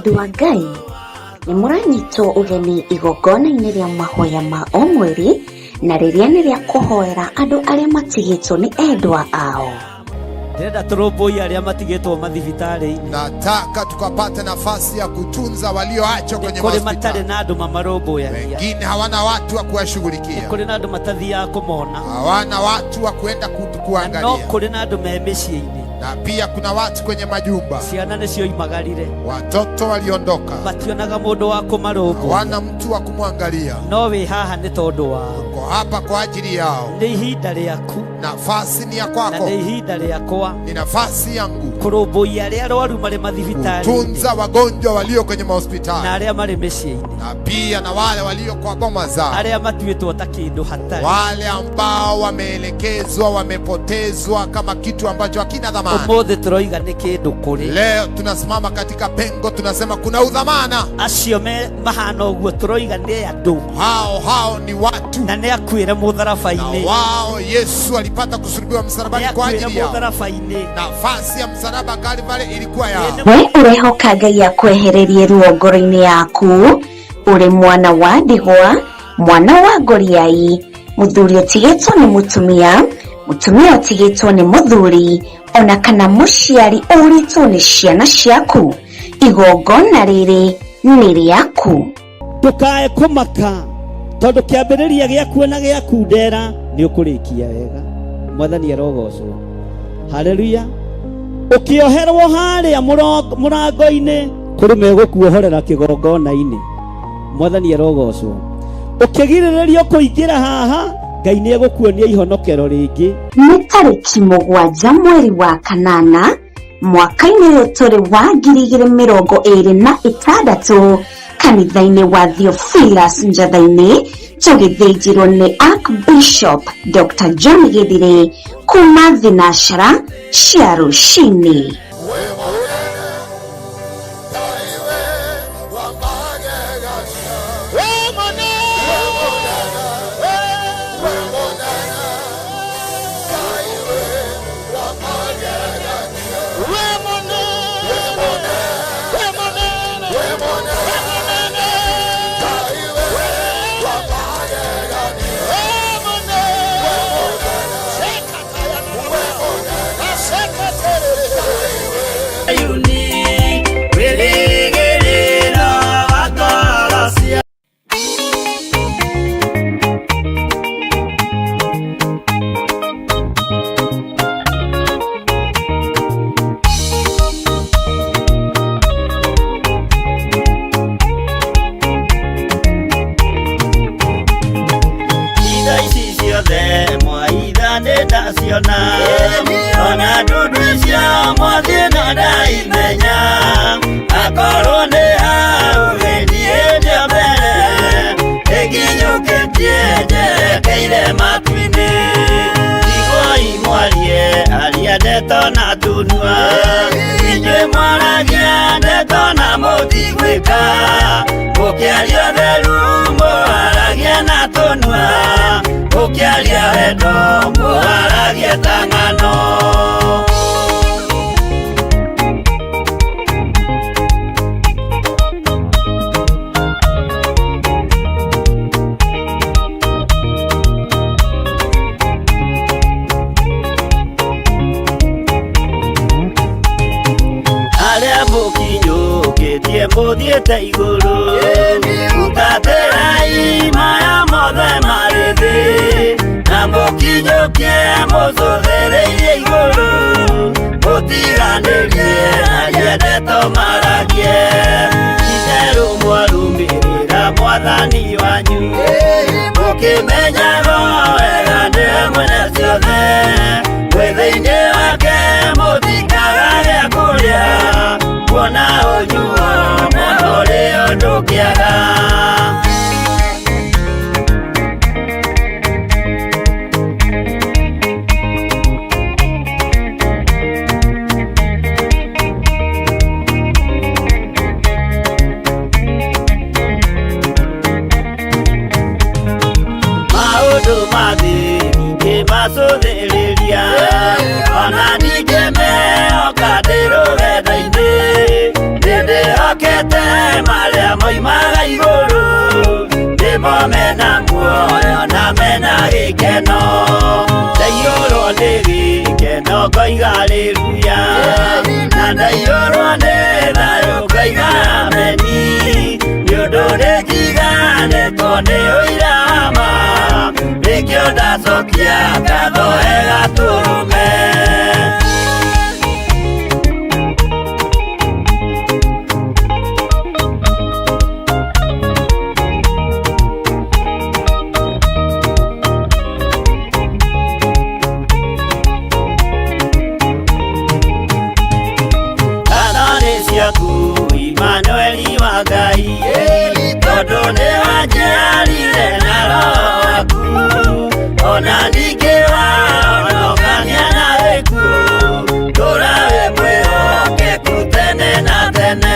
Andũ a Ngai, nĩ mũranyitwo ũgeni igongona-inĩ rĩa mahoya ma o mweri, na rĩrĩa nĩ rĩa kũhoera andũ arĩa matigĩtwo nĩ endwa ao. Ndĩrenda tũrũmbũiye arĩa matigĩtwo mathibitarĩ-inĩ. Nataka tukapate nafasi ya kutunza walioachwa kwenye hospitali. Kũrĩ matarĩ na andũ mamarũmbũyagia. Wengine hawana watu wa kuwashughulikia. Kũrĩ na andũ matathiaga kũmona. Hawana watu wa kwenda kuangalia. No kũrĩ na andũ me mĩciĩ-inĩ. Na pia kuna watu kwenye majumba. Ciana nĩcio imagarire. Watoto waliondoka. Mationaga mũndũ wa kũmarũmbũiya. Hawana mtu wa kumwangalia. No wĩ haha nĩ tondũ wao. Uko hapa kwa ajili yao. Nĩ ihinda rĩaku. Nafasi ni ya kwako. Na nĩ ihinda rĩakwa. Ni nafasi yangu. Kũrũmbũiya arĩa arwaru marĩ mathibitarĩ. Kutunza wagonjwa walio kwenye mahospitali. Na arĩa marĩ mĩciĩ-inĩ. Na pia na wale walio kwa boma zao. Arĩa matuĩtwo ta kĩndũ hatarĩ. Wale ambao wameelekezwa, wamepotezwa kama kitu ambacho hakina dhamana. Ũmũthĩ tũroiga nĩ kĩndũ kũrĩ. Leo tunasimama katika pengo, tunasema kuna udhamana. Acio mahana ũguo tũroiga nĩ andũ. Hao ni watu. Na nĩ akuĩre mũtharaba-inĩ. Na wao Yesu alipata kusulubiwa msalabani kwa ajili yao. Nafasi ya msalaba Kalvari ilikuwa yao. We ũrehoka Ngai akwehererie ruo ngoro-inĩ yaku, ũrĩ mwana wa ndigwa, mwana wa ngoriai, mũthuri ũtigĩtwo nĩ mũtumia, mũtumia ũtigĩtwo nĩ mũthuri, ona kana mũciari ũritwo nĩ ciana ciaku, igongona rĩrĩ nĩ rĩaku. Ndũkae kũmaka, tondũ kĩambĩrĩria gĩaku na gĩakundera nĩ ũkũrĩkia wega. Mwathani arogocwo. Haleluya. Ũkĩoherwo harĩa mũrango-inĩ, kũrĩ megũkuohorera kĩgongona-inĩ. Mwathani arogocwo. Ũkĩgirĩrĩrio kũingĩra haha, Ngai nĩ egũkuonia ihonokero rĩngĩ. Nĩ tarĩki 7 mweri wa kanana, mwaka-inĩ ũyũ tũrĩ wa 2026, kanitha-inĩ wa Theophilus Njatha-inĩ, tũgĩthĩnjĩrwo nĩ Archbishop Dr. John Githiri kuma thinashara cia rũcinĩ. Ona ndudu cia mwathie na ndaimenya, akorwo nĩ hau gĩthiĩte mbere, ĩkinyũkĩtie njerekeire matu-inĩ. Igoi mwarie aria ndeto na tunua, inyuĩ mwaragia ndeto na mũtigwĩka, mũkĩaria ũtheru mũaragia na tunua, mũkĩaria wendo mũaragia ta ng'ano. Arĩa mũkinyũkĩtie mũthiĩte igũrũ, mutatĩrai maya mothe marĩ thĩ, na mũkinyũkie mũcũthĩrĩirie igũrũ, mũtiganĩrie aria ndeto maragie. Itherũ mwarumĩrĩra mwathani wanyu, mũkĩmenyaga wega nĩwe mwene ciothe, mwĩthĩ-inĩ wake mũtikaga gĩa kũrĩa, kuona ũnyuo na ũrĩo ndũkĩaga. kaiga hallelujah na ndaiyorwo nĩ thayũ kaiga ameni nĩ ũndũ nĩnjiganĩtwo nĩ ũira wa ma nĩkĩo ndacokia ngatho gatũrũme Emmanuel wa Ngai tondũ nĩ wanjiarire na roho waku ona ningĩ wahonokania na gĩkuũ tũra wĩ mwĩhokeku tene na tene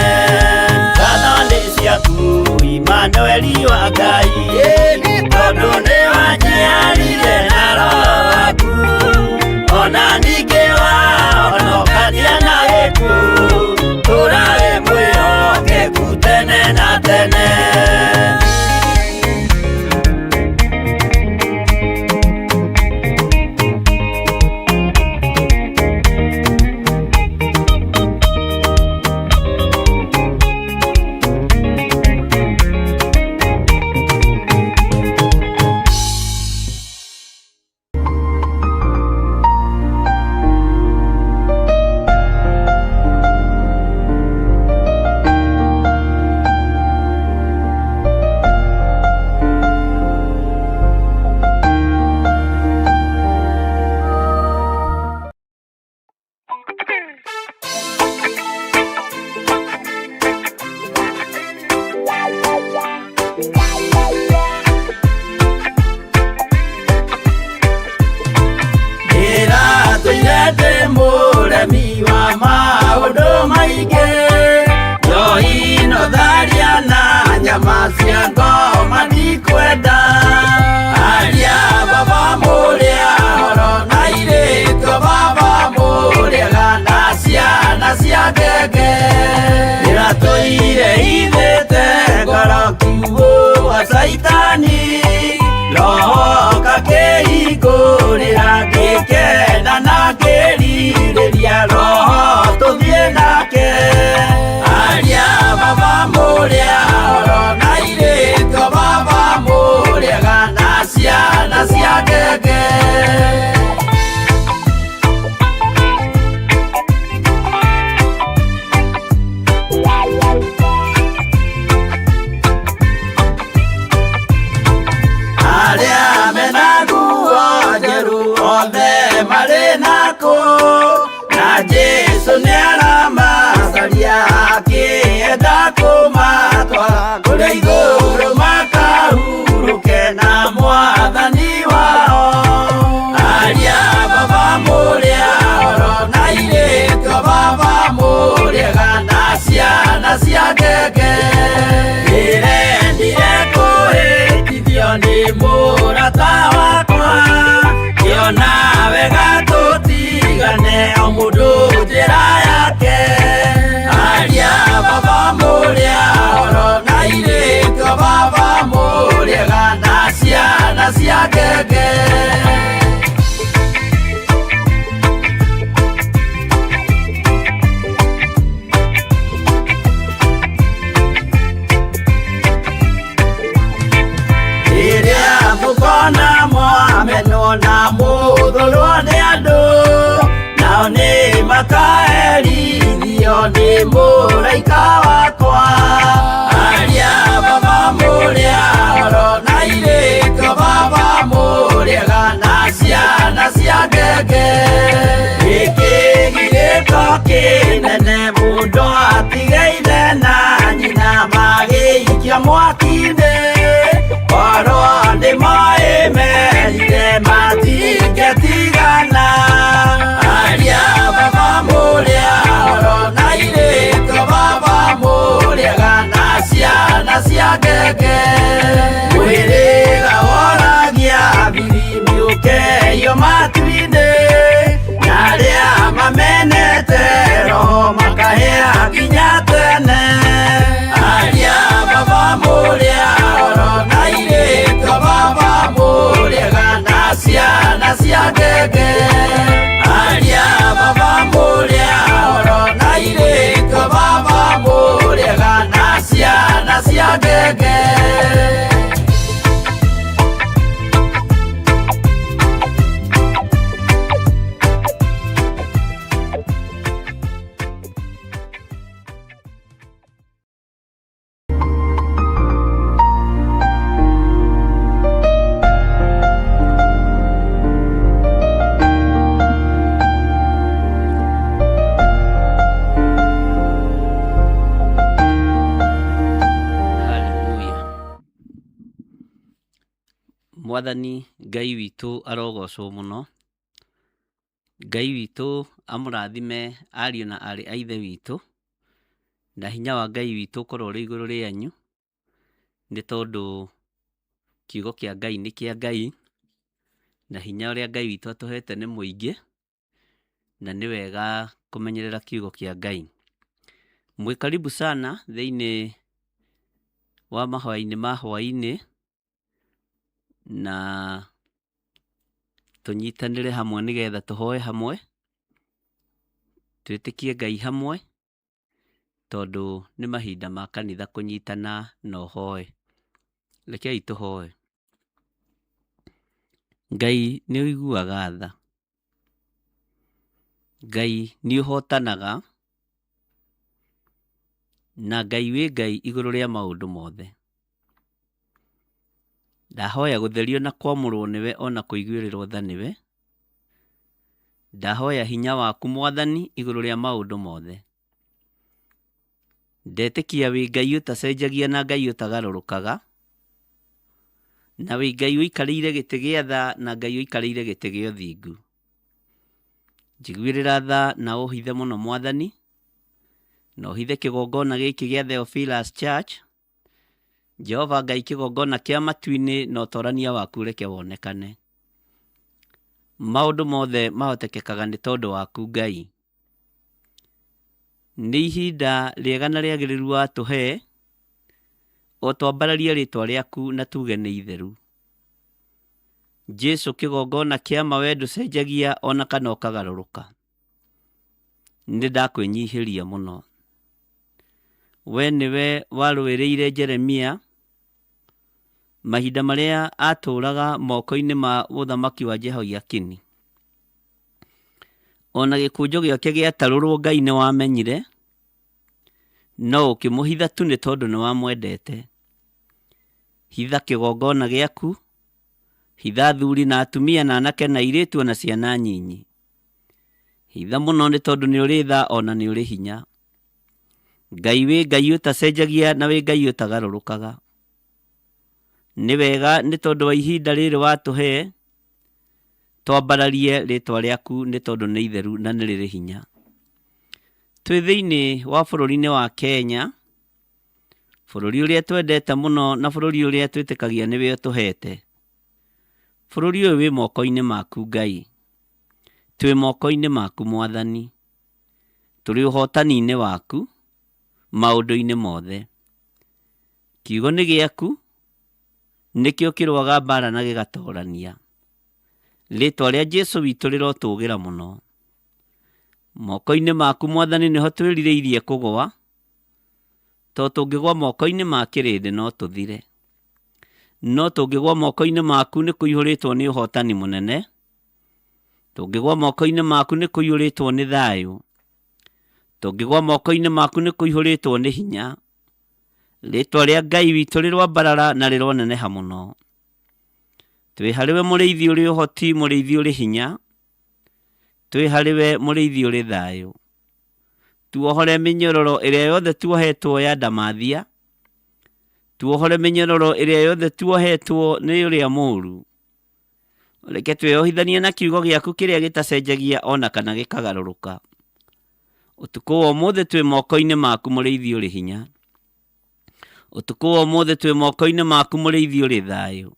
ngatho nĩ ciaku Emmanuel wa Ngai tondũ nĩ wanjiarire na roho waku ona ningĩ wahonokania na gĩkuũ tũra wĩ mwĩhokeku tene na tene mũremi wa maũndũ maingĩ njohi no tharia na nyama cia ngoma ndikwenda aria baba mũrĩa horo na irĩtwo baba mũrĩega na ciana cia ngenge ĩratũire ithĩte ngoro kiugo wa caitani roho kakĩhingũrĩra ngĩkena na ngĩrirĩria roho tũthiĩ nake aria baba mũrĩa horo na irĩtwo baba mũrĩega na ciana cia ngenge aria mena nguo njerũ othe marĩ nako na Jesũ nĩaramacaria akĩenda kũmatwara kũrĩa igũrũ makahurũke na Mwathani wao aria baba mũrĩa horo na irĩtwo baba mũrĩega na ciana cia ngenge ndĩrendire kũhĩtithio nĩ mũrata wakwa kĩona wega tũtigane o mũndũ njĩra yake aria baba mũrĩa horo na irĩtwo baba mũrĩega na ciana cia ngenge rĩrĩa mũkona mwamenwo na mũthũrwo nĩ andũ nao nĩ makaherithio nĩ mũraika wakwa aria baba mũrĩa horo na irĩtwo baba mũrĩega na ciana cia ngenge gĩkĩ gĩrĩko kĩnene mũndũ atigeire na nyina magĩikia mwaki-inĩ korwo nĩmoĩmerire matingĩtigana aria baba mũrĩa horo na irĩtwo baba mũrĩega na ciana cia ngenge mwĩrĩga woragia birimi ũkeio matu-inĩ na arĩa mamenete roho makahĩa nginya tene aria baba mũrĩa horo na irĩtwo baba mũrĩega na ciana cia ngenge aria ngenge. Mwathani Ngai witũ arogocwo mũno. Ngai witũ amũrathime ariũ na arĩ a ithe witũ, na hinya wa Ngai witũ ũkorwo ũrĩ igũrũ rĩanyu, nĩ tondũ kiugo kĩa Ngai nĩ kĩa Ngai, na hinya ũrĩa Ngai witũ atũhete nĩ mũingĩ, na nĩ wega kũmenyerera kiugo kĩa Ngai. Mwĩ karibu sana thĩinĩ wa mahoya-inĩ ma hwaĩ-inĩ, na tũnyitanĩre hamwe nĩgetha tũhoe hamwe, twĩtĩkie Ngai hamwe, tondũ nĩ mahinda ma kanitha kũnyitana na ũhoe. Rekei tũhoe. Ngai nĩ ũiguaga tha. Ngai nĩ ũhotanaga, na Ngai wĩ Ngai igũrũ rĩa maũndũ mothe. Ndahoya gũtherio na kwamũrwo nĩwe ona kũiguĩrĩrwo tha nĩwe. Ndahoya hinya waku Mwathani igũrũ rĩa maũndũ mothe. Ndetĩkia wĩ Ngai ũtacenjagia na Ngai ũtagarũrũkaga, na wĩ Ngai ũikarĩire gĩtĩ gĩa tha na Ngai ũikarĩire gĩtĩ gĩa ũthingu. Njiguĩrĩra tha na ũhithe mũno Mwathani, na ũhithe kĩgongona gĩkĩ gĩa Theophilus Church. Jehova Ngai kĩgongona kĩa matu-inĩ na ũtorania waku reke wonekane. Maũndũ mothe mahotekekaga nĩ tondũ waku Ngai. Nĩ ihinda rĩega na rĩagĩrĩru watũhe, o twambararie rĩtwa rĩaku na tuge nĩ itheru. Jesu kĩgongona kĩa ma we ndũcenjagia ona kana ũkagarũrũka. Nĩ ndakwĩnyihĩria mũno. We nĩwe warũĩrĩire Jeremia mahinda marĩa atũũraga moko-inĩ ma ũthamaki wa Jehoiakini. Ona gĩkũnjo gĩake gĩatarũrwo Ngai nĩ wamenyire, no ũkĩmũhitha tu nĩ tondũ nĩ wamwendete. Hitha kĩgongona gĩaku, hitha athuri na atumia na anake na airĩtu na ciana nyinyi. Hitha mũno nĩ tondũ nĩ ũrĩ tha ona nĩ ũrĩ hinya. Ngai wĩ Ngai ũtacenjagia na wĩ Ngai ũtagarũrũkaga. Nĩ wega nĩ tondũ wa ihinda rĩrĩ watũhe, twambararie rĩtwa rĩaku nĩ tondũ nĩ itheru na nĩ rĩrĩ hinya. Twĩ thĩinĩ wa bũrũri-inĩ wa Kenya, bũrũri ũrĩa twendete mũno na bũrũri ũrĩa twĩtĩkagia nĩwe ũtũhete. Bũrũri ũyũ wĩ moko-inĩ maku Ngai. Twĩ moko-inĩ maku Mwathani. Tũrĩ ũhotani-inĩ waku maũndũ-inĩ mothe. Kiugo nĩ gĩaku, nĩkĩo kĩrũaga mbara na gĩgatorania. Rĩtwa rĩa Jesu witũ rĩrotũgĩra mũno. Moko-inĩ maku Mwathani nĩho twĩrirĩirie kũgũa, tondũ tũngĩgwa moko-inĩ ma kĩrĩndĩ no tũthire. No tũngĩgwa moko-inĩ maku nĩ kũihũrĩtwo nĩ ũhotani mũnene. Tũngĩgwa moko-inĩ maku nĩ kũihũrĩtwo nĩ thayũ. Tũngĩgwa moko-inĩ maku nĩ kũihũrĩtwo nĩ hinya. Rĩtwa rĩa Ngai witũ rĩrwambarara na rĩroneneha mũno. Twĩ harĩwe mũrĩithi ũrĩ ũhoti, mũrĩithi ũrĩ hinya. Twĩ harĩwe mũrĩithi ũrĩ thayũ. Tuohore mĩnyororo ĩrĩa yothe tuohetwo ya ndamathia. Tuohore mĩnyororo ĩrĩa yothe tuohetwo nĩ ũrĩa mũũru. Reke twĩyohithanie na kiugo gĩaku kĩrĩa gĩtacenjagia ona kana gĩkagarũrũka. Ũtukũ wa ũmũthĩ twĩ moko-inĩ maku mũrĩithi ũrĩ hinya. Ũtukũ wa ũmũthĩ twĩ moko-inĩ maku mũrĩithi ũrĩ thayũ.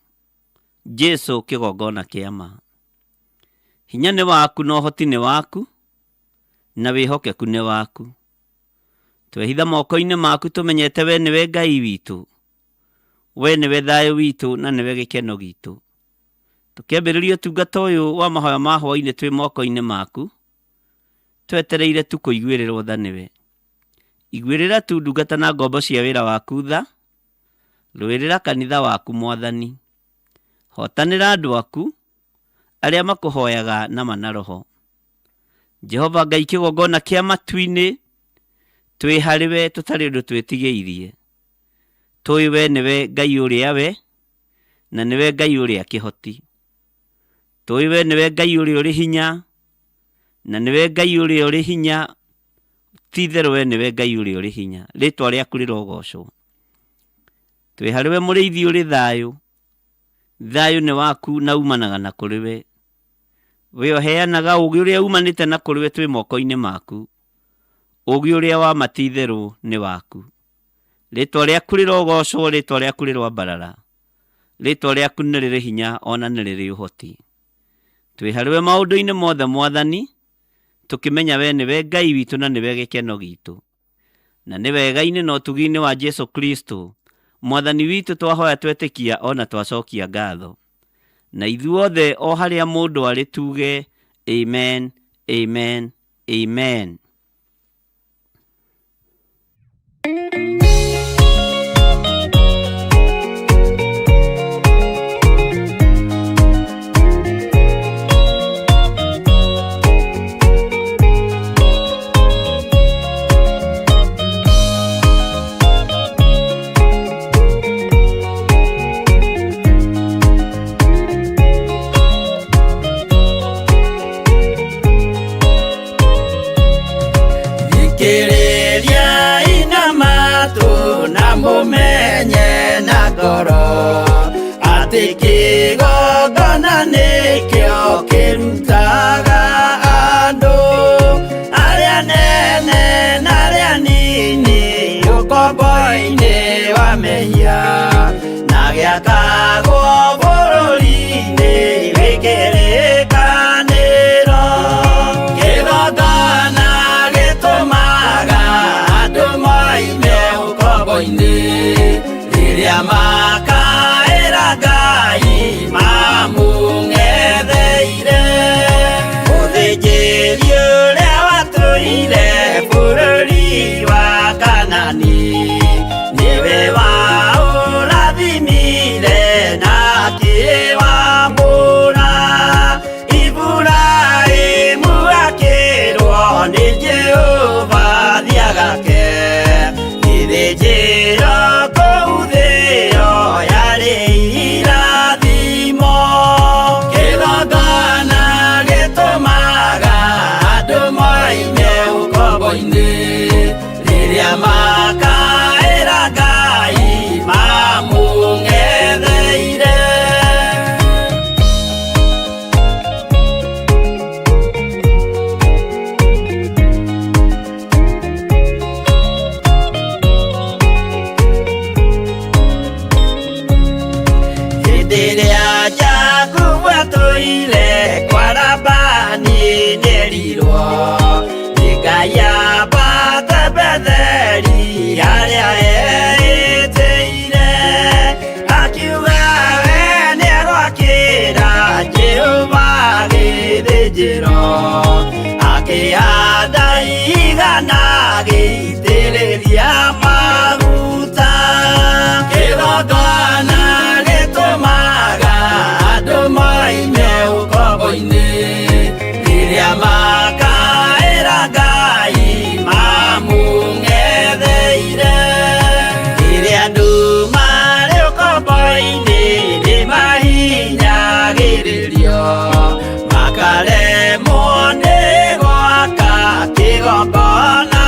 Jesu kĩgongona kĩa ma. Hinya nĩ waku na ũhoti nĩ waku, na wĩhokeku nĩ waku. Twehitha moko-inĩ maku tũmenyete we nĩwe Ngai witũ. We nĩwe thayũ witũ na nĩwe gĩkeno gitũ. Tũkĩambĩrĩria ũtungata ũyũ wa mahoya ma hwaĩ-inĩ twĩ moko-inĩ maku, twetereire tu kũiguĩrĩrwo tha nĩwe. Iguĩrĩra tu ndungata na ngombo cia wĩra waku tha, rũĩrĩra kanitha waku Mwathani, hotanĩra andũ aku arĩa makũhoyaga na ma na roho. Jehova Ngai kĩgongona kĩa matu-inĩ, twĩ harĩwe tũtarĩ ũndũ twĩtigĩirie. Tũĩ we nĩwe Ngai ũrĩa we, na nĩwe Ngai ũrĩa kĩhoti. Tũĩ we nĩwe Ngai ũrĩa ũrĩ hinya, na nĩwe Ngai ũrĩa ũrĩ hinya. Ti-itherũ we nĩwe Ngai ũrĩa ũrĩ hinya. Rĩĩtwa rĩaku rĩrogocwo. Twĩ harĩwe mũrĩithi ũrĩ thayũ. Thayũ nĩ waku na umanaga na kũrĩ we. We ũheanaga ũũgĩ ũrĩa umanĩte na kũrĩ we twĩ moko-inĩ maku. Ũũgĩ ũrĩa wa ma ti-itherũ nĩ waku. Rĩĩtwa rĩaku rĩrogocwo, rĩĩtwa rĩaku rĩrwambarara. Rĩĩtwa rĩaku nĩ rĩrĩ hinya ona nĩ rĩrĩ ũhoti. Twĩ harĩwe maũndũ-inĩ mothe Mwathani, tũkĩmenya we nĩwe Ngai witũ na nĩwe gĩkeno gitũ. Na nĩ wega-inĩ na ũtugi-inĩ wa Jesu Kristo, Mwathani witũ twahoya twetĩkia ona twacokia ngatho. Na ithuothe o harĩa mũndũ arĩ tuge amen, amen, amen. Mumenye na ngoro atĩ kĩgongona nĩkĩo kĩrutaga andũ arĩa nene na arĩa nini ũkombo-inĩ wa mehia, na gĩakagwo bũrũri-inĩ wĩkĩrĩkanĩro. Kĩgongona gĩtũmaga andũ moime ũkombo-inĩ rĩrĩa makaĩra Ngai mamũng'etheire. Mũthĩnjĩri ũrĩa watũire bũrũri wa Kanani nĩwe waũrathimire na akĩwambũra. Iburahĩmu akĩrwo nĩ Jehova thiagake, gĩthĩnjĩro kũu thĩ ĩyo yarĩ irathimo. Kĩgongona gĩtũmaga andũ moime ũkombo-inĩ rĩrĩa makaĩra Ngai mamũng'etheire. Rĩrĩa Jakubu atũire kwa Labani nĩerirwo nĩ Ngai ambate Betheli harĩa eĩtĩire, akiuga we nĩegwakĩra Jehova gĩthĩnjĩro, akĩhanda igana gĩitĩrĩria maguta. Kĩgongona gĩtũmaga andũ moime ũkombo-inĩ rĩrĩa makaĩra Ngai mamũng'etheire. Rĩrĩa andũ marĩ ũkombo-inĩ nĩmahinyagĩrĩrio, makaremwo nĩ gwaka kĩgongona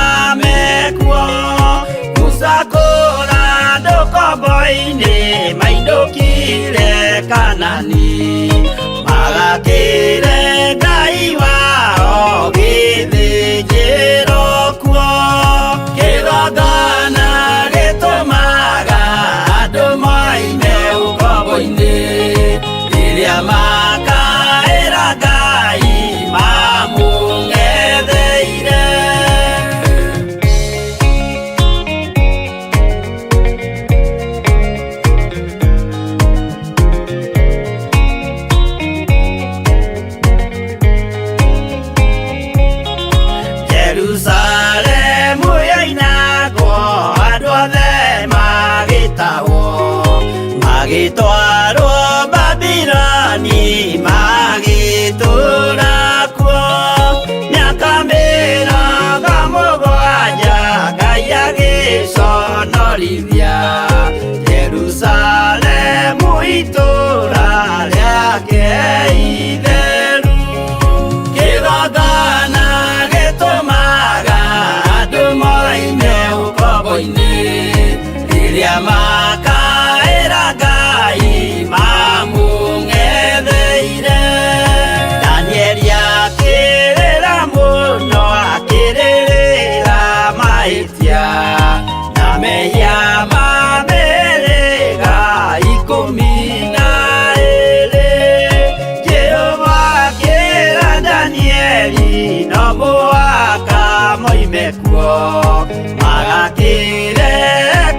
mekuo magakire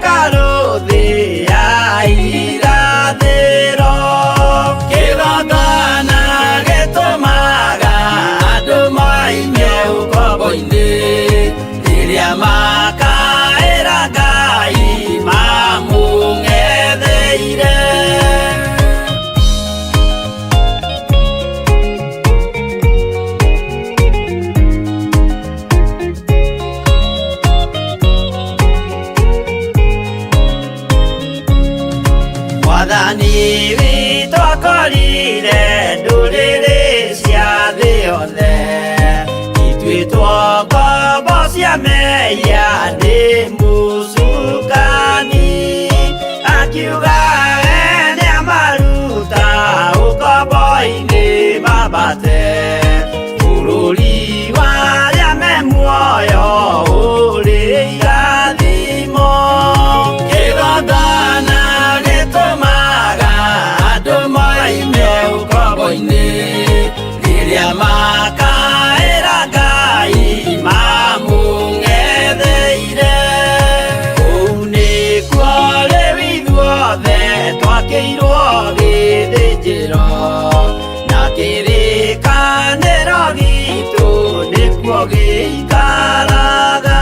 karuthi ya irathiro kigongona gitumaga andu maime ukombo-ini riria makaira Ngai mamung'etheire. Mwathani witũ akorire ndũrĩrĩ cia thĩ yothe ituĩtwo ngombo cia mehia nĩ mũcukani akiuga ene amaruta ũkombo-inĩ mambate bũrũri warĩa me muoyo ũrĩ irathimo kĩgongona gĩtũmaga andũ maime ũkombo-inĩ rĩrĩa makaĩra Ngai mamũng'etheire. Kũu nĩkuo rĩu ithuothe twakĩirwo gĩthĩnjĩro na kĩrĩkanĩro gitũ nĩkuo gĩikaraga.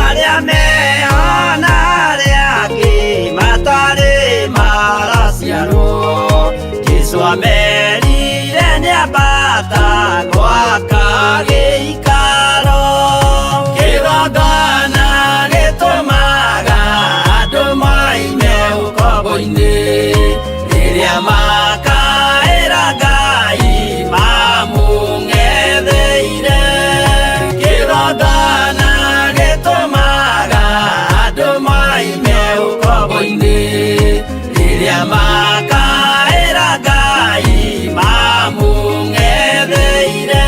Arĩa meho na arĩa angĩ matarĩ maraciarwo Jesũ amerire nĩambata gwaka gĩikaro kĩgongona gĩtũmaga andũ maime ũkombo-inĩ rĩrĩa makaĩra Ngai mamũng'etheire. Kĩgongona gĩtũmaga andũ maime ũkombo-inĩ rĩrĩa makaĩra Ngai mamũng'etheire.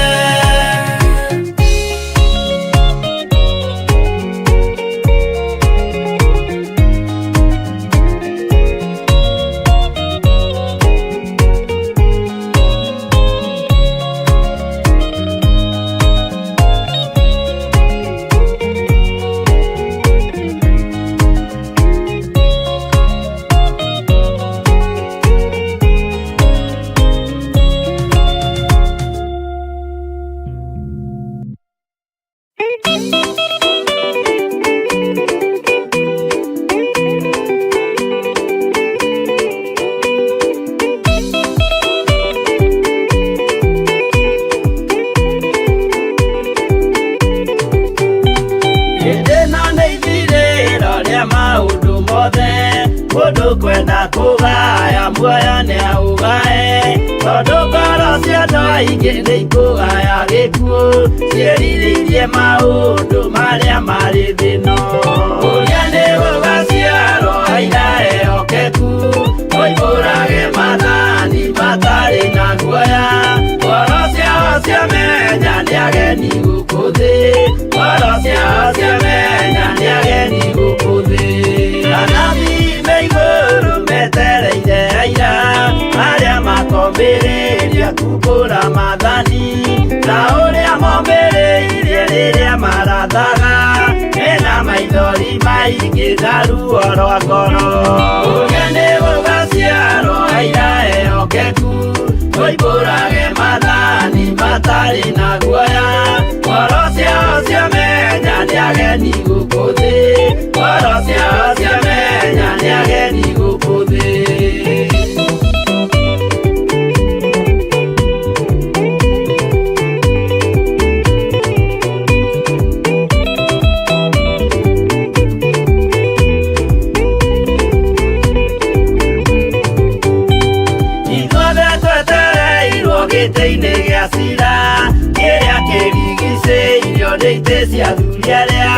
Mũndũ kwenda kũgaya muoyo nĩaũgae tondũ ngoro cia andũ aingĩ nĩikũgaya gĩkuũ ciĩrirĩirie maũndũ marĩa marĩ thĩ-ĩno. Ũrĩa nĩ ũgaciarwo aira ehokeku oimbũrage mathani matarĩ na guoya ngoro ciao ciamenya nĩ ageni gũkũ thĩ ngoro ciao ciamenya nĩ ageni gũkũ thĩ. Anabii me igũrũ metereire aira arĩa makombĩrĩria kumbũra mathani na ũrĩa mombĩrĩirie rĩrĩa marathaga mena maithori maingĩ na ruo rwa ngoro. Ũrĩa nĩ ũgaciarwo aira ehokeku oimbũrage mathani matarĩ na guoya ngoro ciao ciamenya nĩ ageni gũkũ thĩ ngoro ciao ciamenya nĩ ageni gũkũ thĩ. Ithuothe twetereirwo gĩtĩ-inĩ gĩa cira kĩrĩa kĩrigicĩirio nĩ itĩ cia athuri arĩa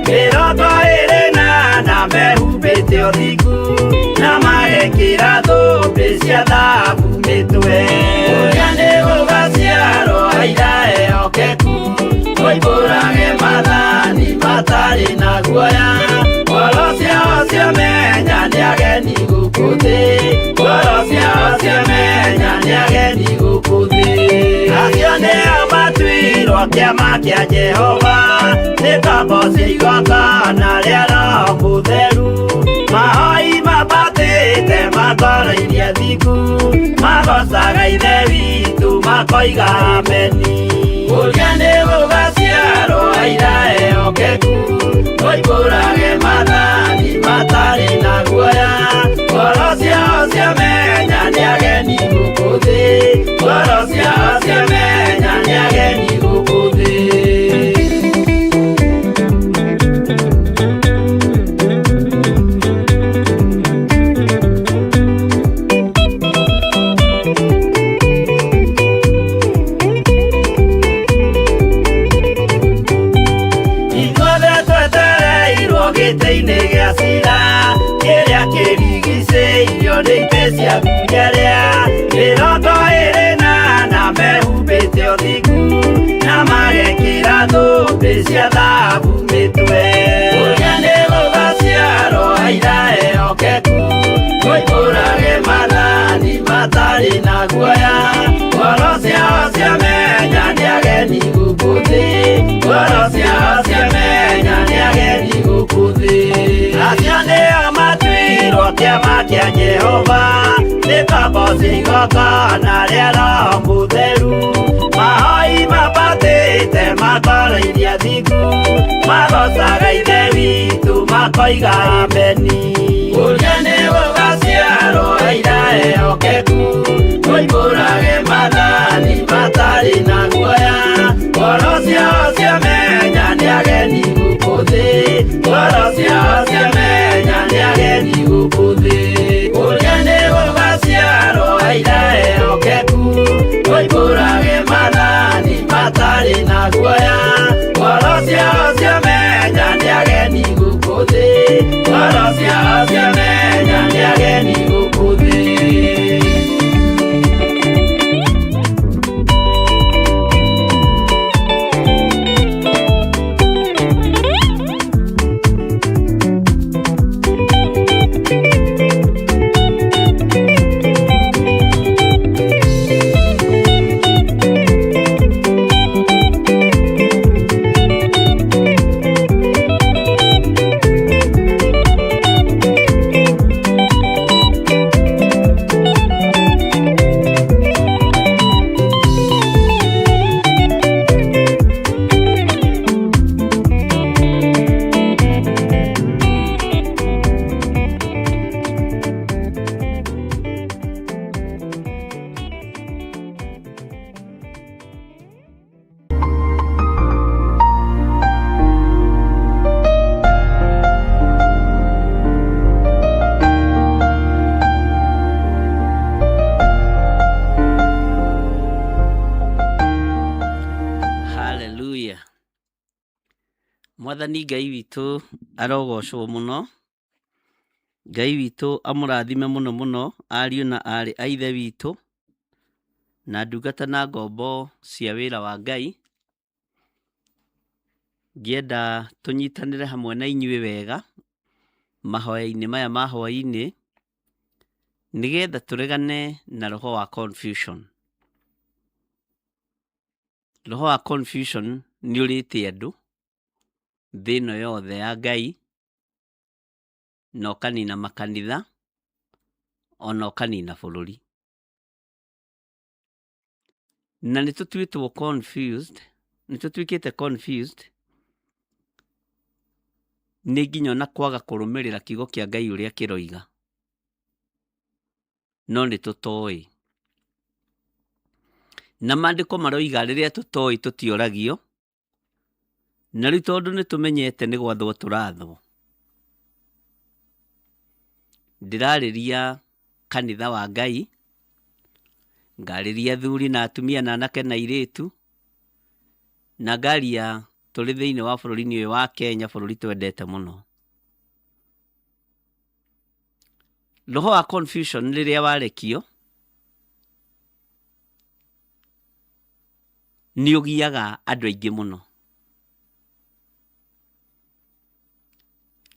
mĩrongo ĩrĩ na ana mehumbĩte ũthingu na magekĩra thũmbĩ cia thahabu mĩtwe. Ũrĩa nĩ ũgaciarwo aira ehokeku oimbũrage mathani matarĩ na guoya ngoro ciao ciamenya nĩ ageni gũkũ thĩ ngoro ciao ciamenya nĩ ageni gũkũ thĩ. Acio nĩo matuirwo iro kiama kia Jehova nikabocia igongona ria Roho Mutheru mahoi mabatĩte matoro-inĩ thiku magocaga ithe witũ makoiga ameni ũrĩa nĩ gũgaciarwo aira ehokeku oimbũrage mathani matarĩ na guoya ngoro ciao ciamenya nĩ ageni gũkũ thĩ ngoro ciao ciamenya nĩ ageni gũkũ thĩ. Gĩtĩ-inĩ gĩa cira kĩrĩa kĩrigicĩirio nĩ itĩ cia thuria rĩa 24 mehumbĩte ũthingu na magekĩra thũmbĩ cia thahabu mĩtwe ũrĩa nĩ gũgaciarwo aira ehokeku oimbũrage mathani matarĩ na guoya ngoro ciao ciamenya nĩ ageni gũkũ thĩ ngoro ciao ciamenya nĩ ageni gũkũ thĩ. Acio nĩo matuirwo kĩama kĩa Jehova nĩkabocia igongona rĩa Roho Mutheru mahoi mabatĩte matoro-inĩ athingu magocaga ithe witũ makoiga ameni ũrĩa nĩ gũgaciarwo aira ehokeku oimbũrage mathani matarĩ na guoya ngoro ciao ciamenya nĩ ageni gũkũ thĩ ngoro ciao ciamenya nĩ ageni gũkũ thĩ ũrĩa nĩ gũgaciarwo aira ehokeku oimbũrage mathani matarĩ na guoya ngoro ciao ciamenya nĩ ageni gũkũ thĩ ngoro ciao ciamenya nĩ ageni gũkũ thĩ. Mwathani Ngai witũ arogocwo mũno. Ngai witũ amũrathime mũno mũno ariũ na aarĩ a ithe witũ na ndungata na ngombo cia wĩra wa Ngai. Ngĩenda tũnyitanĩre hamwe na inyuĩ wega mahoya-inĩ maya ma hwaĩ-inĩ nĩgetha tũregane na roho wa confusion. Roho wa confusion nĩ ũrĩte andũ thĩ ĩno yothe ya Ngai na ũkanina makanitha ona ũkanina bũrũri. Na nĩtũtuĩtwo confused, nĩtũtuĩkĩte confused nĩ nginya ona kwaga kũrũmĩrĩra kiugo kĩa Ngai ũrĩa kĩroiga. No nĩtũtoĩ. Na maandĩko maroiga rĩrĩa tũtoĩ tũtioragio. Na rĩu tondũ nĩtũmenyete nĩ gwathwo tũrathwo. Ndĩrarĩria kanitha wa Ngai, ngarĩria athuri na atumia na anake na airĩtu, na ngaria tũrĩ thĩinĩ wa bũrũri-inĩ ũyũ wa Kenya, bũrũri twendete mũno. Roho wa confusion rĩrĩa warekio nĩ ũgiaga andũ aingĩ mũno.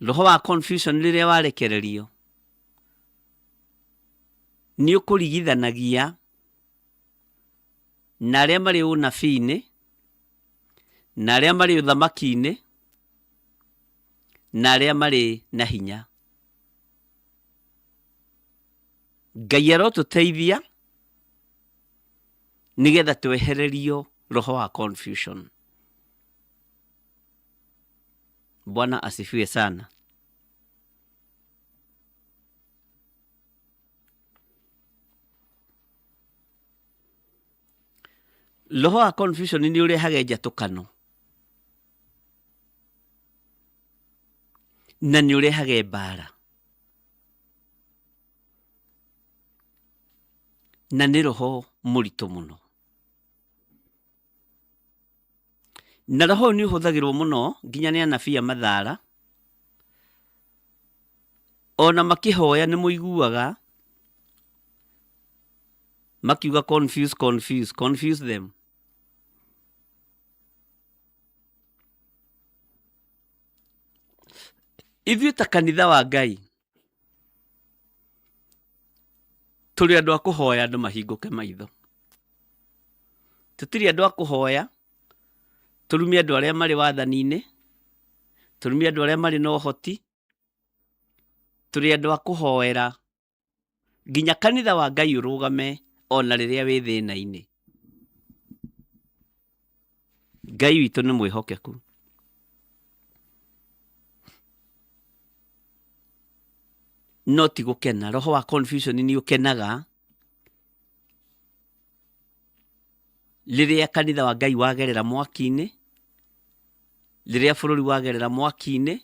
Roho wa confusion rĩrĩa warekererio nĩ ũkũrigithanagia na arĩa marĩ ũnabii-inĩ na arĩa marĩ ũthamaki-inĩ na arĩa marĩ na hinya. Ngai arotũteithia nigetha twehererio roho wa confusion. Bwana asifiwe sana. Roho wa confusion nĩ ũrehaga njatũkano na nĩ ũrehaga mbara, na nĩ roho mũritũ mũno. Na roho nĩ ũhũthagĩrwo mũno nginya nĩ anabii a mathaara, ona makĩhoya nĩ mũiguaga makiuga confuse them. Ithuĩ ta kanitha wa Ngai tũrĩ andũ a kũhoya andũ mahingũke maitho. Tũtirĩ andũ a kũhoya tũrume andũ arĩa marĩ wathani-inĩ, tũrume andũ arĩa marĩ na ũhoti. Tũrĩ andũ a kũhoera nginya kanitha wa Ngai ũrũgame ona rĩrĩa wĩ thĩna-inĩ. Ngai witũ nĩ mwĩhokeku. No ti gũkena. Roho wa confusion nĩ ũkenaga rĩrĩa kanitha wa Ngai wagerera mwaki-inĩ, rĩrĩa bũrũri wagerera mwaki-inĩ,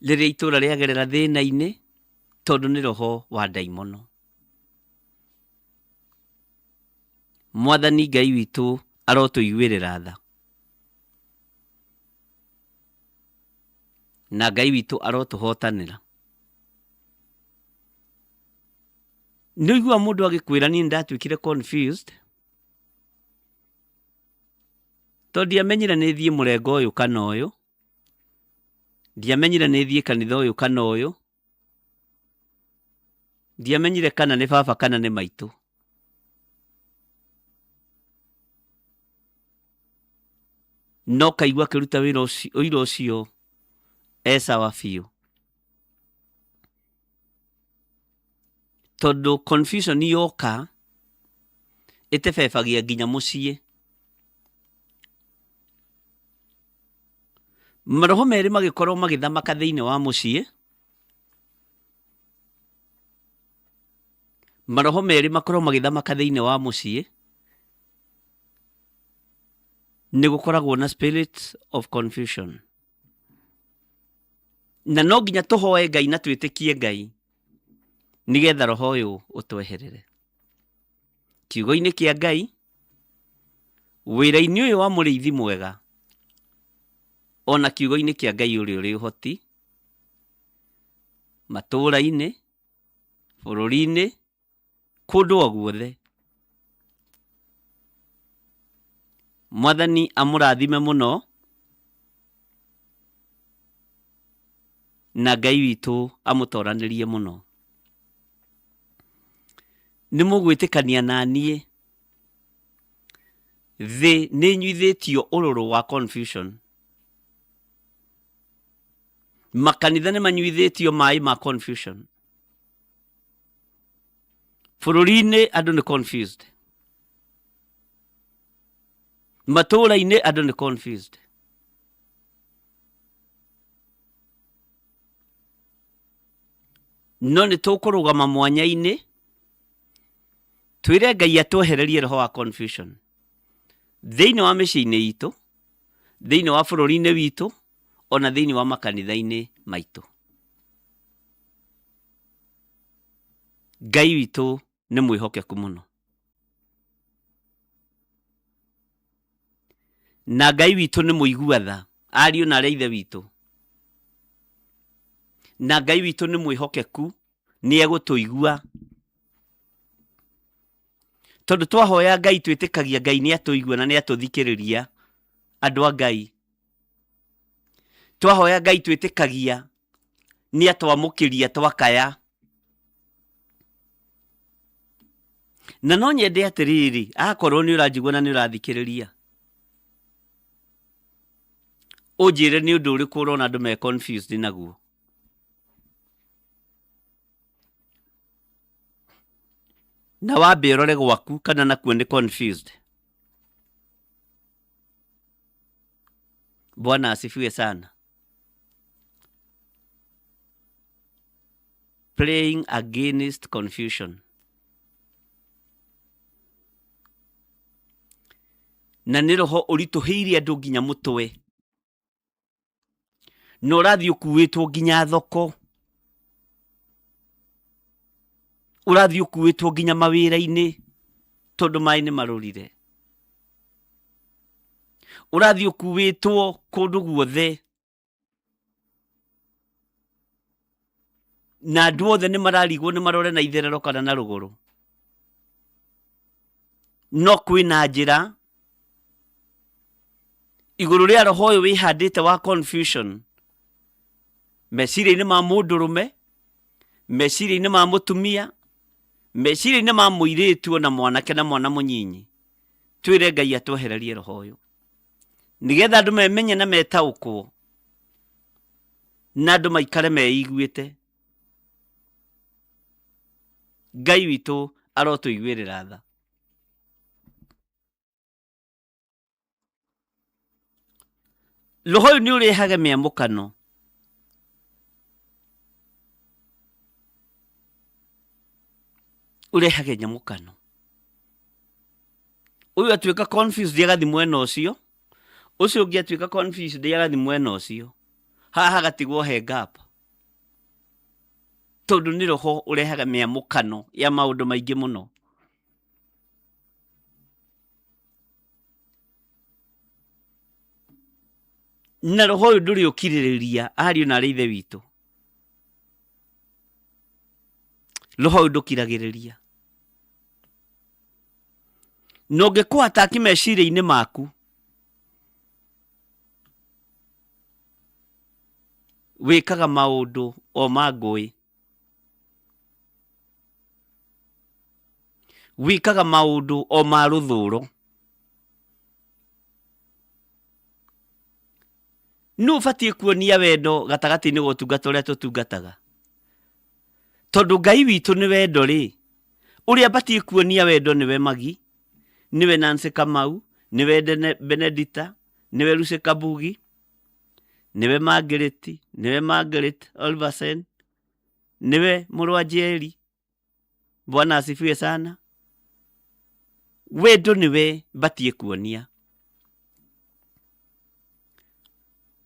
rĩrĩa itũũra rĩagerera thĩna-inĩ, tondũ nĩ roho wa ndaimono. Mwathani Ngai witũ arotũiguĩrĩra tha, na Ngai witũ arotũhotanĩra. Nĩ ũigua mũndũ agĩkwĩra niĩ ndatwĩkire confused tondũ ndiamenyire nĩ thiĩ mũrengo ũyũ kana ũyũ, ndiamenyire nĩ thiĩ kanitha ũyũ kana ũyũ, ndiamenyire kana nĩ baba kana nĩ maitũ. No kaigua akĩruta wĩra ũcio sawa biũ, tondũ confusion yoka ĩtebebagia nginya mũciĩ. Maroho merĩ magĩkorwo magĩthamaka thĩinĩ wa mũciĩ, maroho merĩ makorwo magĩthamaka thĩinĩ wa mũciĩ, nĩ gũkoragwo na spirit of confusion. Na no nginya tũhoe Ngai na twĩtĩkie Ngai nigetha roho ũyũ ũtweherere. Kiugo-inĩ kĩa Ngai, wĩra-inĩ ũyũ wa mũrĩithi mwega, ona kiugo-inĩ kĩa Ngai ũrĩa ũrĩ ũhoti, matũũra-inĩ, bũrũri-inĩ, kũndũ o guothe. Mwathani amũrathime mũno, na Ngai witũ amũtoranĩrie mũno. Nĩ mũgwĩtĩkania na niĩ thĩ nĩ nyuithĩtio ũrũrũ wa confusion. Makanitha nĩ manyuithĩtio maĩ ma confusion. Bũrũri-inĩ andũ nĩ confused. Matũũra-inĩ andũ nĩ confused. No nĩ tũkũrũgama mwanya-inĩ twĩre Ngai atwehererie roho wa confusion thĩinĩ wa mĩciĩ-inĩ itũ, thĩinĩ wa bũrũri-inĩ witũ, ona thĩinĩ wa makanitha-inĩ maitũ. Ngai witũ nĩ mwĩhokeku mũno. Na Ngai witũ nĩ mũigua tha, ariũ na arĩa ithe witũ. Na Ngai witũ nĩ mwĩhokeku, nĩ egũtũigua. Tondũ twahoya Ngai twĩtĩkagia Ngai nĩ atũigua na nĩ atũthikĩrĩria andũ a Ngai. Twahoya Ngai twĩtĩkagia nĩ atwamũkĩria twakaya. Na no nyende atĩrĩrĩ, akorwo nĩ ũranjigua na nĩ ũrathikĩrĩria, Ujire ni undu uriku urona andu me confused naguo. Na wambe urore gwaku kana nakuo ni confused. Bwana asifiwe sana. Praying against confusion. Na nä roho å ritå andå nginya må twe, na å rathiä å kuä two nginya thoko, å rathiä å kuä two nginya mawä ra-inä tondå maä nä marå rire, å rathiä å kuä two kå ndå guothe, na andå othe nä mararigwo nä marore na itherero kana na rå gå rå. No kwä na njä ra iguru ria roho uyu wihandite wa confusion, meciria-inĩ ma mũndũ rũme, meciria-inĩ ma mũtumia, meciria-inĩ ma mũirĩtu na mwanake na mwana mũnyinyi. Twĩre Ngai atwehererie roho ũyũ, nĩgetha andũ memenye na metaũkwo, na andũ maikare meiguĩte. Ngai witũ arotũiguĩrĩra tha. Roho ũyũ nĩ ũrehaga mĩamũkano. Ũrehaga nyamũkano. Ũyũ atuĩka confused agathi mwena ũcio, ũcio ũngĩ atuĩka confused agathi mwena ũcio. Haha hagatigwo he gap. Tondũ nĩ roho ũrehaga mĩamũkano ya maũndũ maingĩ mũno. Na roho ũyũ ndũrĩ ũkirĩrĩria ariũ na arĩ ithe witũ. Roho ũyũ ndũkiragĩrĩria. Na ũngĩkorwo ataki meciria-inĩ maku, wĩkaga maũndũ o ma ngũĩ, wĩkaga maũndũ o ma rũthũũro, nũ ũbatiĩ kuonia wendo gatagatĩ-inĩ ga ũtungata ũrĩa tũtungataga. Tondũ Ngai witũ nĩ wendo rĩ, ũrĩa batiĩ kuonia wendo nĩwe Magi, nĩwe Nancy Kamau, nĩwe Benedita, nĩwe Lucy Kabugi, nĩwe Margaret, nĩwe Margaret Olversen, nĩwe mũrũ wa Njeri. Bwana asifiwe sana. Wendo nĩwe batiĩ kuonia.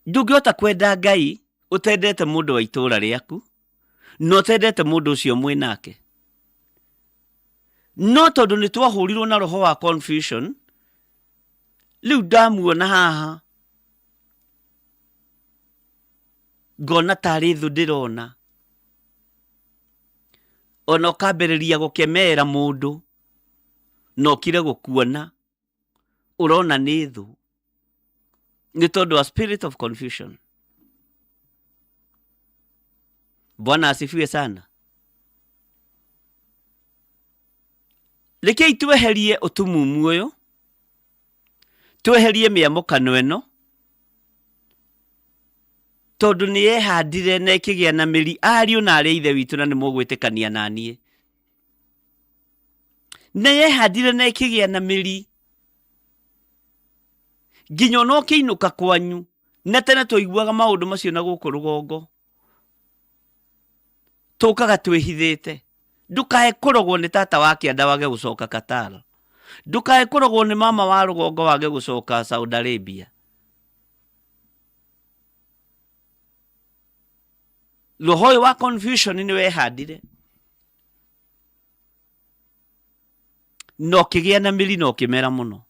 Ndũngĩhota kwenda Ngai ũtendete mũndũ wa itũũra rĩaku, no ũtendete mũndũ ũcio mwĩ nake. No tondũ nĩ twahũrirwo na roho wa confusion, rĩu ndamuona haha ngona tarĩ thũ ndĩrona, ona ũkambĩrĩria gũkemera mũndũ, na ũkire gũkuona ũrona nĩ thũ, nĩ tondũ wa spirit of confusion. Bwana asifiwe sana. Rekei tweherie ũtumumu ũyũ, tweherie mĩamũkano ĩno, tondũ nĩ yehandire na ĩkĩgĩa na mĩri. Ariũ na arĩ ithe witũ na nĩ mũgwĩtĩkania na niĩ, nĩ yehandire na ĩkĩgĩa na mĩri, nginya ona ũkĩinũka kwanyu. Na tene twaiguaga maũndũ macio na gũkũ rũgongo, tũkaga twĩhithĩte. Ndũkae kũrogwo nĩ tata wa kĩanda wage gũcoka Qatar, ndũkae kũrogwo nĩ mama wa rũgongo wage gũcoka Saudi Arabia. Roho ũyũ wa confusion nĩ wehandire, na ũkĩgĩa na mĩri na ũkĩmera mũno.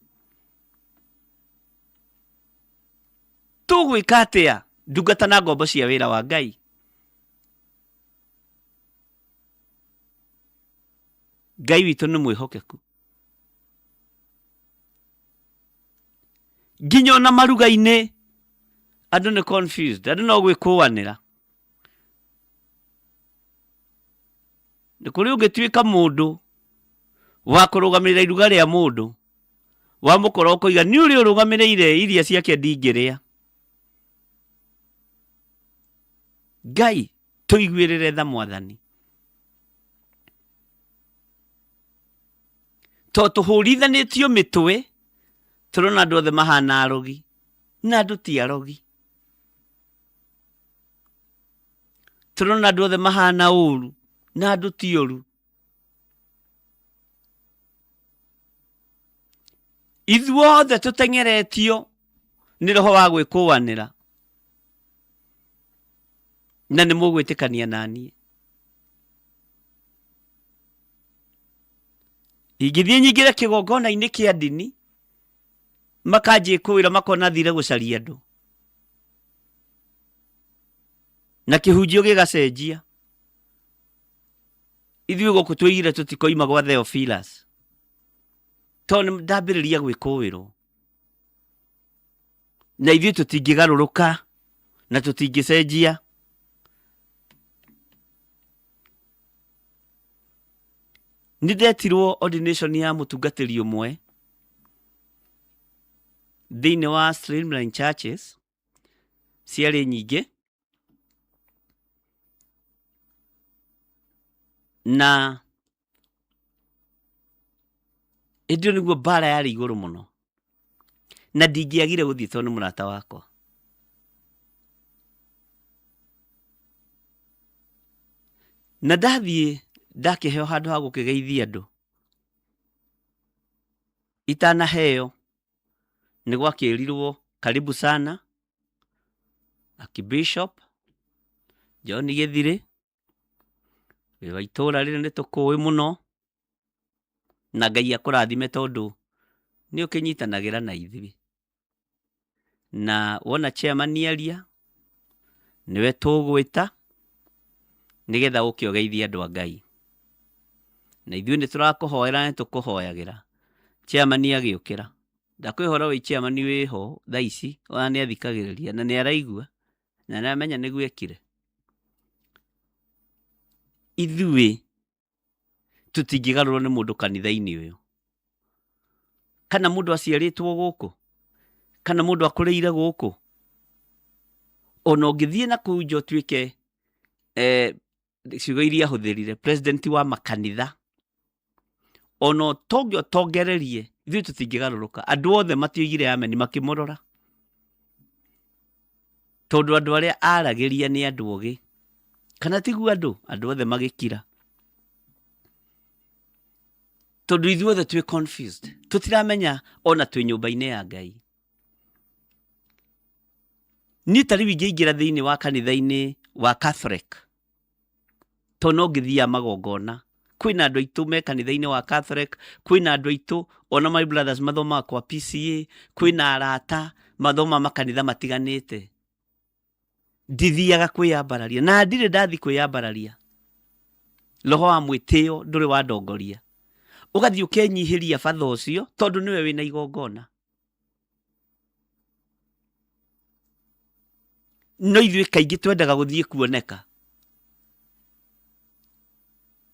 Tũgwĩka atĩa ndungata na ngombo cia wĩra wa Ngai? Ngai witũ nĩ mwĩhokeku. Nginya ona maruga-inĩ andũ nĩ confused, andũ no gwĩkũanĩra. Nĩ kũrĩ ũngĩtuĩka mũndũ wa kũrũgamĩrĩra iruga rĩa mũndũ, wa mũkora ũkoiga nĩ ũrĩ ũrũgamĩrĩire iria ciake ndingĩrĩa. Ngai tuiguirire tha Mwathani to tuhurithanitio mitwe turona andu othe mahana arogi na andu ti arogi turona andu othe mahana uru na andu ti uru ithuothe tutengeretio ni roho wa gwikuanira na ni mugwitikania nanie ingithie nyingire kigongona-ini kia ndini makanjikuira makona thire gucaria andu na kihunjio gigacenjia ithuĩ gũkũ twĩgire tũtikoima gwa Theophilus tondũ ndambĩrĩria gwĩkũĩrwo na ithuĩ tũtingĩgarũrũka na tũtingĩcenjia. Nĩ ndetirwo ordination ya mũtungatĩri ũmwe thĩinĩ wa Streamline Churches ciarĩ nyingĩ na ĩndĩ nĩguo mbara yarĩ igũrũ mũno na ndingĩagire gũthiĩ tondũ nĩ mũrata wakwa. Na ndathiĩ ndakĩheo handũ ha gũkĩgeithia andũ itanaheo nĩ gwakĩrirwo karibu sana Archbishop John Gĩthirĩ wĩ wa itũũra rĩrĩ nĩ tũkũĩ mũno na Ngai akũrathime tondũ nĩ ũkĩnyitanagĩra na ithuĩ na wona chairman aria nĩwe tũgwĩta nĩgetha ũke ũgeithie andũ a Ngai na ithuĩ nĩ tũrakũhoera na tũkũhoyagĩra. Chairman agĩũkĩra ndakwĩhora wĩ chairman wĩho thaa ici ona nĩ athikagĩrĩria na nĩ araigua na nĩ amenya nĩ gwekire. Ithuĩ tũtingĩgarũrwo nĩ mũndũ kanitha-inĩ ũyũ kana mũndũ aciarĩtwo gũkũ kana mũndũ akũrĩire gũkũ ona ũngĩthiĩ na kũu nja ũtuĩke ciugo iria ahũthĩrire president wa makanitha ona ũtongererie ithuĩ tũtingĩgarũrũka. Andũ othe matioigire amen makĩmũrora tondũ andũ arĩa aragĩria nĩ andũ ogĩ kana tiguo andũ othe magĩkira tondũ ithuĩ othe twĩ confused tũtiramenya ona twĩ nyũmba-inĩ ya Ngai. Niĩ ta rĩu ingĩingĩra thĩinĩ wa kanitha-inĩ wa Catholic to no ngĩthia magongona kwĩna andũ aitũ me kanitha-inĩ wa Catholic kwĩna andũ aitũ ona my brothers mathomaga kwa PCA kwĩna arata mathoma makanitha matiganĩte. Ndithiaga kwĩyambararia na ndirĩ ndathi kwĩyambararia. Roho wa mwĩtĩo ndũrĩ wa ndongoria ũgathiĩ ũkenyihĩria batha ũcio tondũ nĩwe wĩna igongona. No ithuĩ kaingĩ twendaga gũthiĩ kuoneka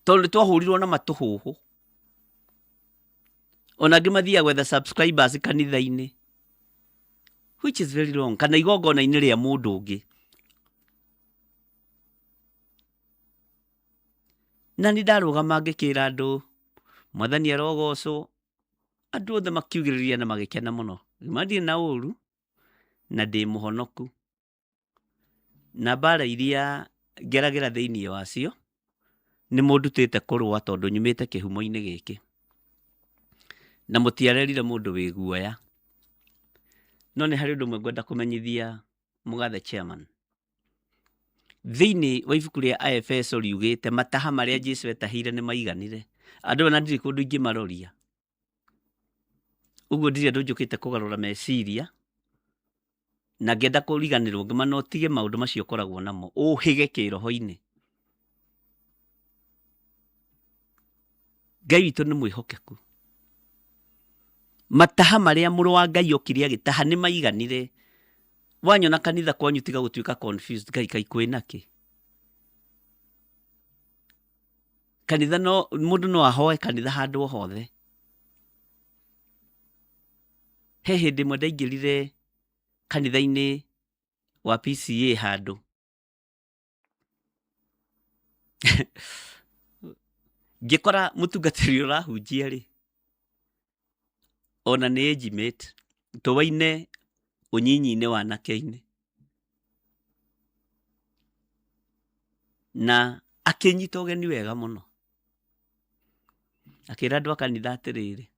tondũ twahũrirwo na matũhũhũ ona angĩ mathiaga gwetha subscribers kanitha-inĩ which is very wrong kana igongona-inĩ rĩa mũndũ ũngĩ. Na nĩ ndarũgama ngĩkĩra andũ Mwathani arogocwo andũ othe makiugĩrĩria na magĩkena mũno ndirĩ na ũru na ndĩ mũhonoku na mbara iria ngeragĩra thĩinĩ wacio nĩ mũndutĩte kũrũa tondũ nyumĩte kĩhumo-inĩ gĩkĩ na mũtiarerire mũndũ wĩ guoya. No nĩ harĩ ũndũ ũmwe ngwenda kũmenyithia mũgathe chairman. Thĩinĩ wa ibuku rĩa Aefeso riugĩte mataha marĩa Jesũ etahĩire nĩ maiganire. Andũ ona ndirĩ kũndũ ingĩmaroria ũguo ndirĩ andũ njũkĩte kũgarũra meciria na ngenda kũriganĩrwo ngĩmana ũtige maũndũ macio ũkoragwo namo ũhĩge kĩroho-inĩ. Ngai witũ nĩ mwĩhokeku. Mataha marĩa mũrũ wa Ngai okire agĩtaha nĩ maiganire. Wanyona kanitha kwanyu tiga gũtuĩka confused Ngai kwĩna kĩ. Kanitha no mũndũ no ahoe kanitha handũ o hothe. He hĩndĩ ĩmwe ndaingĩrire kanitha-inĩ wa PCA handũ ngikora mutungatiri urahunjia ri ona ni ejimate tuwaine unyinyi-ini wanake-ini na akinyita ugeni wega muno akira andu akanitha atiriri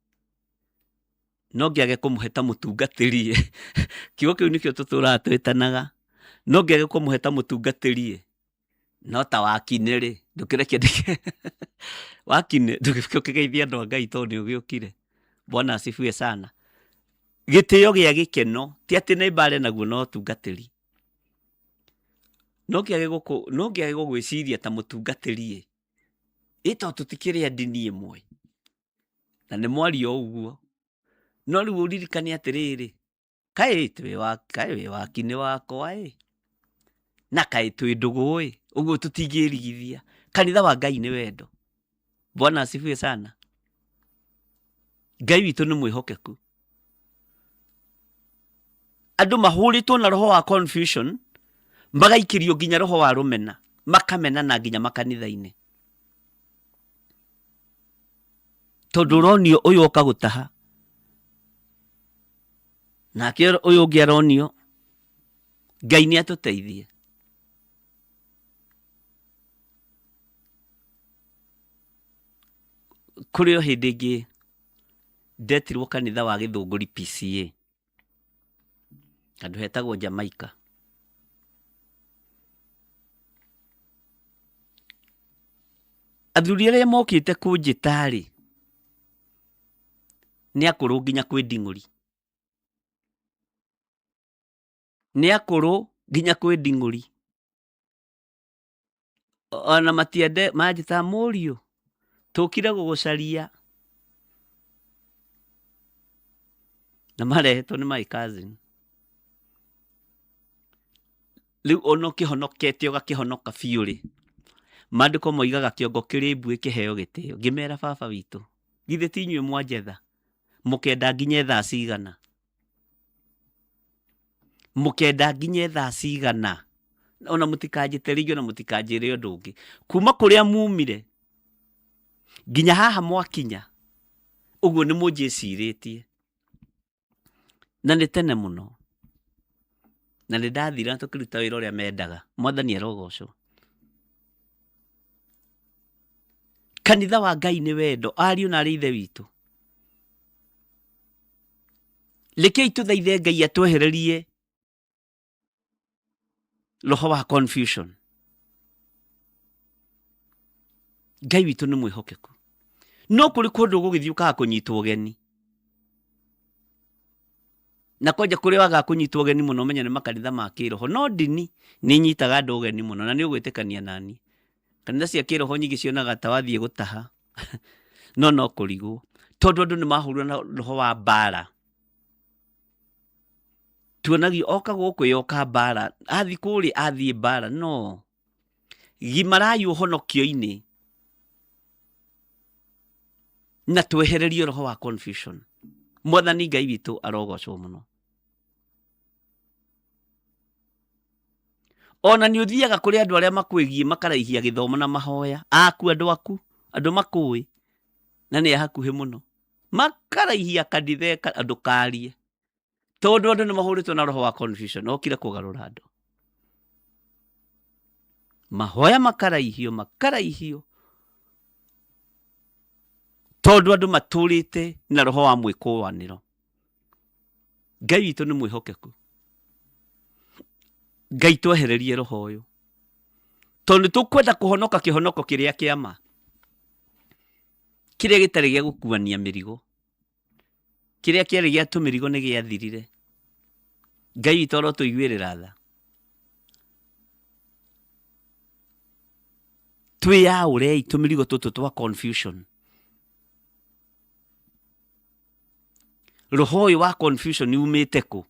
no ngiage kumuheta mutungatiri kiugo kiu nikio tutura twitanaga no ngiage kumuheta mutungatiri no ta wakine ri ndukirekia ndike wakine ndukigeithia andu a Ngai tondu ni ugiukire. Bwana asifiwe sana. Gitio gia gikeno ti ati ni mbare naguo no tungatiri no ngiage gugwiciria ta mutungatiri ito tutikire ndini imwe na ni mwario uguo no riu uririkane atiriri kai twi wakine wakwa na kai twi ndugu uguo tutingirigithia. Kanitha wa Ngai ni wendo. Bwana asifiwe sana. Ngai witu ni mwihokeku. Andu mahuritwo na roho wa confusion magaikirio nginya roho wa rumena makamena na nginya makanitha-ini tondu ronio uyu ukagutaha nake uyu ungi aronio. Ngai ni atuteithie. Kuri o hindi ingi ndetirwo kanitha wa Githunguri PCA andu hetagwo Jamaica. Athuri aria mokite kunjitari ni akuru nginya kwi Nding'uri, ni akuru nginya kwi Nding'uri ona matiende manjita murio tukire gugucaria na marehetwo ni my cousin. Riu ono kihonokete ugakihonoka biuri mandiko moigaga kiongo kiri mbu ikiheo gitio. Ngimera baba witu githe ti inyue mwanjetha mukenda nginye thaa cigana ona mutikanjite ringi ona mutikanjire undu ungi kuma kuria mumire nginya haha mwakinya uguo ni munjiciritie na ni tene muno na ni ndathira tukiruta wira uria mendaga. Mwathani arogocwo. Kanitha wa Ngai ni wendo. Ariu na ari ithe witu rekei tuthaithe Ngai atwehererie roho wa confusion. Ngai witu ni mwihokeku. No kuri kundu gugithiukaga kunyitwo ugeni na kwanja kuri waga kunyitwo ugeni muno menya ni makanitha ma kiroho no ndini ni nyitaga andu ugeni muno na ni ugwitikania nani. Kanitha cia kiroho nyingi cionaga ta wathie gutaha no kurigwo tondu andu ni mahurwo na roho wa mbara. Tuonagio oka guku yoka mbara athi kuri athie mbara no gimarayu honokio-ini na twehererio roho wa confusion. Mwathani Ngai witu arogocwo muno. Ona ni uthiaga kuri andu aria makwigie makaraihia githomo na mahoya andu makui na ni hakuhi muno makaraihia kanitha andu karie tondu andu ni mahuritwo na roho wa confusion. Okire kugarura andu mahoya makaraihio tondu andu maturite na roho wa mwikuwaniro. Ngai witu ni mwihokeku. Ngai twehererie roho uyu tondu tukwenda kuhonoka kihonoko kiria kiama kiria gitari gia gukuania mirigo kiria kiari gia tumirigo ni giathirire. Ngai witu ro tuiguirira tha twiyaurei tumirigo tutu twa confusion. Roho uyu wa confusion ni umite ku?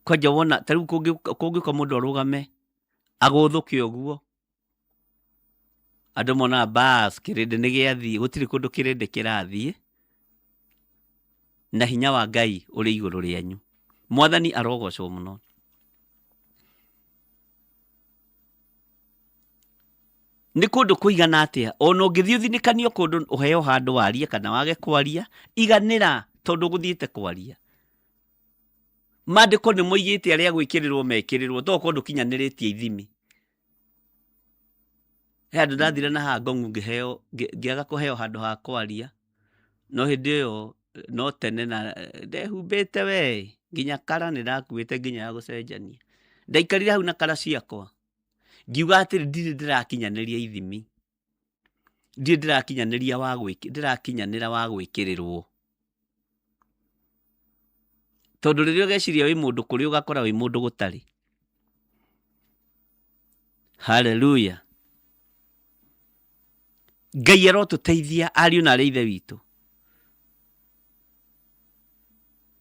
Kwanja wona tariu kungiuka mundu arugame aguthuke uguo andu mona bas kirinde ni giathie gutiri kundu kirinde kirathie na hinya wa Ngai uri iguru rianyu. Mwathani arogocwo muno. nĩ kũndũ kũigana atĩa ona ũngĩthiĩ ũthinikanio kũndũ ũheo handũ warie kana wage kwaria iganĩra tondũ gũthiĩte kwaria. Maandĩko nĩ moigĩte arĩa gwĩkĩrĩrwo mekĩrĩrwo to kũndũ kinyanĩrĩtie ithimi. He andũ ndathire na ha Ngong'u ngĩaga kũheo handũ ha kwaria, no hĩndĩ ĩyo no tene na ndehumbĩte we nginya kara nĩ ndakuĩte nginya ya gũcenjania. Ndaikarire hau na kara ciakwa ngiuga atĩrĩ ndirĩ ndĩrakinyanĩria ithimi, ndirĩ ndĩrakinyanĩra wa gwĩkĩrĩrwo. Tondũ rĩrĩa ũgeciria wĩ mũndũ kũrĩ ũgakora wĩ mũndũ gũtarĩ. Hallelujah. Ngai arotũteithia ariũ na arĩa ithe witũ.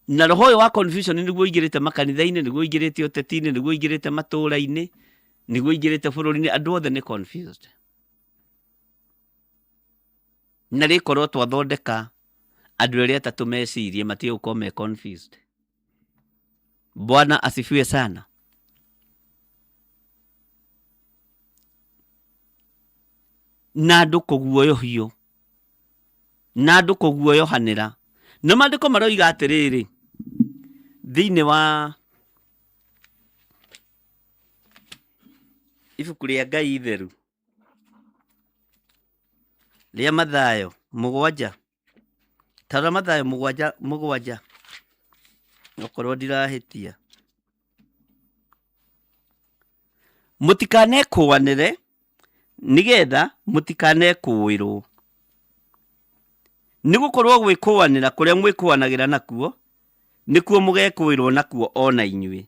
Na roho ũyũ wa confusion nĩguo ingĩrĩte makanitha-inĩ, nĩguo ingĩrĩte ũteti-inĩ, nĩguo ingĩrĩte matũũra-inĩ, nĩguo ingĩrĩte bũrũri-inĩ, andũ othe nĩ confused. Na rĩkorwo twathondeka andũ arĩa atatũ mecirie matige gũkorwo me confused. Bwana asifiwe sana. Na andũ kũguoyohio, na andũ kũguoyohanĩra. Na maandĩko maroiga atĩrĩrĩ thĩinĩ wa ibuku rĩa Ngai itheru rĩa Mathayo 7, tara Mathayo 7 okorwo ndirahĩtia. Mũtikanekũanĩre nĩgetha mũtikanekũĩrwo. Nĩgũkorwo gwĩkũanĩra kũrĩa mwĩkũanagĩra nakuo nĩkuo mũgekũĩrwo nakuo ona inyuĩ.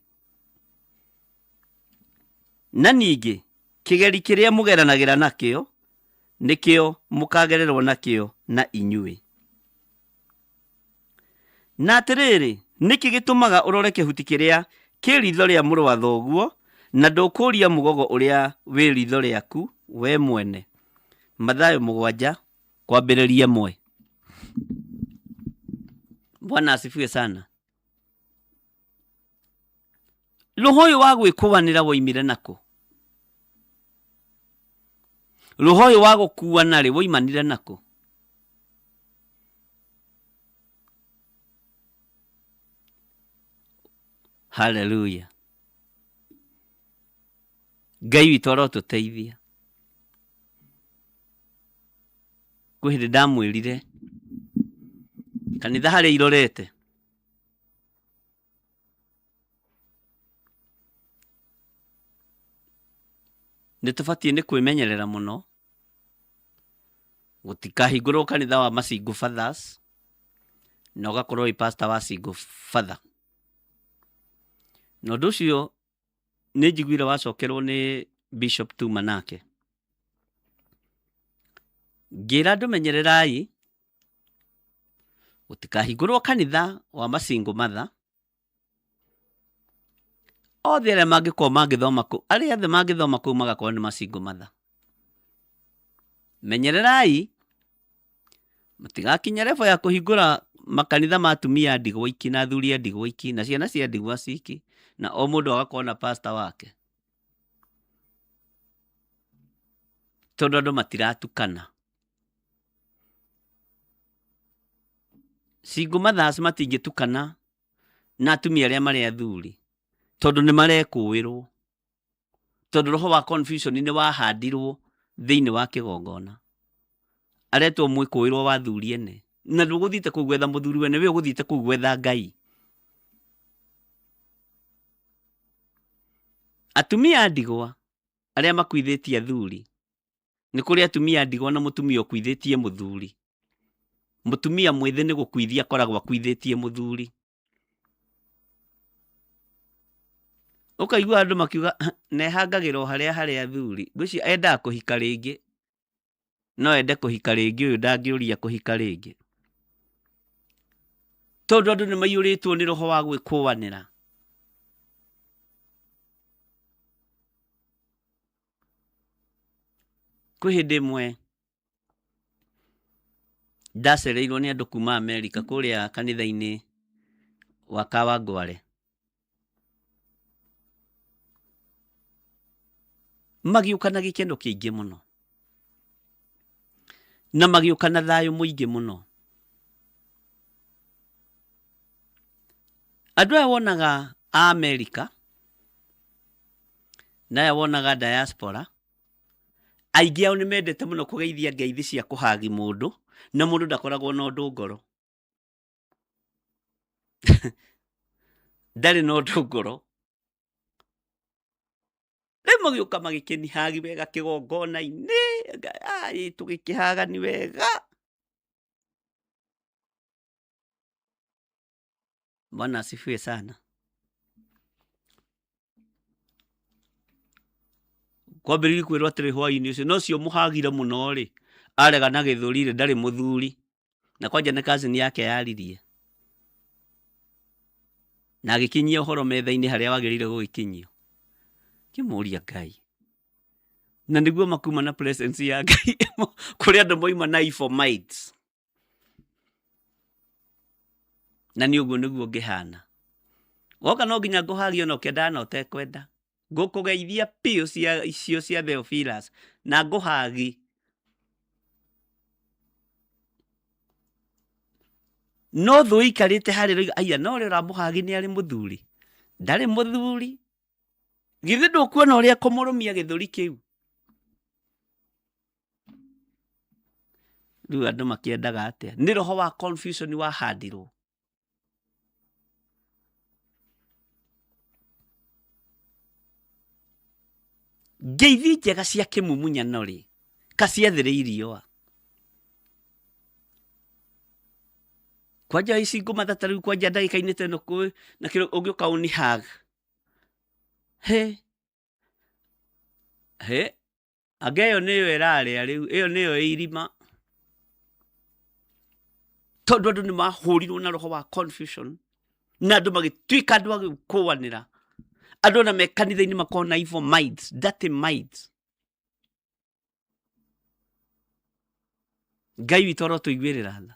Na ningĩ kĩgeri kĩrĩa mũgeranagĩra nakĩo nĩkĩo mũkagererwo nakĩo na inyuĩ. Na atĩrĩrĩ, nĩkĩ gĩtũmaga ũrore kĩhuti kĩrĩa kĩ ritho rĩa mũrũ wa thoguo na ndũkũria mũgogo ũrĩa wĩ ritho rĩaku we mwene? Mathayo 7 kwambĩrĩria 1. Bwana asifiwe sana. Roho ũyũ wa gwĩkũanĩra woimire nako? Roho ũyũ wa gũkuana rĩ woimanire nako? Hallelujah. Ngai witũ arotũteithia. Kwĩ hĩndĩ ndamwĩrire kanitha harĩa irorete nĩtũbatiĩ nĩ kwĩmenyerera mũno gũtikahingũrwo kanitha wa Masingo Fathers na ũgakorwo wĩ pastor wa Single Father. Na ũndũ ũcio nĩ njiguire wacokerwo nĩ Bishop Tuma nake. Ngĩra andũ menyererai gũtikahingũrwo kanitha wa Masingo Mother. Othe arĩa mangĩkorwo mangĩthoma kũu, arĩa othe mangĩthoma kũu magakorwo nĩ Masingo Mother. Menyererai mũtigakinya level ya kũhingũra makanitha ma atumia ndigwa iki na athuri a ndigwa iki na ciana cia ndigwa ciki na o mũndũ agakorwo na pastor wake. Tondũ andũ matiratukana. Single mothers matingĩtukana na atumia arĩa marĩ athuri tondũ nĩ marekũĩrwo. Tondũ roho wa confusion nĩ wahandirwo thĩinĩ wa kĩgongona. Aretwo mwĩkũĩrwo wa athuri ene. Na ndũgũthiĩte kũu gwetha mũthuri wene, we ũgũthiĩte kũu gwetha Ngai. Atumia a ndigwa arĩa makuithĩtie athuri, nĩ kũrĩ atumia a ndigwa na mũtumia ũkuithĩtie mũthuri. Mũtumia mwĩthĩ nĩ gũkuithia akoragwo akuithĩtie mũthuri. Ũkaigua andũ makiuga nehangagĩrwo harĩa athuri. Ngwĩciria endaga kũhika rĩngĩ. No ende kũhika rĩngĩ, ũyũ ndangĩũria kũhika rĩngĩ. Tondũ andũ nĩ maiyũrĩtwo nĩ roho wa gwĩkũanĩra. Kwĩ hĩndĩ ĩmwe ndacereirwo nĩ andũ kuma Amerika kũrĩa kanitha-inĩ wa Kawangware. Magiũkana gĩkeno kĩingĩ mũno. na magĩũka na thayũ mũingĩ mũno. Andũ aya wonaga Amerika na aya wonaga diaspora, aingĩ ao nĩ mendete mũno kũgeithia ngeithi cia kũhagi mũndũ, na mũndũ ndakoragwo na ũndũ ngoro. Ndarĩ na ũndũ ngoro. Rĩu magĩũka magĩkĩnihagi wega kĩgongona-inĩ, tũgĩkĩhaga ni wega. Bwana asifiwe sana. Kwambĩrĩria kwĩrwo atĩrĩ hwaĩ-inĩ ũcio, no cio mũhagire mũno rĩ, arega na gĩthũri rĩ, ndarĩ mũthuri. Na kwanja nĩ cousin yake yaririe. Na agĩkinyia ũhoro metha-inĩ harĩa wagĩrĩire gũgĩkinyio. Kĩmũria Ngai. Na nĩguo makuma na presence ya Ngai kũrĩ andũ moima na evil minds. Na nĩ ũguo nĩguo ngĩhana. Woka no nginya ngũhagio no kenda na ũtekwenda. Ngũkũgeithia piũ icio cia Theophilus na ngũhagi. No thũ ikarĩte harĩ rĩu, aya no ũrĩa ũramũhagi nĩ arĩ mũthuri. Ndarĩ mũthuri. Githĩ ndũkuona ũrĩa kũmũrũmia gĩthũri kĩu. Rĩu andũ makĩendaga atĩa. Nĩ roho wa confusion wahandirwo. Ngeithi njega cia kĩmumunyano rĩ, kaciathĩrĩirio. Kwanja ici ngũmathata rĩu kwanja ndagĩka-inĩ teno kwĩ na kĩro ũngĩũka ũnihag. Anga ĩyo nĩyo ĩrarĩa rĩu, ĩyo nĩyo irima. Tondũ andũ nĩ mahũrirwo na roho wa confusion, na andũ magĩtuĩka andũ agĩkũanĩra. Andũ na mekanitha-inĩ makorwo na evil minds, dirty minds. Ngai witũ arotũiguĩrĩra tha.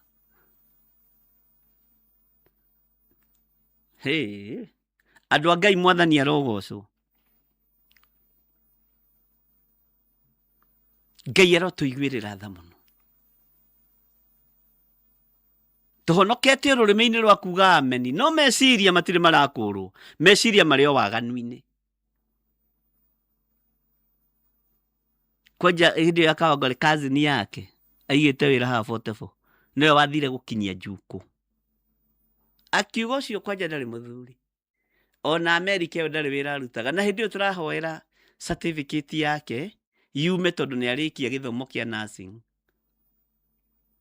Andũ a Ngai Mwathani arogocwo. Ngai arotũiguĩrĩra tha mũno. Tũhonoketio rũrĩmĩ-inĩ rwa kuga ameni, no meciria matirĩ marakũrwo, meciria marĩ o waganu-inĩ. Kwanja hĩndĩ ya Kawangware cousin yake aigĩte wĩra haha 44, nĩwe wathire gũkinyia Njuku. Akiuga ũcio kwanja ndarĩ mũthuri. Ona Amerika ĩyo ndarĩ wĩra arutaga, na hĩndĩ ĩyo tũrahoera certificate yake yume tondũ nĩ arĩkia gĩthomo kĩa nursing.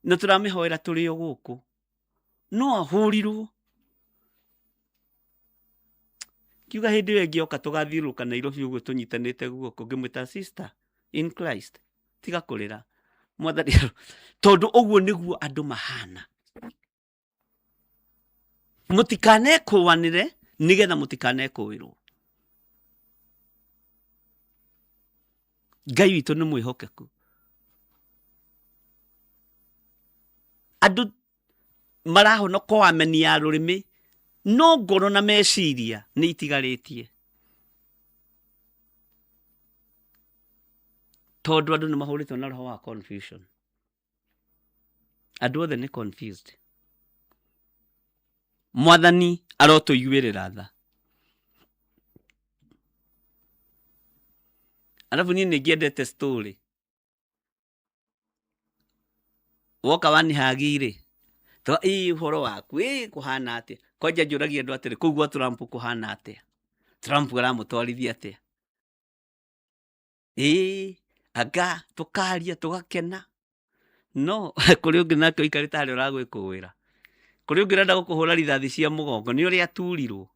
Na tũramĩhoera tũrĩ o gũkũ. No ahũrirwo. Kiuga hĩndĩ ĩyo ĩngĩoka tũgathiũrũrũka Nairobi ũguo tũnyitanĩte guoko, ngĩmwĩta sister in Christ. Tiga kũrĩra. Mwathani, tondũ ũguo nĩguo andũ mahana. Mũtikanekũanĩre nĩgetha mũtikanekũĩrwo. Ngai witũ nĩ mwĩhokeku. Andũ marahonoko ameni ya rũrĩmĩ, no ngoro na meciria nĩ itigarĩtie. Tondũ andũ nĩ mahũrĩtwo na roho wa confusion. Andũ othe nĩ confused. Mwathani arotũiguĩrĩra tha. Alafu niĩ nĩngĩendete story. Woka wanihagi-rĩ, ũhoro waku kũhana atĩa? Kwanja njũragia andũ atĩrĩ, kũu gwa Trump kũhana atĩa? Trump aramũtwarithia atĩa? Anga tũkaria tũgakena. No, kũrĩ ũngĩ nake ũikarĩte harĩa ũragwĩkũĩra. Kũrĩ ũngĩ ũrenda gũkũhũra rithathi cia mũgongo, nĩ ũrĩa aturirwo.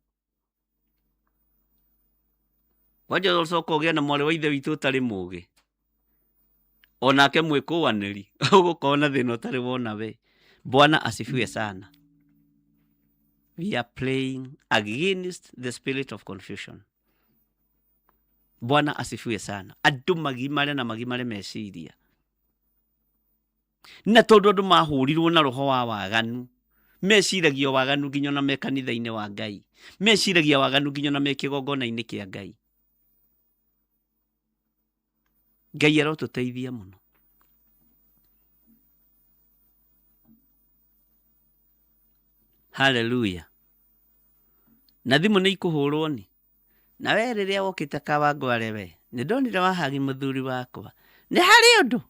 Kwanja ũcoka ũgĩa na mwarĩ wa ithe witũ ũtarĩ mũũgĩ. Onake mwĩkũanĩri, ũgũkorwo na thĩna ũtarĩ wona we. Bwana asifiwe sana. We are playing against the spirit of confusion. Bwana asifiwe sana. Andũ magimare na magimare meciria. Na tondũ andũ mahũrirwo na roho wa waganu, meciragia waganu nginya na mekanitha-inĩ wa Ngai. Meciragia waganu nginya na mekĩgongona-inĩ kĩa Ngai. Ngai arotũteithia mũno. Hallelujah. Na thimu nĩ ikũhũrwo ni. Na we rĩrĩa wokĩte Kawangware we, nĩ ndonire wahagi mũthuri wakwa. Nĩ harĩ ũndũ.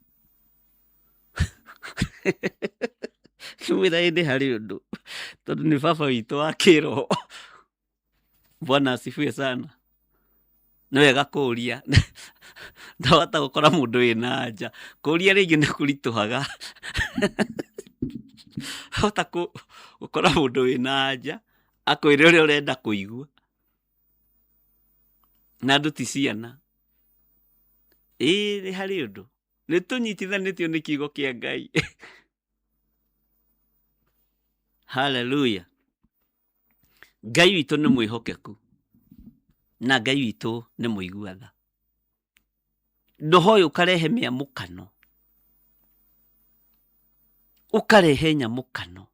Kimwĩra nĩ harĩ ũndũ. Tondũ nĩ baba witũ wa kĩroho. Bwana asifiwe sana. Nĩ wega kũũria. Ndahota gũkora mũndũ wĩna anja. Kũũria rĩngĩ nĩ kũritũhaga. Hota gũkora mũndũ wĩna anja. Akwĩre ũrĩa ũrenda kũigua. Na andũ ti ciana. Nĩ harĩ ũndũ. Nĩ tũnyitithanĩtio nĩ kiugo kĩa Ngai. Hallelujah. Ngai witũ nĩ mwĩhokeku. Na Ngai witũ nĩ mũigua tha. Roho ũyũ ũkarehe mĩamũkano. Ũkarehe nyamũkano.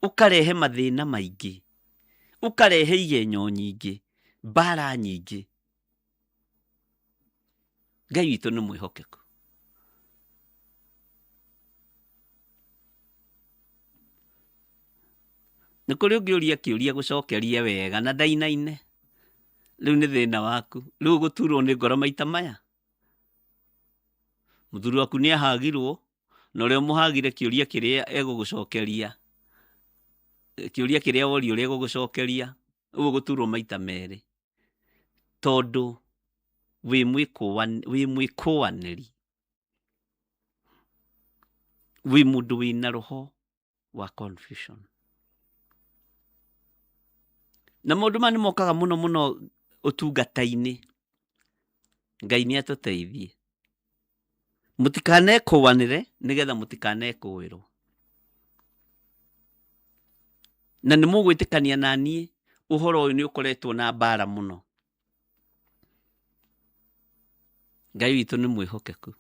Ũkarehe mathĩna maingĩ. Ũkarehe igenyo nyingĩ. Mbara nyingĩ. Ngai witũ nĩ mwĩhokeku. Nĩ kũrĩ ũngĩũria kĩũria gũcokeria wega na ndainaine. Rĩu nĩ thĩna waku. Rĩu gũturwo nĩ ngoro maita maya. Mũthuri waku nĩ ahagirwo, na ũrĩa mũhagire kĩũria kĩrĩa egũgũcokeria. Kĩũria kĩrĩa worio ũrĩa egũgũcokeria. Ũguo gũturwo maita merĩ. Tondũ wĩ mwĩkũanĩri. Wĩ mũndũ wĩna roho wa confusion. Na maũndũ maya nĩ mokaga mũno mũno ũtungata-inĩ. Ngai nĩ atũteithie. Mũtikanekũanĩre nĩgetha mũtikanekũĩrwo. Na nĩ mũgwĩtĩkania na niĩ ũhoro ũyũ nĩ ũkoretwo na mbara mũno. Ngai witũ nĩ mwĩhokeku.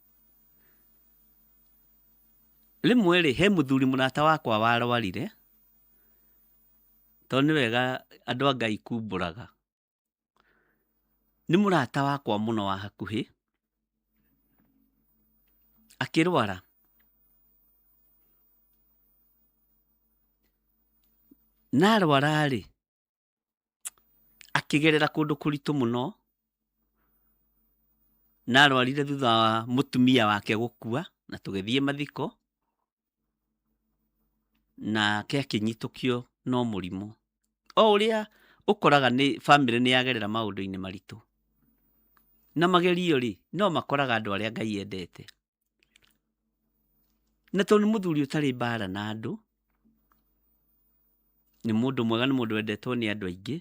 Rĩmwe rĩ, he mũthuri mũrata wakwa warwarire. Tondũ nĩ wega andũ a Ngai kumbũraga. Nĩ mũrata wakwa mũno wa hakuhĩ. Akĩrwara. Na arwara rĩ, akĩgerera kũndũ kũritũ mũno. Na arwarire thutha wa mũtumia wake gũkua, na tũgĩthiĩ mathiko. Nake akĩnyitũkio no mũrimũ. O ũrĩa ũkoraga nĩ bamĩrĩ nĩ yagerera maũndũ-inĩ maritũ. Na magerio rĩ, no makoraga andũ arĩa Ngai endete. Na tondũ nĩ mũthuri ũtarĩ mbara na andũ. Nĩ mũndũ mwega, nĩ mũndũ wendetwo nĩ andũ aingĩ.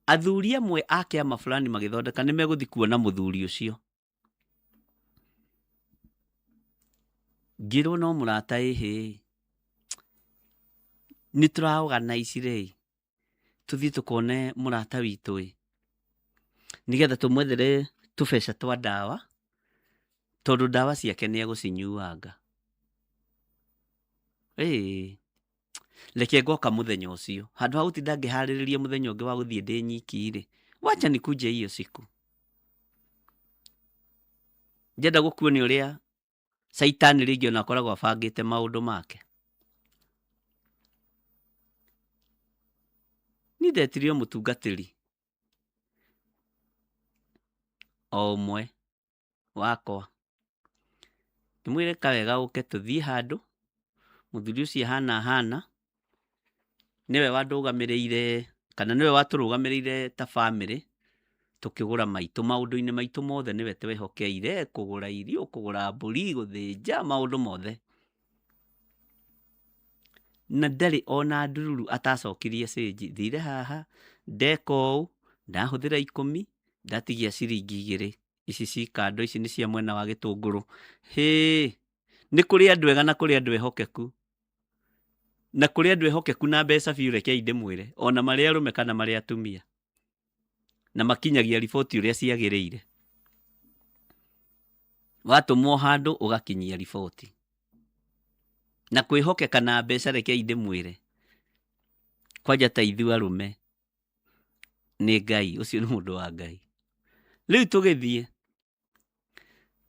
Athuri amwe a kĩama fulani magĩthondeka nĩ megũthiĩ kuona mũthuri ũcio. Ngĩrwo no mũrata ĩhĩ. Nĩ tũraorganize rĩ. Tũthiĩ tũkone mũrata witũ ĩ. Nĩgetha tũmwethere tũbeca twa ndawa. Tondũ ndawa ciake nĩ egũcinyuanga. Reke ngoka mũthenya ũcio. Handũ ha gũtinda ngĩharĩrĩria mũthenya ũngĩ wa gũthiĩ ndĩ nyiki rĩ. Wacha nikuje hiyo siku. Ngenda gũkuonia ũrĩa Saitani rĩngĩ ona akoragwo abangĩte maũndũ make. Nĩ ndetirie mũtungatĩri o ũmwe wakwa. Ngĩmwĩra kawega ũke tũthiĩ handũ. Mũthuri ũcio hana. Nĩwe wandũgamĩrĩire, kana nĩwe watũrũgamĩrĩire ta bamĩrĩ. Tũkĩgũra maitũ maũndũ-inĩ maitũ mothe nĩwe twehokeire. Kũgũra irio, kũgũra mbũri, gũthĩnja, maũndũ mothe. Na ndarĩ ona ndururu atacokirie cĩnji. Thire haha, ndeka ũũ, ndahũthĩra 10, ndatigia ciringi 2. Ici ci kando, ici nĩ cia mwena wa Gĩtũngũrũ. Nĩ kũrĩ andũ ega na kũrĩ andũ ehokeku. Na kũrĩ andũ ehokeku na mbeca biũ, rekei ndĩmwĩre. Ona marĩ arũme kana marĩ atumia. Na makinyagia riboti ũrĩa ciagĩrĩire. Watũmwo handũ ũgakinyia riboti. Na kwĩhokeka na mbeca, rekei ndĩmwĩre. Kwanja ta ithuĩ arũme. Nĩ Ngai, ũcio nĩ mũndũ wa Ngai. Rĩu tũgĩthiĩ.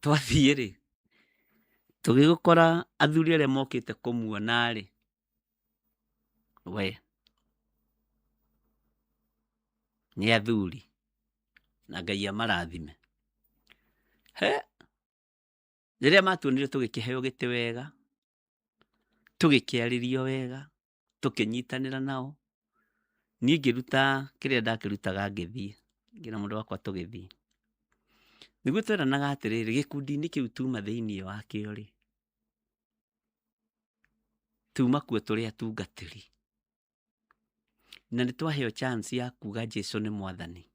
Twathiĩ rĩ. Tũgĩgũkora athuri arĩa mokĩte kũmuona rĩ. we nĩ athuri na Ngai amarathime. Rĩrĩa matuonire tũgĩkĩheo gĩtĩ wega, tũgĩkĩarĩrio wega, tũkĩnyitanĩra nao, niĩ ngĩruta kĩrĩa ndakĩrutaga ngĩthiĩ, ngĩra mũndũ wakwa tũgĩthiĩ. Nĩguo tweranaga atĩrĩrĩ, gĩkundi-inĩ kĩu tuma thĩiniĩ wakĩo rĩ, tuma kuo tũrĩ atungatĩri, na nĩ twaheo chance ya kuga Jesũ nĩ Mwathani,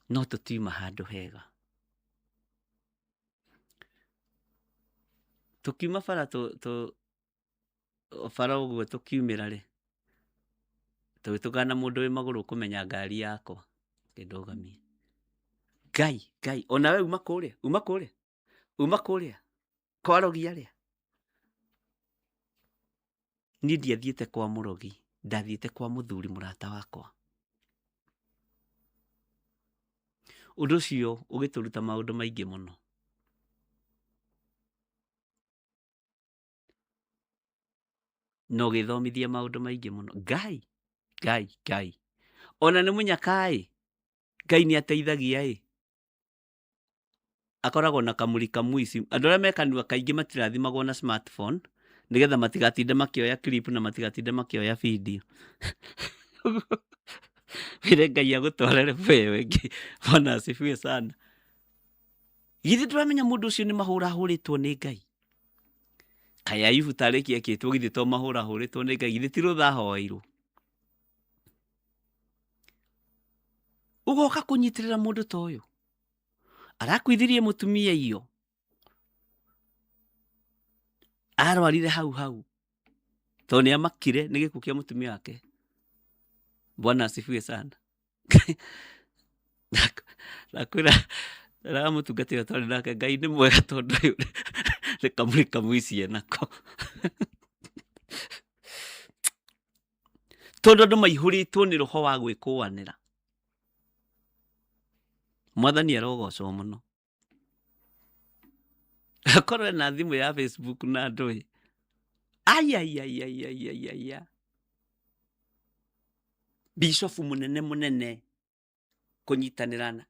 no tũtiuma handũ hega. Tukiuma bara ũguo tũkiumĩra rĩ, tũgĩtũkana mũndũ wĩ magũrũ kũmenya ngari yakwa, ngĩndũgamia. Ngai, ona we uma kũrĩa, kwa rogi arĩa. Niĩ ndiathiĩte kwa mũrogi, ndathiĩte kwa mũthuri mũrata wakwa. Ũndũ ũcio ũgĩtũruta maũndũ maingĩ mũno. No gĩthomithia maũndũ maingĩ mũno. Ngai. Ona nĩ mũnyakaĩ, Ngai nĩ ateithagia akoragwo na kamũri kamũici. Andũ arĩa mekanua kaingĩ matirathimagwo na smartphone, nĩgetha matigatinde makĩoya clip na matigatinde makĩoya video. Wĩre Ngai agũtwarere wewe ngĩ. Bwana asifiwe sana. Githĩ tũramenya mũndũ ũcio nĩ mahũra hũrĩtwo nĩ Ngai? Kaya Ayubu tarĩkia kĩtwo githĩ to mahũra hũrĩtwo nĩ Ngai, githĩ ti rũtha hoeirwo. Ũgoka kũnyitĩrĩra mũndũ ta ũyũ, arakuithirie mũtumia iyo, arwarire hau tondũ nĩ amakire nĩ gĩkuũ kĩa mũtumia wake. Bwana asifiwe sana. Nakwĩra mũtungatĩra twarĩ nake, Ngai nĩ mwega tondũ ũyũ nĩ kamũri kamũici enako. Tondũ andũ maihũrĩtwo nĩ roho wa gwĩkũanĩra. Mwathani arogocwo mũno. Akorwo na thimũ ya Facebook na andũ aya. Bishofu mũnene kũnyitanĩra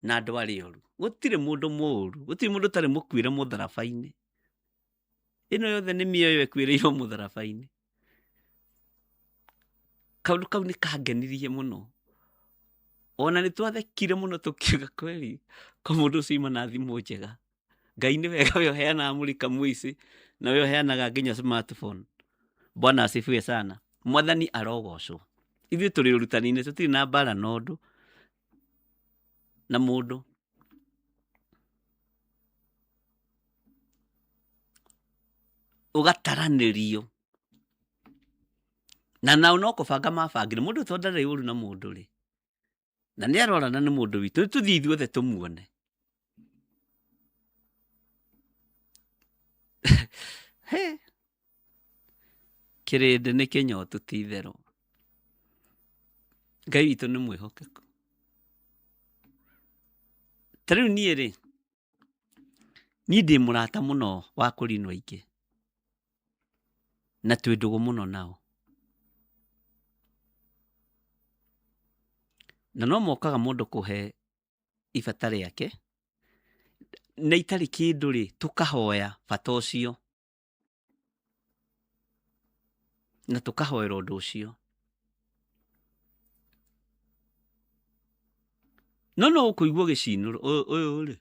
na andũ arĩa oru. Gũtirĩ mũndũ mũũru, gũtirĩ mũndũ tarĩ mũkuĩre mũtharabai-inĩ. Ĩno yothe nĩ mĩoyo ĩkuĩrĩirwo mũtharabai-inĩ. Kaũndũ kau nĩ kangenirie mũno. Ona nĩ twathekire mũno tũkiuga kweli, ko mũndũ ũcio ima na thimũ njega. Ngai nĩ wega we ũheanaga mũri kamũici, na we ũheanaga nginya smartphone. Bwana asifiwe sana. Mwathani arogocwo. Ithuĩ tũrĩ ũrutani-inĩ, tũtirĩ na mbara na ũndũ na mũndũ. Ũgataranĩrio. Na nao no kũbanga mabangire. Mũndũ to ndarĩ ũru na mũndũ rĩ. Na nĩ arorana nĩ mũndũ witũ. Tũthiĩ ithuothe tũmuone. Kĩrĩndĩ nĩ kĩnyotu ti itherũ. Ngai witũ nĩ mwĩhokeku. Ta rĩu niĩ rĩ, niĩ ndĩ mũrata mũno wa kũrinwo aingĩ. Na twĩ ndũgũ mũno nao. Na no mokaga mũndũ kũhe ibata rĩake, na itarĩ kĩndũ rĩ, tũkahoya bata ũcio. Na tũkahoera ũndũ ũcio. No ũkũigua gĩcinũro, ũyũ rĩ,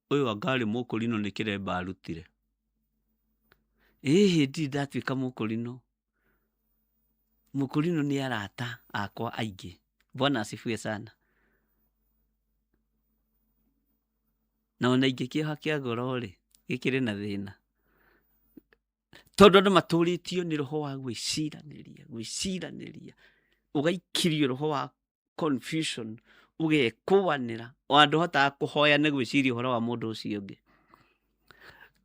ũyũ angarĩ mũkũrinwo nĩ kĩremba arutire. Ndirĩ ndatuĩka mũkũrinwo. Mũkũrinwo nĩ arata akwa aingĩ. Bwana asifiwe sana. Na ona ingĩkĩoha kĩa goro rĩ, gĩkĩrĩ na thĩna. Tondũ andũ matũrĩtio nĩ roho wa gwĩciranĩria. Ũgaikirio roho wa confusion, ũgekũanĩra. O andũ hotaga kũhoya nĩ gwĩciria ũhoro wa mũndũ ũcio ũngĩ.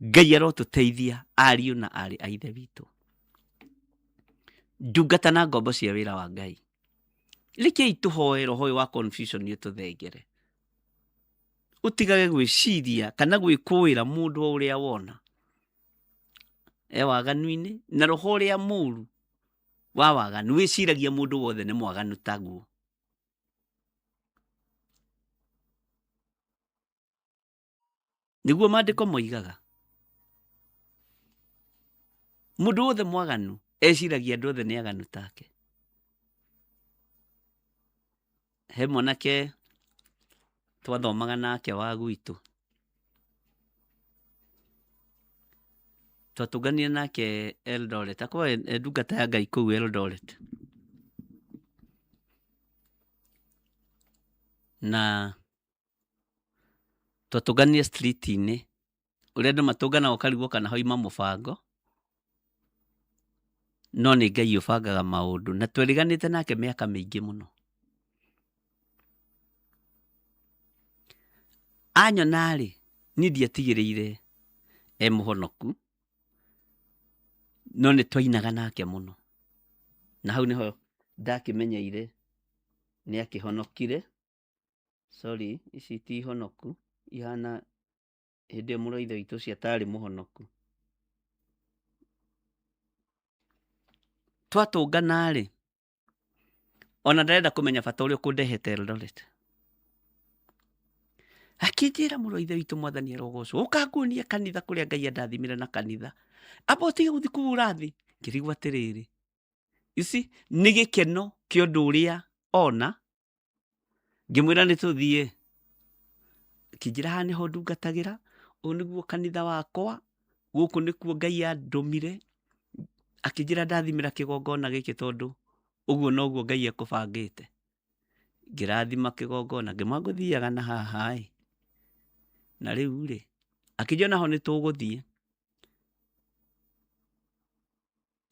Ngai arotũteithia ariũ na arĩ a ithe witũ. Ndungata na ngombo cia wĩra wa Ngai. Rekei tũhoe roho ũyũ wa confusion nĩ ũtũthengere. Ũtigage gwĩciria kana gwĩkũĩra mũndũ o ũrĩa wona. waganu-inĩ na roho ũrĩa mũũru wa waganu wĩciragia mũndũ wothe nĩ mwaganu taguo. Nĩguo maandĩko moigaga mũndũ wothe mwaganu eciragia andũ othe nĩ aganu take. He mwanake twathomaga nake wa gwitũ, twatũnganire nake Eldoret, akorwo ndungata ya Ngai kũu Eldoret, na twatũnganire street-inĩ ũrĩa andũ matũnganaga ũkarigwo kana hoima mũbango, no nĩ Ngai ũbangaga maũndũ, na tweriganĩte nake mĩaka mĩingĩ mũno. Anyona-rĩ, niĩ ndiatigĩrĩire mũhonoku, no nĩ twainaga nake mũno, na hau nĩho ndakĩmenyeire nĩ akĩhonokire. Sorry, ici ti ihonoku, ihana hĩndĩ ĩyo mũrũ wa ithe witũ ũcio atarĩ mũhonoku. Twatũngana-rĩ, ona ndarenda kũmenya bata ũrĩa ũkũndehete Eldoret, akĩnjĩra mũrũ wa ithe witũ Mwathani arogocwo, ũka nguonie kanitha kũrĩa Ngai andathimire na kanitha, amba ũtige gũthiĩ kũu ũrathiĩ. Ngĩrigwo atĩrĩrĩ, ici nĩ gĩkeno kĩa ũndũ ũrĩa ona, ngĩmwĩra nĩ tũthiĩ. Akĩnjĩra haha nĩho ndungatagĩra, ũyũ nĩguo kanitha wakwa, gũkũ nĩkuo Ngai andũmire, akĩnjĩra ndathimĩra kĩgongona gĩkĩ tondũ ũguo noguo Ngai ekũbangĩte. Ngĩrathima kĩgongona, ngĩmwĩra ngũthiaga na haha-ĩ, na rĩu-rĩ, akĩnjĩra naho nĩ tũgũthiĩ.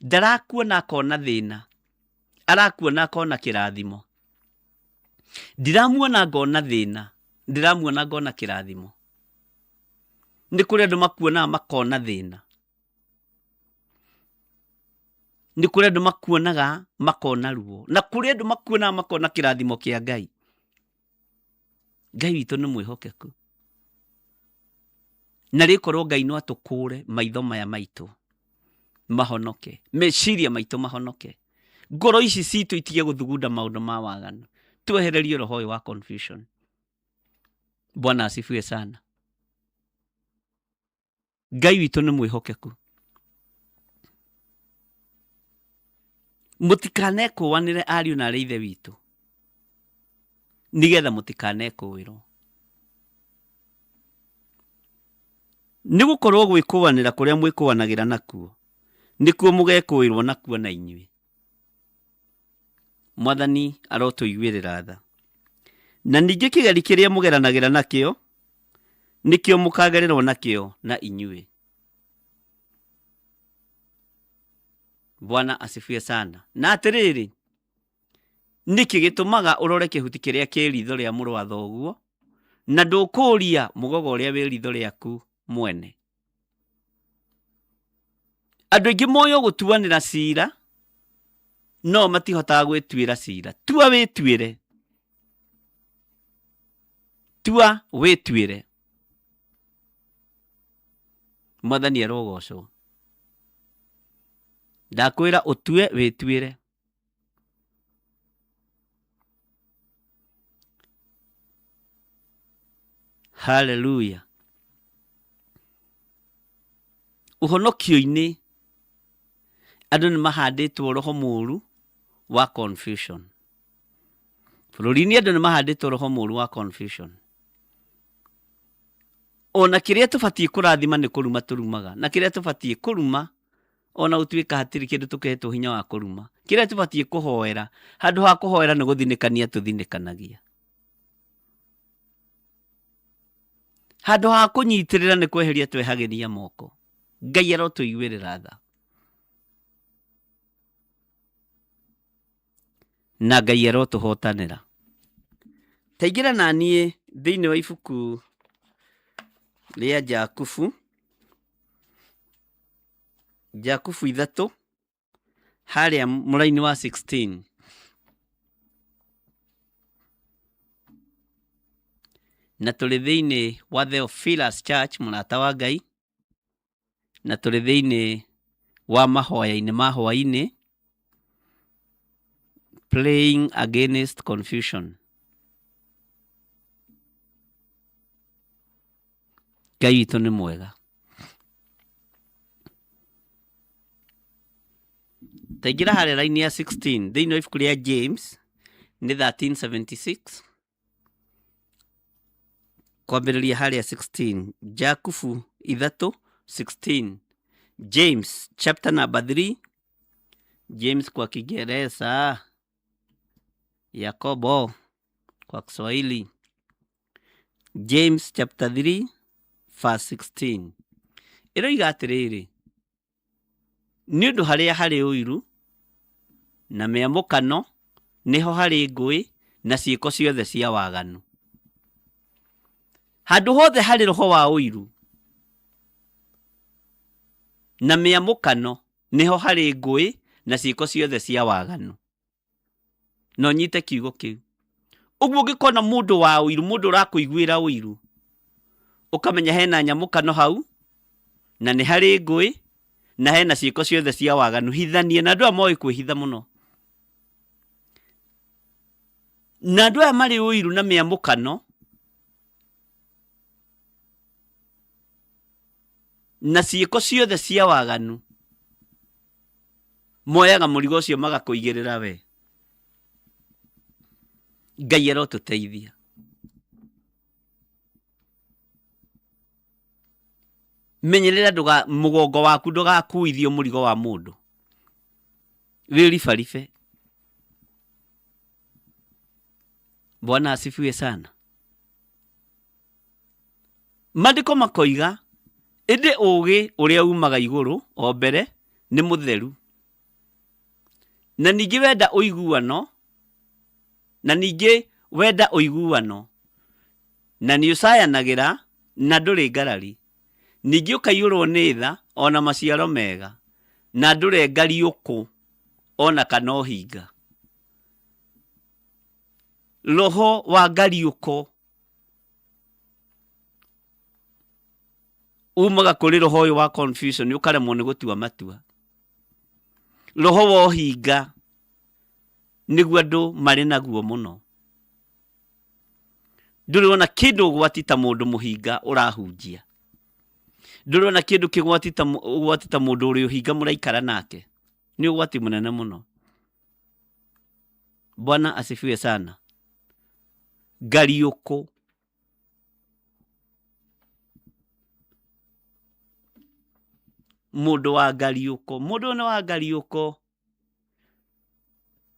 Ndarakuona akona thĩna, arakuona akona kĩrathimo. Ndiramuona ngona thĩna, ndĩramuona ngona kĩrathimo. Nĩ kũrĩ andũ makuonaga makona thĩna, nĩ kũrĩ andũ makuonaga makona ruo, na kũrĩ andũ makuonaga makona kĩrathimo kĩa Ngai. Ngai witũ nĩ mwĩhokeku, na rĩkorwo Ngai no atũkũre maitho maya maitũ mahonoke, meciria maitũ mahonoke, ngoro ici citũ itige gũthugunda maũndũ ma waganu, twehererie roho ũyũ wa confusion. Bwana asifiwe sana. Ngai witũ nĩ mwĩhokeku. Mũtikanekũwanĩre ariũ na arĩ ithe witũ, nĩgetha mũtikanekũĩrwo. Nĩ gũkorwo gwĩkũwanĩra kũrĩa mwĩkũwanagĩra nakuo nĩkuo mũgekũĩrwo nakuo na inyuĩ. Mwathani arotũiguĩrĩra tha. Na ningĩ kĩgeri kĩrĩa mũgeranagĩra nakĩo nĩkĩo mũkagererwo nakĩo na inyuĩ. Bwana asifiwe sana. Na atĩrĩrĩ, nĩkĩ gĩtũmaga ũrore kĩhuti kĩrĩa kĩ ritho rĩa mũrũ wa thoguo na ndũkũũria mũgogo ũrĩa wĩ ritho rĩaku mwene? Andũ aingĩ moyo gũtuanĩra cira, no matihotaga gwĩtuĩra cira. Tua wĩtuĩre, tua wĩtuĩre. Mwathani arogocwo. Ndakwĩra ũtue wĩtuĩre. Hallelujah. Ũhonokio-inĩ andũ nĩ mahandĩtwo roho mũũru wa confusion. Bũrũri-inĩ andũ nĩ mahandĩtwo roho mũũru wa confusion. Ona kĩrĩa tũbatiĩ kũrathima nĩ kũruma tũrumaga, na kĩrĩa tũbatiĩ kũruma ona gũtuĩka hatirĩ kĩndũ tũkehetwo hinya wa kũruma. Kĩrĩa tũbatiĩ kũhoera, handũ ha kũhoera nĩ gũthinĩkania tũthinĩkanagia. Handũ ha kũnyitĩrĩra nĩ kweheria twehagĩria moko. Ngai arotũiguĩrĩra tha. Na Ngai arotũhotanĩra. Taingĩra na niĩ thĩinĩ wa ibuku rĩa Jakubu, Jakubu 3 harĩa mũraini wa 16. Na tũrĩ thĩinĩ wa Theophilus Church, mũrata wa Ngai, na tũrĩ thĩinĩ wa mahoya-inĩ ma hwaĩ-inĩ, praying against confusion. Ngai witũ nĩ mwega. Taingĩra harĩa raini ya 16 thĩinĩ wa ibuku rĩa James nĩ 13:76 kwambĩrĩria harĩa 16. Jakubu 3:16. James chapter number 3. James kwa Kiingereza, Yakobo kwa Kiswahili. James chapter 3 verse 16. Ĩroiga atĩrĩrĩ, nĩ ũndũ harĩa harĩ ũiru na mĩamũkano nĩho harĩ ngũĩ na ciĩko ciothe cia waganu. Handũ hothe harĩ roho wa ũiru na mĩamũkano nĩho harĩ ngũĩ na ciĩko ciothe cia waganu. No nyite kiugo kĩu. Ũguo ũngĩkona mũndũ wa ũiru, mũndũ ũrakũiguĩra ũiru, ũkamenya hena nyamũkano hau, na nĩ harĩ ngũĩ, na hena ciĩko ciothe cia waganu. Hithanie, na andũ aya moĩ kwĩhitha mũno. Na andũ aya marĩ ũiru na mĩamũkano na ciĩko ciothe cia waganu, moyaga mũrigo ũcio magakũigĩrĩra we. Ngai arotũteithia. Menyerera mũgongo waku ndũgakuithio mũrigo wa mũndũ. Wĩribaribe. Bwana asifiwe sana. Maandĩko makoiga, ĩndĩ ũũgĩ ũrĩa umaga igũrũ o mbere nĩ mũtheru. Na ningĩ wenda ũiguano, na ningĩ wenda ũiguano, na nĩ ũcayanagĩra na ndũrĩ ngarari. Ningĩ ũkaiyũrwo nĩ tha ona maciaro mega, na ndũrĩ ngariũkũ ona kana ũhinga. Roho wa ngariũkũ umaga kũrĩ roho ũyũ wa confusion, ũkaremwo nĩ gũtua matua. Roho wa ũhinga nĩguo andũ marĩ naguo mũno. Ndũrĩ ona kĩndũ ũgwati ta mũndũ mũhinga ũrahunjia. Ndũrĩ ona kĩndũ kĩgwati ta mũndũ ũrĩ ũhinga mũraikara nake. Nĩ ũgwati mũnene mũno. Bwana asifiwe sana. Ngariũkũ. Mũndũ wa ngariũkũ. Mũndũ ũyũ wa ngariũkũ.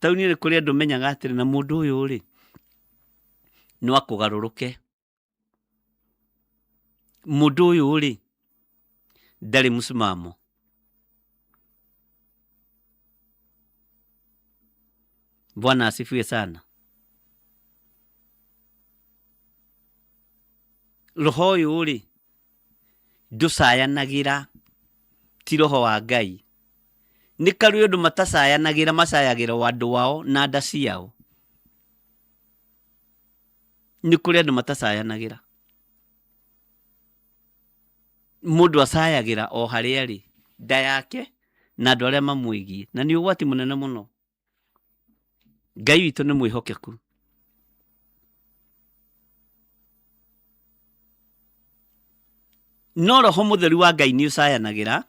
Taũni-inĩ kũrĩ andũ menyaga atĩrĩ na mũndũ ũyũ rĩ, no akũgarũrũke. Mũndũ ũyũ rĩ, ndarĩ msimamo. Bwana asifiwe sana. Roho ũyũ rĩ, ndũcayanagĩra, ti roho wa Ngai. Nĩ karĩ ũndũ matacayanagĩra, macayagĩra andũ wao na nda ciao. Nĩ kũrĩ andũ matacayanagĩra. Mũndũ acayagĩra o harĩa arĩ, nda yake na andũ arĩa mamwĩgiĩ, na nĩ ũgwati mũnene mũno. Ngai witũ nĩ mwĩhokeku. No roho mũtheru wa Ngai nĩ ũcayanagĩra,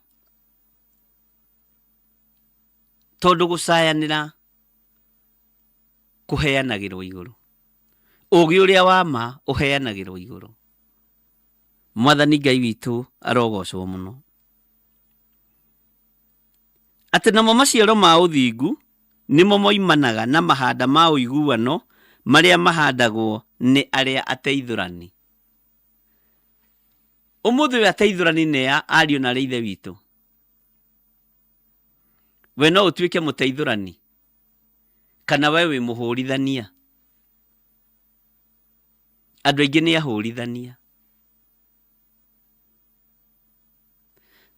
tondũ gũcayanĩra kũheanagĩrwo igũrũ. Ũũgĩ ũrĩa wa ma ũheanagĩrwo igũrũ. Mwathani Ngai witũ arogocwo mũno. Atĩ namo maciaro ma ũthingu nĩmo moimanaga na mahanda ma ũiguano marĩa mahandagwo nĩ arĩa ateithũrani. Ũmũthĩ ũyũ ateithũrani nĩ ariũ na ithe witũ. We no ũtuĩke mũteithũrani, kana we wĩ mũhũrithania. Andũ aingĩ nĩ ahũrithania.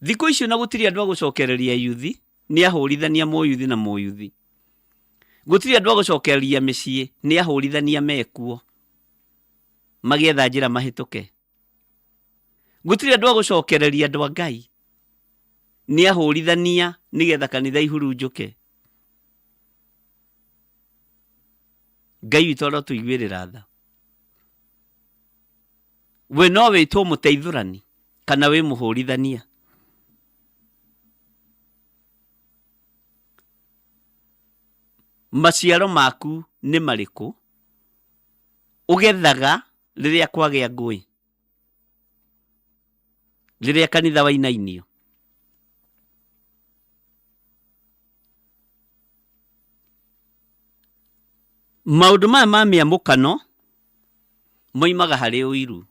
Thikũ icio na gũtirĩ andũ a gũcokereria yuthi, nĩ ahũrithania mũyuthi na mũyuthi. Gũtirĩ andũ a gũcokereria mĩciĩ, nĩ ahũrithania mekuo, magĩetha njĩra mahĩtũke. Gũtirĩ andũ a gũcokereria andũ a Ngai, nĩ ahũrithania nĩgetha kanitha ihurunjũke. Ngai witũ arotũiguĩrĩra tha. We no wĩtwo mũteithũrani kana wĩ mũhũrithania. Maciaro maku nĩ marĩkũ ũgethaga rĩrĩa kwagĩa ngũĩ, rĩrĩa kanitha wainainio? Maũndũ maya ma mĩamũkano moimaga harĩ ũiru.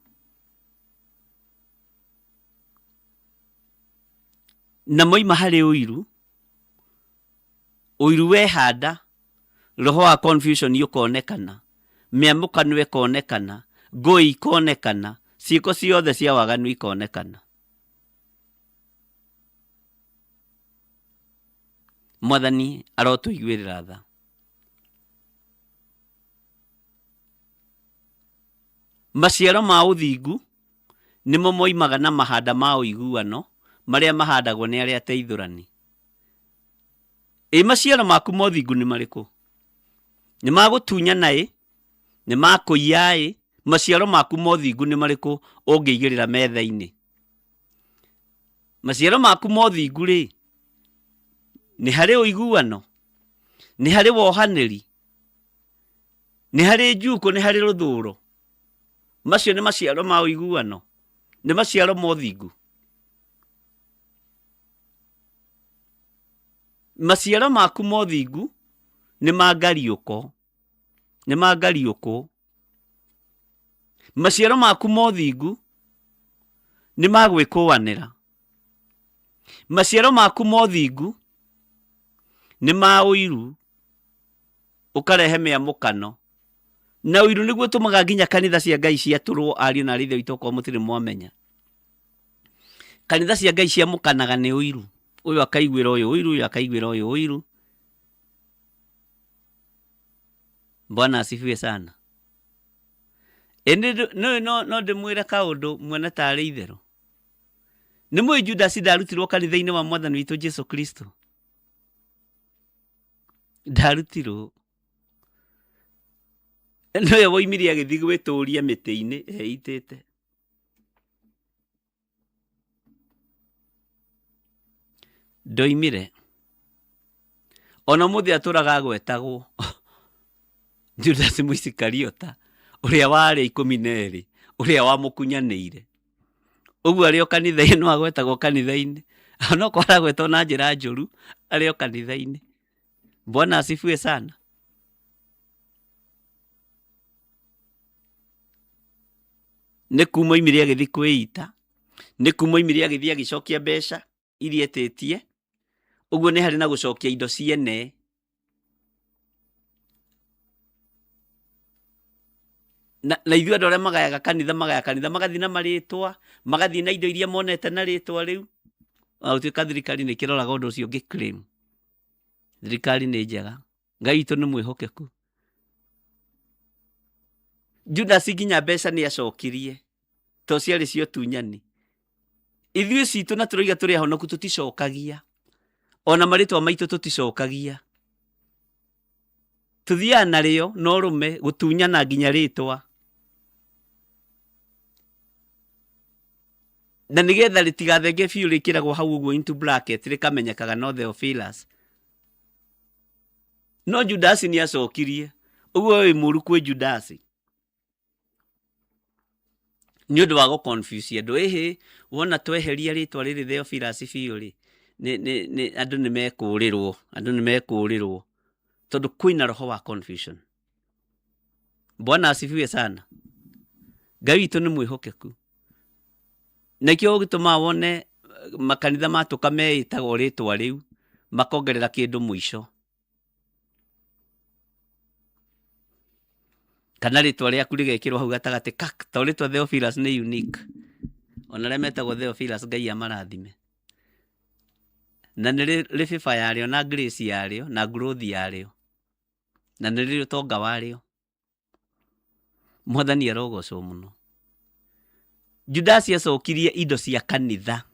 Na moima harĩ ũiru, ũiru wehanda, roho wa confusion ũkonekana, mĩamũkano ĩkonekana, ngũĩ ikonekana, ciĩko ciothe cia waganu ikonekana. Mwathani arotũiguĩrĩra tha. Maciaro ma ũthingu nĩmo moimaga na mahanda ma ũiguano marĩa mahandagwo nĩ arĩa ateithũrani. Maciaro maku ma ũthingu nĩ marĩkũ? Nĩ magũtunyana ĩ? Nĩ makũiya ĩ? Maciaro maku ma ũthingu nĩ marĩkũ ũngĩigĩrĩra metha-inĩ? Maciaro maku ma ũthingu rĩ, nĩ harĩ ũiguano, nĩ harĩ wohanĩri, nĩ harĩ njuko, nĩ harĩ rũthũũro. Macio nĩ maciaro ma ũiguano, nĩ maciaro ma ũthingu. Maciaro maku ma ũthingu nĩ mangariũko, nĩ mangariũko. Maciaro maku ma ũthingu nĩ magwĩkũanĩra. Maciaro maku ma ũthingu nĩ ma ũiru, ũkarehe mĩamũkano. Na ũiru nĩguo ũtũmaga nginya kanitha cia Ngai ciatũrwo, ariũ na arithe witũ okorwo mũtirĩ mwamenya. Kanitha cia Ngai ciamũkanaga nĩ ũiru. Ũyũ akaiguĩra ũyũ ũiru, ũyũ akaiguĩra ũyũ ũiru. Bwana asifiwe sana. No ndĩmwĩre kaũndũ muone tarĩ itherũ. Nĩ mũĩ Judas ndarutirwo kanitha-inĩ wa Mwathani witũ Jesu Kristo. Ndarutirwo. Nĩwe woimire agĩthiĩ gwĩtũũria mĩtĩ-inĩ eitĩte. Ndoimire. Ona mũthĩ atũraga agwetagwo Judas Mũisikariota, ũrĩa warĩ 12, ũrĩa wamũkunyanĩire. Ũguo arĩ o kanitha-inĩ, no agwetagwo kanitha-inĩ. No kwaragwetwo na njĩra njũru arĩ o kanitha-inĩ. Bwana asifiwe sana. Nĩ kuma oimire agĩthiĩ kwĩita, nĩ kuma oimire agĩthiĩ agĩcokia mbeca iria etĩtie. Ũguo nĩ harĩ na gũcokia indo ciene. Na ithuĩ andũ arĩa magayaga kanitha magathiĩ na marĩtwa, magathiĩ na indo iria monete na rĩtwa rĩu. Gũtuĩka thirikari nĩ kĩroraga ũndũ ũcio ũngĩ-claim. Thirikari nĩ njega. Ngai witũ nĩ mwĩhokeku. Judas nginya mbeca nĩ acokirie, to ciarĩ cio tunyani. Ithuĩ citũ na tũroiga tũrĩ ahonoku tũticokagia. Ona marĩtwa maitũ tũticokagia. Tuthiaga narĩo no rũme gũtunyana nginya rĩtwa. Na nĩgetha rĩtigathenge biũ rĩkĩragwo hau ũguo into bracket rĩkamenyekaga no Theophilus. No Judas nĩ acokirie. Ũguo wĩ mũru kwĩ Judas. Nĩ ũndũ wa gũ-confuse andũ. Ĩhĩ, wona tweheria rĩtwa rĩrĩ Theophilus biũ rĩ, andũ nĩ mekũũrĩrwo. Andũ nĩ mekũũrĩrwo. Tondũ kwĩna roho wa confusion. Bwana asifiwe sana. Ngai witũ nĩ mwĩhokeku. Nakĩo gĩtũmaga wone makanitha matũka meĩtaga rĩtwa rĩu, makongerera kĩndũ mũico. Kana rĩtwa rĩaku rĩgekĩrwo hau gatagatĩ, ta rĩtwa Theophilus nĩ unique. Ona arĩa metagwo Theophilus Ngai amarathime. Na nĩ rĩ fifa yarĩo na grace yarĩo na growth yarĩo. Na nĩ rĩ ũtonga warĩo. Mwathani arogocwo mũno. Judas acokirie indo cia kanitha.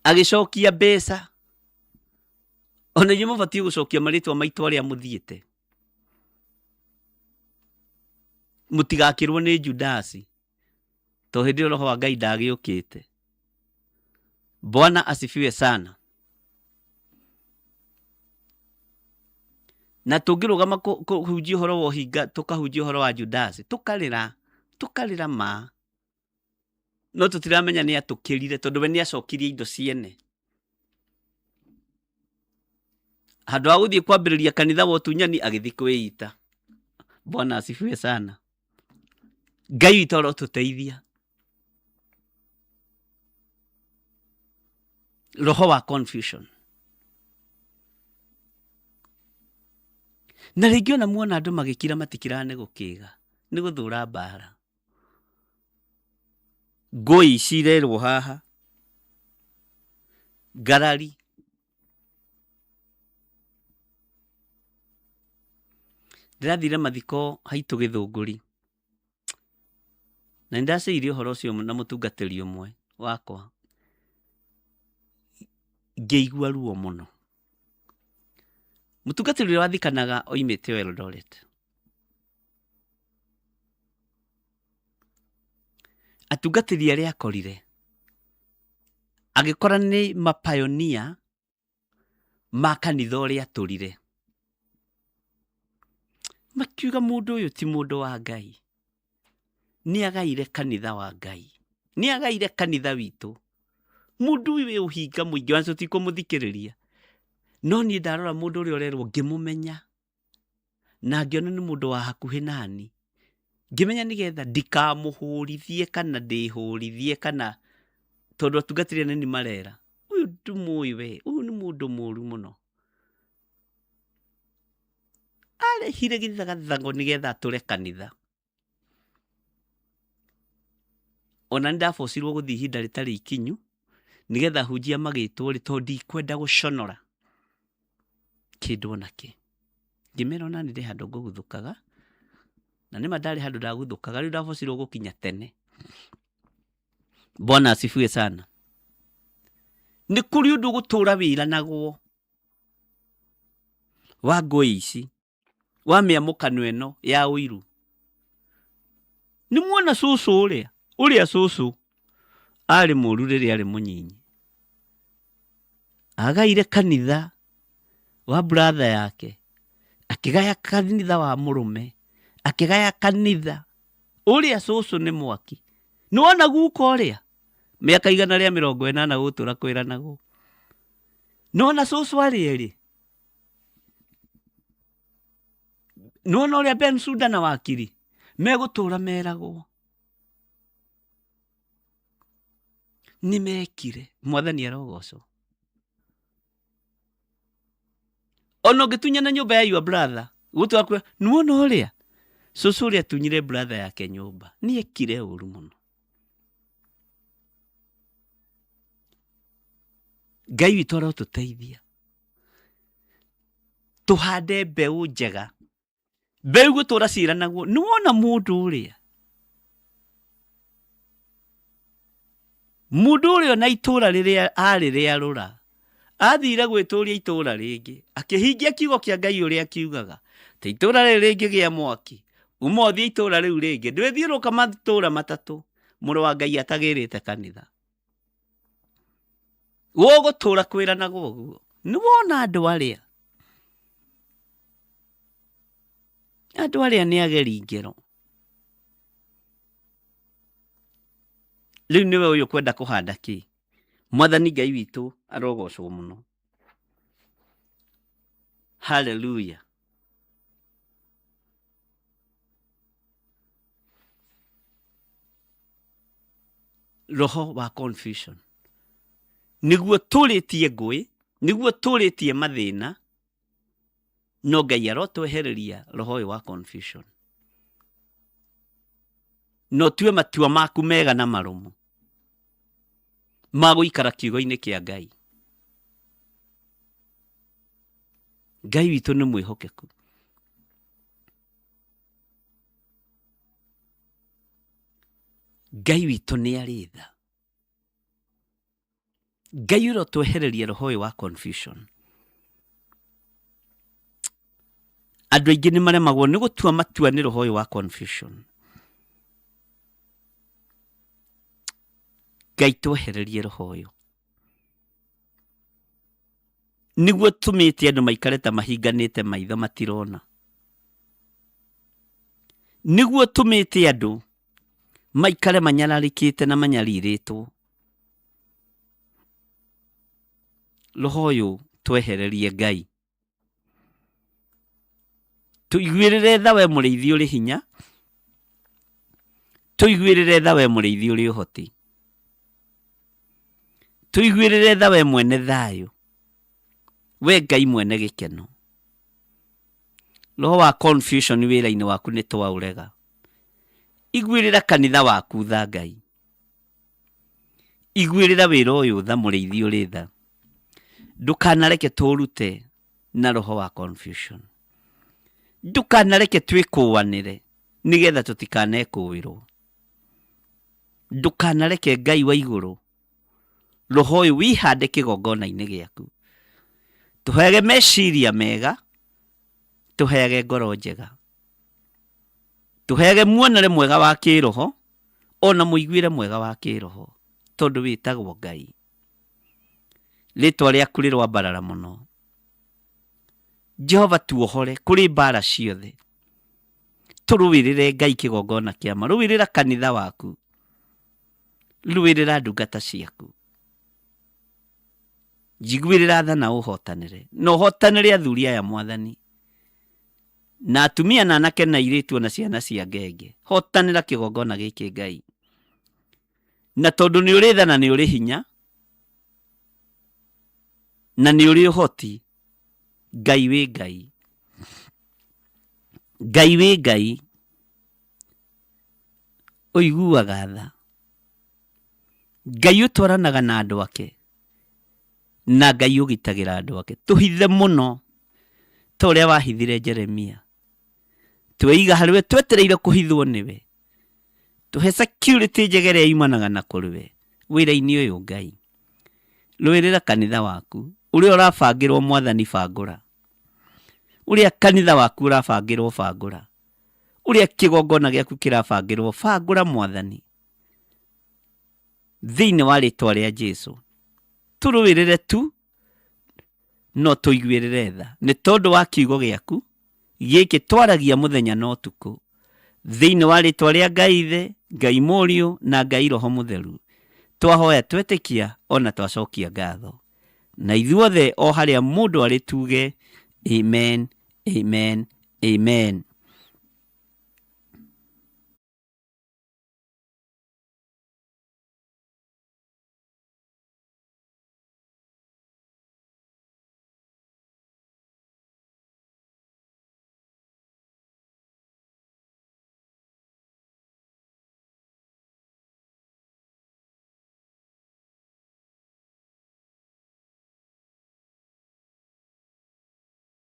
agicokia mbeca ona inyuĩ mũbatiĩ gũcokia marĩtwa maitũ arĩa mũthiĩte. Mũtigakĩrwo nĩ Judasi tondũ hĩndĩ ĩyo Roho wa Ngai ndagĩũkĩte. Bwana asifiwe sana. Na tũngĩrũgama kũhunjia ũhoro wa ũhinga tũkahunjia ũhoro wa Judasi tũkarĩra ma no tũtiramenya nĩ atũkĩrire tondũ we nĩ acokirie indo ciene. Handũ ha gũthiĩ kwambĩrĩria kanitha wa ũtunyani agĩthiĩ kwĩita. Bwana asifiwe sana. Ngai witũ arotũteithia. Roho wa confusion. Na rĩngĩ ona muona andũ magĩkira matikiraga nĩ gũkĩga nĩ gũthũra mbara. Ngũi cirerwo haha, ngarari. Ndĩrathire mathiko haitũ Gĩthũngũri na nĩndacĩirie ũhoro ũcio na mũtungatĩri ũmwe wakwa, ngĩigua ruo mũno. Mũtungatĩri ũrĩa wathikanaga oimĩte o Eldoret. Atungatĩri arĩa akorire agĩkora nĩ mapioneer ma kanitha ũrĩa atũrire. Makiuga mũndũ ũyũ ti mũndũ wa Ngai, nĩ agaire kanitha wa Ngai, nĩ agaire kanitha witũ. Mũndũ ũyũ wĩ ũhinga mũingĩ ona tũtikũmũthikĩrĩria. No niĩ ndarora mũndũ ũrĩa ũrerwo ngĩmũmenya na ngĩona nĩ mũndũ wa hakuhĩ nani. Ngĩmenya nĩgetha ndikamũhũrithie kana ndĩhũrithie kana tondũ atungatĩri anene marera. Ũyũ ndũmũĩ we, ũyũ nĩ mũndũ mũũru mũno. Arehire gĩthagathago nĩgetha atũre kanitha. Ona nĩndabocirwo gũthiĩ ihinda rĩtarĩ ikinyu nĩgetha hunjia magĩtwo rĩ tondũ ndikwenda gũconora kĩndũ onakĩ. Ngĩmera ona nĩndĩ handũ ngũguthũkaga na nĩma ndarĩ handũ ndaguthũkaga, rĩu ndabocirwo gũkinya tene. Bwana asifiwe sana. Nĩ kũrĩ ũndũ gũtũra wĩra naguo wa ngũĩ ici, wa mĩamũkano ĩno ya ũiru. Nĩ muona cũcũ ũrĩa cũcũ arĩ mũũru rĩrĩa arĩ mũnyinyi. Agaire kanitha wa brother yake, akĩgaya kanitha wa mũrũme, akĩgaya kanitha. Ũrĩa cũcũ nĩ mwaki. Nĩwona guka ũrĩa mĩaka 180 gũtũra kwĩra naguo. Nĩwona cũcũ arĩ nĩwona ũrĩa Bensouda na Wakiri megũtũra meragwo. Nĩmekire. Mwathani arogocwo. Ona ũngĩtunyana nyũmba ya your brother gũtũra kwĩra nĩwona ũrĩa cũcũ ũrĩa tunyire brother yake nyũmba nĩekire ũũru mũno. Ngai witũ arotũteithia tũhande mbeũ njega, mbeũ gũtũra ciĩra naguo. Nĩwona mũndũ ũrĩa na itũra rĩrĩa arĩ rĩarũra athire gwĩtũria itũra rĩngĩ akĩhingia kiugo kĩa Ngai ũrĩa akiugaga ta itũra rĩrĩ rĩngĩgĩa mwaki ũmothie itũra rĩu rĩngĩ ndwĩthiũrũka matũra matatũ mũrũ wa Ngai atagĩrĩte kanitha. Gũgũtũra kwĩra naguo guo. Nĩwona andũ arĩa nĩ ageri ngero. Rĩu nĩwe ũyũ kwenda kũhanda kĩ? Mwathani Ngai witũ arogocwo mũno. Hallelujah. Roho wa confusion nĩguo tũrĩtie ngũĩ, nĩguo tũrĩtie mathĩna, no Ngai arotwehereria roho ũyũ wa confusion. No tue matua maku mega na marũmu ma gũikara kiugo-inĩ kĩa Ngai. Ngai witũ nĩ mwĩhokeku. Ngai witũ nĩ arĩ tha. Ngai ro twehererie roho wa confusion. Andũ aingĩ nĩ maremagwo nĩ gũtua matua nĩ roho wa confusion. Ngai twehererie roho ũyũ. Nĩguo tumĩte andũ maikare ta mahinganĩte maitho matirona. Nĩguo tumĩte andũ maikare manyararĩkĩte na manyarirĩtwo. Roho ũyũ twehererie Ngai. Tuiguĩrĩre tha we mũrĩithi ũrĩ hinya. Tuiguĩrĩre tha we mũrĩithi ũrĩ ũhoti. Tuiguĩrĩre tha we mwene thayũ. We Ngai mwene gĩkeno. Roho wa confusion wĩra-inĩ waku nĩ twaũrega. Iguĩrĩra kanitha waku tha Ngai. Iguĩrĩra wĩra ũyũ tha mũrĩithi ũrĩ tha. Ndũkanareke tũrute na roho wa confusion. Ndũkanareke twĩkũanĩre nĩgetha tũtikanekũĩrwo. Ndũkanareke Ngai wa igũrũ roho ũyũ wĩhande kĩgongona-inĩ gĩaku. Tũheage meciria mega, tũheage ngoro njega. Tũheage muonere mwega wa kĩroho, ona mũiguĩre mwega wa kĩroho, tondũ wĩtagwo Ngai. Rĩtwa rĩaku rĩrwambarara mũno. Jehova tuohore kũrĩ mbara ciothe. Tũrũĩrĩre Ngai kĩgongona kĩama, rũĩrĩra kanitha waku, rũĩrĩra ndungata ciaku. Njiguĩrĩra tha na ũhotanĩre, na ũhotanĩre athuri aya Mwathani, na atumia na anake na airĩtu na ciana cia ngenge. Hotanĩra kĩgongona gĩkĩ Ngai. Na tondũ nĩ ũrĩ tha na nĩ ũrĩ hinya, na nĩ ũrĩ ũhoti, Ngai wĩ Ngai. Ngai wĩ Ngai. Ũiguaga tha. Ngai ũtwaranaga na andũ ake. Na Ngai ũgitagĩra andũ ake. Tũhithe mũno ta ũrĩa wahithire Jeremia. Tweiga harĩwe twetereire kũhithwo nĩwe. Tũhe security njegere yumanaga na kũrĩwe. Wĩra-inĩ ũyũ Ngai. Rũĩrĩra kanitha waku. Ũrĩa ũrabangĩrwo Mwathani bangũra. Ũrĩa kanitha waku ũrabangĩrwo bangũra. Ũrĩa kĩgongona gĩaku kĩrabangĩrwo bangũra Mwathani. Thĩinĩ wa rĩtwa rĩa Jesũ. Tũrũĩrĩre tu no tũiguĩrĩre tha. Nĩ tondũ wa kiugo gĩaku gĩkĩ twaragia mũthenya na ũtukũ. Thĩinĩ wa rĩtwa rĩa Ngai Ithe, Ngai Mũriũ na Ngai Roho Mũtheru. Twahoya twetĩkia ona twacokia ngatho. Na ithuothe o harĩa mũndũ arĩ tuge amen, amen, amen.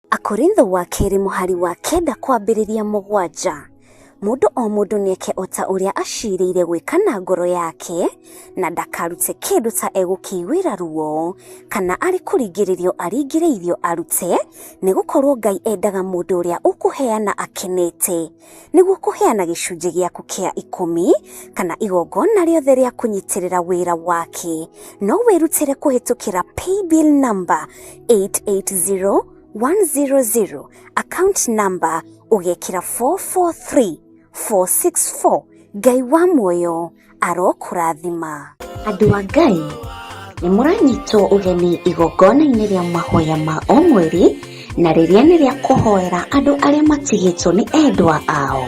Akorintho wa kerĩ mũhari wa 9 kwambĩrĩria 7. Mũndũ o mũndũ nĩeke ota ũrĩa acirĩire gwĩka na ngoro yake, na ndakarute kĩndũ ta egũkĩiguĩra ruo, kana arĩ kũringĩrĩrio aringĩrĩirio arute, nĩgũkorwo Ngai endaga mũndũ ũrĩa ũkũheana akenete, nĩguo kũheana gĩcunjĩ gĩaku kĩa 10 kana igongona rĩothe rĩa kũnyitĩrĩra wĩra wake. No wĩrutĩre kũhetũkĩra paybill number 880100, account number ugekĩra 443464. Ngai wa muoyo arokũrathima. Andũ a Ngai, nĩ mũranyitwo ũgeni igongona-inĩ rĩa mahoya ma o mweri, na rĩrĩa nĩ rĩa kũhoera andũ arĩa matigĩtwo nĩ endwa ao.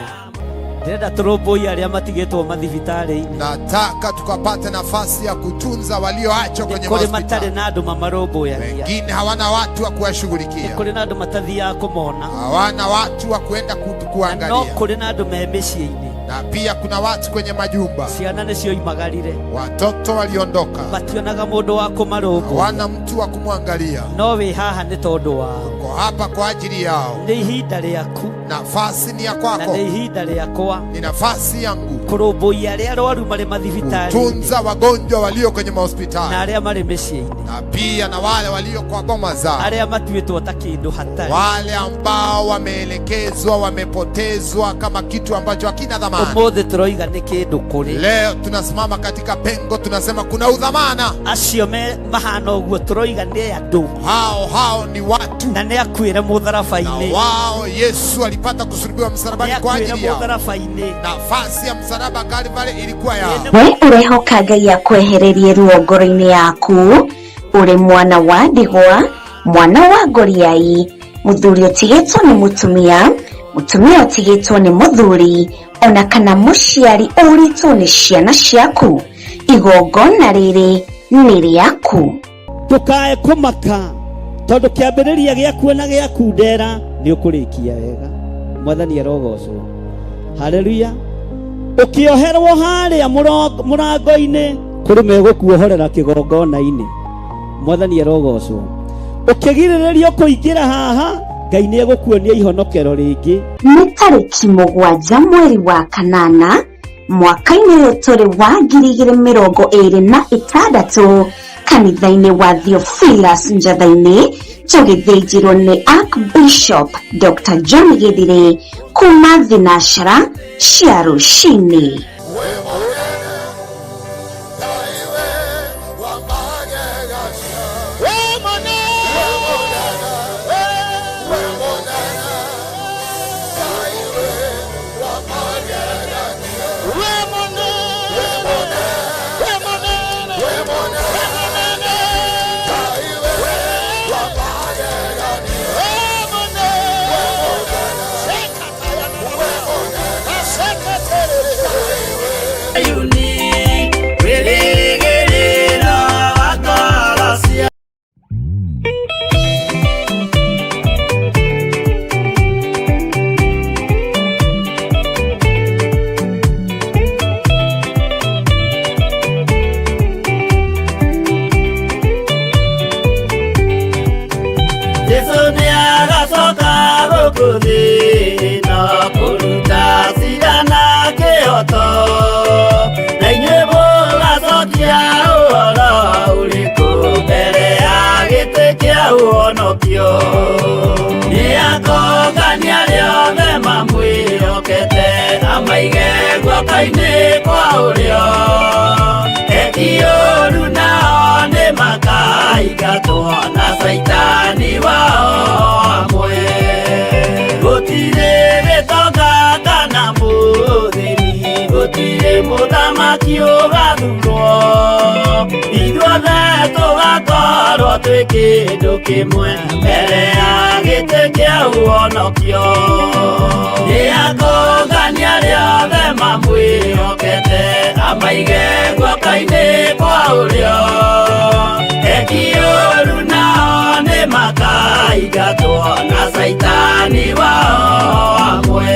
Ndĩrenda tũrũmbũiye arĩa matigĩtwo mathibitarĩ-inĩ. Nataka tukapate nafasi ya kutunza walioachwa kwenye hospitali. Matarĩ na andũ mamarũmbũyagia. Wengine hawana watu wa kuwashughulikia. Kũrĩ na andũ matathiaga kũmona. Hawana watu wa kwenda kuangalia. No kũrĩ na andũ me mĩciĩ-inĩ. Na pia kuna watu kwenye majumba. Ciana nĩcio imagarire. Watoto waliondoka. Mationaga mũndũ wa kũmarũmbũya. Hawana mtu wa kumwangalia. No wĩ haha nĩ tondũ wao. Uko hapa kwa ajili yao. Ni ihinda rĩaku. Nafasi ni ya kwako. Na ni ihinda rĩakwa. Ni nafasi yangu. Kũrũmbũiya arĩa arwaru marĩ mathibitarĩ. Tunza wagonjwa walio kwenye mahospitali. Na arĩa marĩ mĩciĩ-inĩ. Na pia na wale walio kwa boma zao. Arĩa matuĩtwo ta kĩndũ hatarĩ. Wale ambao wameelekezwa, wamepotezwa kama kitu ambacho hakina dhamana. Ũmũthĩ tũroiga nĩ kĩndũ kũrĩ. Leo tunasimama katika pengo, tunasema kuna udhamana. Acio mahana ũguo tũroiga nĩ andũ. Hao ni watu. Na nĩ akuĩre mũtharaba-inĩ. Na wao Yesu alipata kusulubiwa msalabani kwa ajili yao. Nafasi ya msalaba Kalvari ilikuwa yao. We urehoka Ngai akwehererie ruo ngoro-inĩ yaku, uri mwana wa ndigwa, mwana wa ngoriai, muthuri utigitwo ni mutumia, mutumia utigitwo ni muthuri, ona kana muciari uritwo ni ciana ciaku, igongona riri ni riaku. Tukae kumaka tondu kĩambĩrĩria gĩaku na gĩaku ndera nĩ ũkũrĩkia wega. Mwathani arogocwo. Haleluya. Ukioherwo harĩa mũrango-inĩ kũrĩ megũkuohorera kĩgongona-inĩ. Mwathani arogocwo. Ukĩgirĩrĩrio kũingĩra haha, Ngai nĩ egũkuonia ihonokero rĩngĩ. Nĩ tarĩki 7 mweri wa kanana mwaka-inĩ ũyũ tũrĩ wa 2026 kanitha-inĩ wa Theophilus Njatha-inĩ, tũgĩthĩnjĩrwo nĩ Archbishop Dr. John Githiri kuma thinashara cia rũcinĩ. Kaine kwa ulio Etioru nao ni makaigatwo na saitani wao amwe. Gutire gĩtonga kana mũthĩni, gutire mũthamaki ũgathurwo, ithuothe tũgakorwo twĩ kĩndũ kĩmwe mbere ya gĩtĩ kĩa ũhonokio. Nĩakũngania rĩothe mamwĩhokete, amaige guoko-inĩ kwa ũrĩo. Etioru nao nĩ makaigatwo na saitani wao amwe.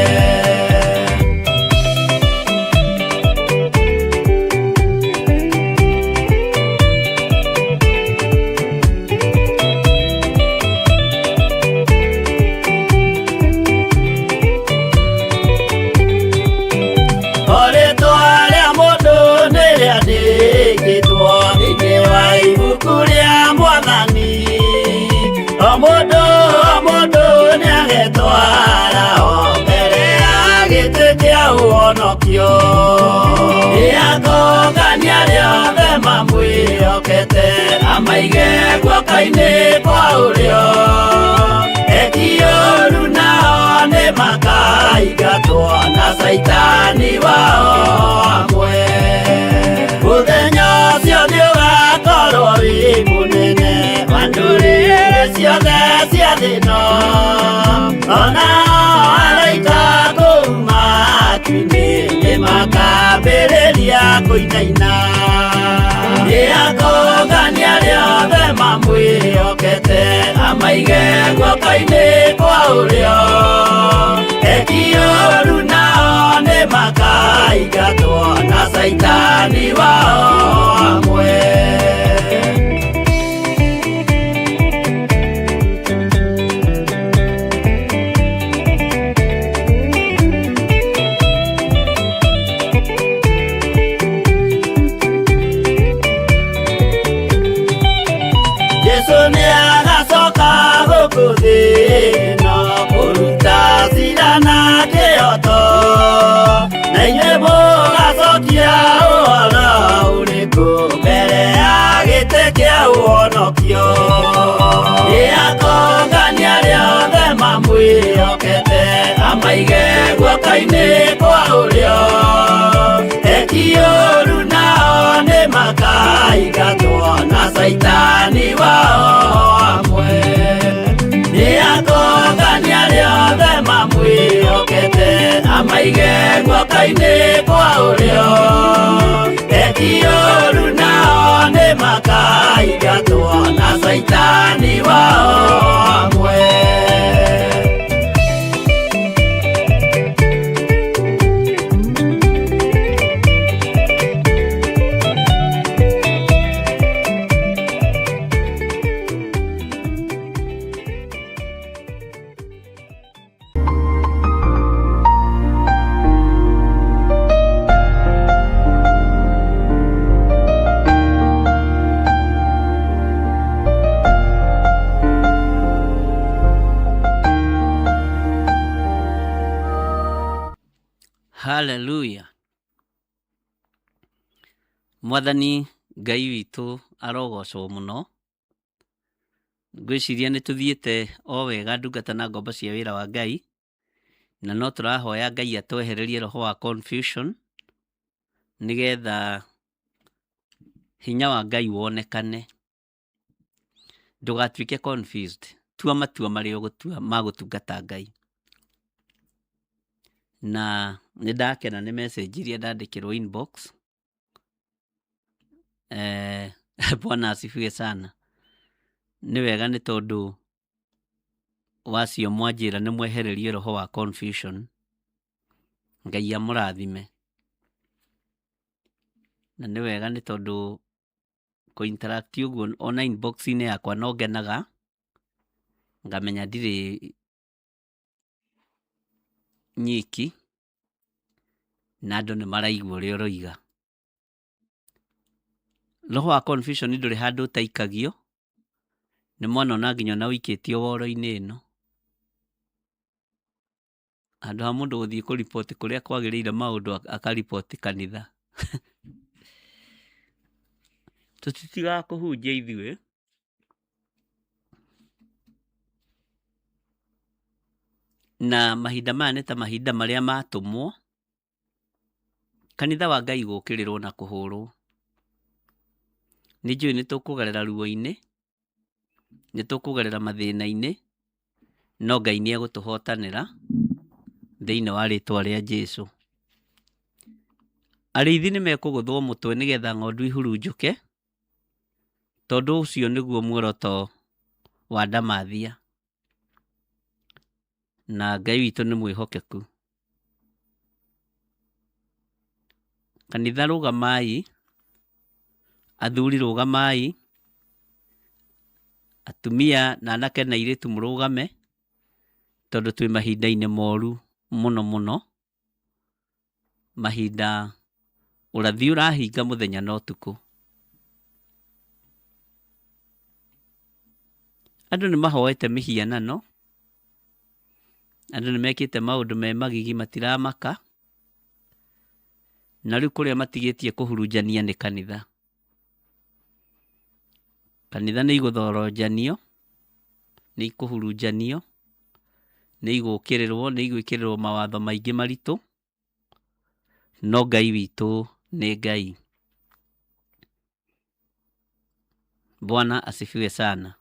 Nĩakũngania rĩothe mamwĩhokete, amaige guoko-inĩ kwa ũrĩo. Etioru nao nĩ makaigatwo na saitani wao amwe. Mũthenya ũcio nĩũgakorwo wĩ mũnene wa ndũrĩrĩ ciothe cia thĩ ĩno, ona araika kuuma matu-inĩ nĩmakambĩrĩria kũinaina. Nĩakũngania rĩothe mamwĩhokete, amaige guoko-inĩ kwa ũrĩo. Etioru nao nĩ makaigatwo na saitani wao amwe. no kũruta cira na kĩhooto, na inyuĩ mũgacokia ũhoro ũrĩkũ mbere ya gĩtĩ kĩa ũhonokio. Nĩ atongania arĩa othe mamwĩhokete, amaige guoko-inĩ kwa ũrĩo. Eki ũũru nao nĩ makaingatwo na Saitani wao hamwe. Nĩ atongania arĩa othe mamwĩhokete, amaige guoko-inĩ kwa ũrĩo. Eki ũũru nao nĩ makaingatwo na Saitani wao hamwe. Hallelujah. Mwathani Ngai witũ arogocwo mũno. Ngwĩciria nĩ tũthiĩte o wega ndungata na ngombo cia wĩra wa Ngai, na no tũrahoya Ngai atwehererie roho wa confusion, nĩgetha hinya wa Ngai wonekane. Ndũgatuĩke confused, tua matua marĩa ũgũtua ma gũtungata Ngai. Na nĩndakena nĩ message iria ndandĩkĩrwo inbox. Bwana asifiwe sana. Nĩ wega nĩ tondũ wacio mwanjĩra nĩ mwehererie roho wa confusion. Ngai amũrathime. Na nĩ wega nĩ tondũ kũ-interact ũguo ona inbox-inĩ yakwa no ngenaga, ngamenya ndirĩ nyiki, na andũ nĩ maraigua ũrĩa ũroiga. Roho wa confusion ndũrĩ handũ ũtaikagio, nĩ mwana ona nginya na ũikĩtio woro-inĩ ĩno. Handũ ha mũndũ gũthiĩ kũripoti kũrĩa kwagĩrĩire maũndũ akaripoti kanitha. Tũtitigaga kũhunjia ithuĩ. Na mahinda maya nĩ ta mahinda marĩa matũmwo kanitha wa Ngai gũkĩrĩrwo na kũhũrwo. Nĩ njũĩ nĩ tũkũgerera ruo-inĩ, nĩ tũkũgerera mathĩna-inĩ, no Ngai nĩ egũtũhotanĩra thĩinĩ wa rĩĩtwa rĩa Jesũ. Arĩithi nĩ mekũgũthwo mũtwe nĩgetha ng'ondu ihurunjũke, tondũ ũcio nĩguo muoroto wa ndamathia. Na Ngai witũ nĩ mwĩhokeku. Kanitha rũgamai, athuri rũgamai, atumia na anake na airĩtu mũrũgame, tondũ twĩ mahinda-inĩ moru mũno mũno. Mahinda ũrathi ũrahinga mũthenya na ũtukũ. Andũ nĩ mahoete mĩhianano, andũ nĩ mekĩte maũndũ me magigi matiramaka, na rĩu kũrĩa matigĩtie kũhurunjania nĩ kanitha. Kanitha nĩ igũthorojanio, nĩ ikũhurunjanio, nĩ igũkĩrĩrwo, nĩ igwĩkĩrĩrwo mawatho maingĩ maritũ, no Ngai witũ nĩ Ngai. Bwana asifiwe sana.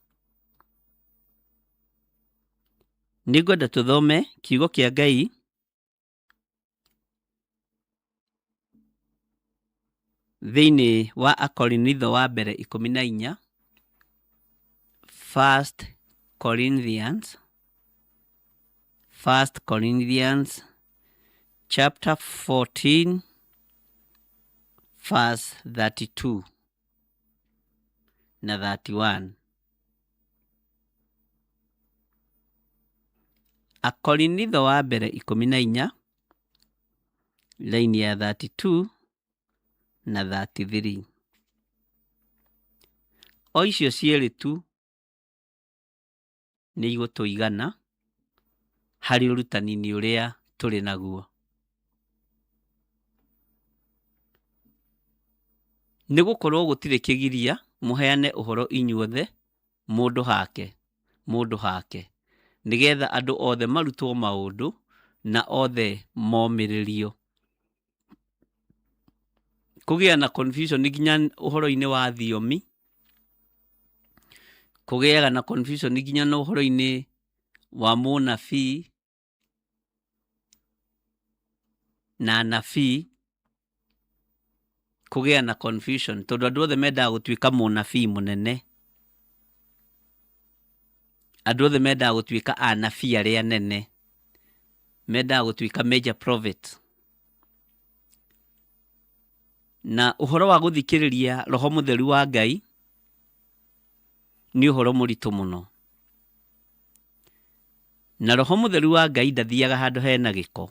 Nĩngwenda tũthome kiugo kĩa Ngai thĩinĩ wa Akorinitho wa mbere 14, 1 Corinthians chapter 14 verse 32 na 31. Akorinitho wa mbere 14 laini ya 32 na 33. O icio cierĩ tu nĩ igũtũigana harĩ ũrutani-inĩ ũrĩa tũrĩ naguo. Nĩ gũkorwo gũtirĩ kĩgiria mũheane ũhoro inyuothe mũndũ hake, nĩgetha andũ othe marutwo maũndũ na othe momĩrĩrio. Kũgĩa na confusion nginya ũhoro-inĩ wa thiomi, kũgĩaga na confusion nginya na ũhoro-inĩ wa mũnabii na anabii, kũgĩa na confusion tondũ andũ othe mendaga gũtuĩka mũnabii mũnene, andũ othe mendaga gũtuĩka anabii arĩa anene, mendaga gũtuĩka major prophet. Na ũhoro wa gũthikĩrĩria Roho Mũtheru wa Ngai nĩ ũhoro mũritũ mũno. Na Roho Mũtheru wa Ngai ndathiaga handũ hena gĩko,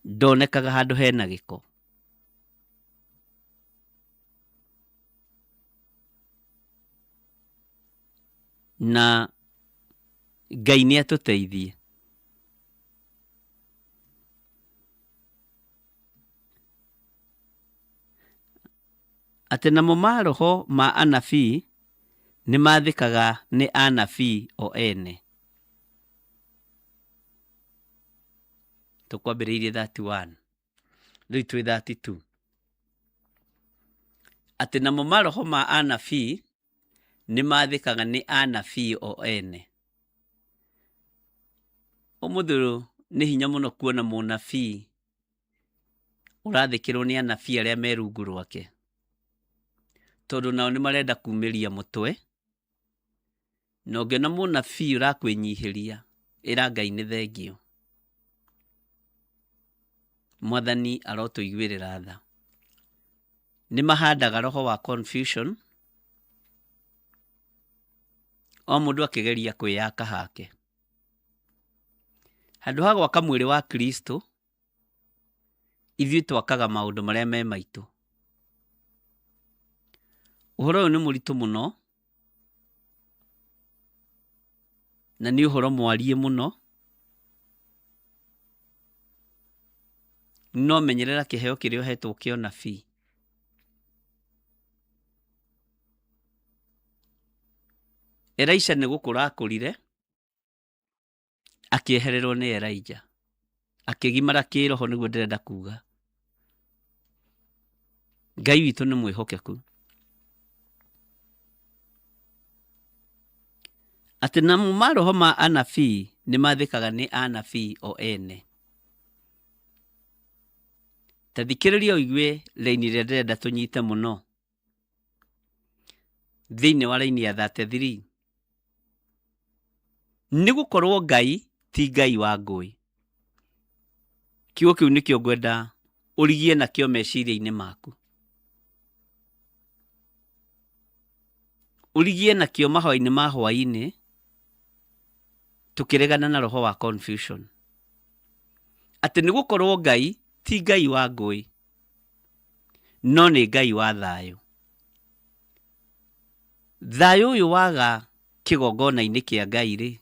ndonekaga handũ hena gĩko. Na Ngai nĩ atũteithie. Atĩ namo maroho ma anabii nĩ mathĩkaga nĩ anabii o ene. Tũkwambĩrĩirie 31, rĩu twĩ 32. Atĩ namo maroho ma anabii nĩ mathĩkaga nĩ anabii o ene. Ũmũthĩ nĩ hinya mũno kuona mũnabii ũrathĩkĩrwo nĩ anabii arĩa me rungu rwake, tondũ nao nĩ marenda kumĩria mũtwe, na ũngĩona mũnabii ũrakwĩnyihĩria, ĩra Ngai nĩ thengio. Mwathani arotũiguĩrĩra tha. Nĩ mahandaga roho wa confusion, o mũndũ akĩgeria kwĩyaka hake. Handũ ha gwaka mwĩrĩ wa Kristo, ithuĩ twakaga maũndũ marĩa me maitũ. Ũhoro ũyũ nĩ mũritũ mũno, na nĩ ũhoro mwarie mũno, no menyerera kĩheo kĩrĩa ũhetwo kĩa ũnabii. Elisha nĩ gũkũra akũrire, akĩehererwo nĩ Elijah, akĩgimara kĩroho, nĩguo ndĩrenda kuga. Ngai witũ nĩ mwĩhokeku. Atĩ namo maroho ma anabii nĩ mathĩkaga nĩ anabii o ene. Ta thikĩrĩria ũigue raini ĩrĩa ndĩrenda tũnyite mũno, thĩinĩ wa raini ya 33. Nĩ gũkorwo Ngai ti Ngai wa ngũĩ. Kiugo kĩu nĩkĩo ngwenda ũrigie nakĩo meciria-inĩ maku. Ũrigie nakĩo mahoya-inĩ ma hwaĩ-inĩ, tũkĩregana na roho wa confusion. Atĩ nĩ gũkorwo Ngai ti Ngai wa ngũĩ, no nĩ Ngai wa thayũ. Thayũ ũyũ waga kĩgongona-inĩ kĩa Ngai-rĩ,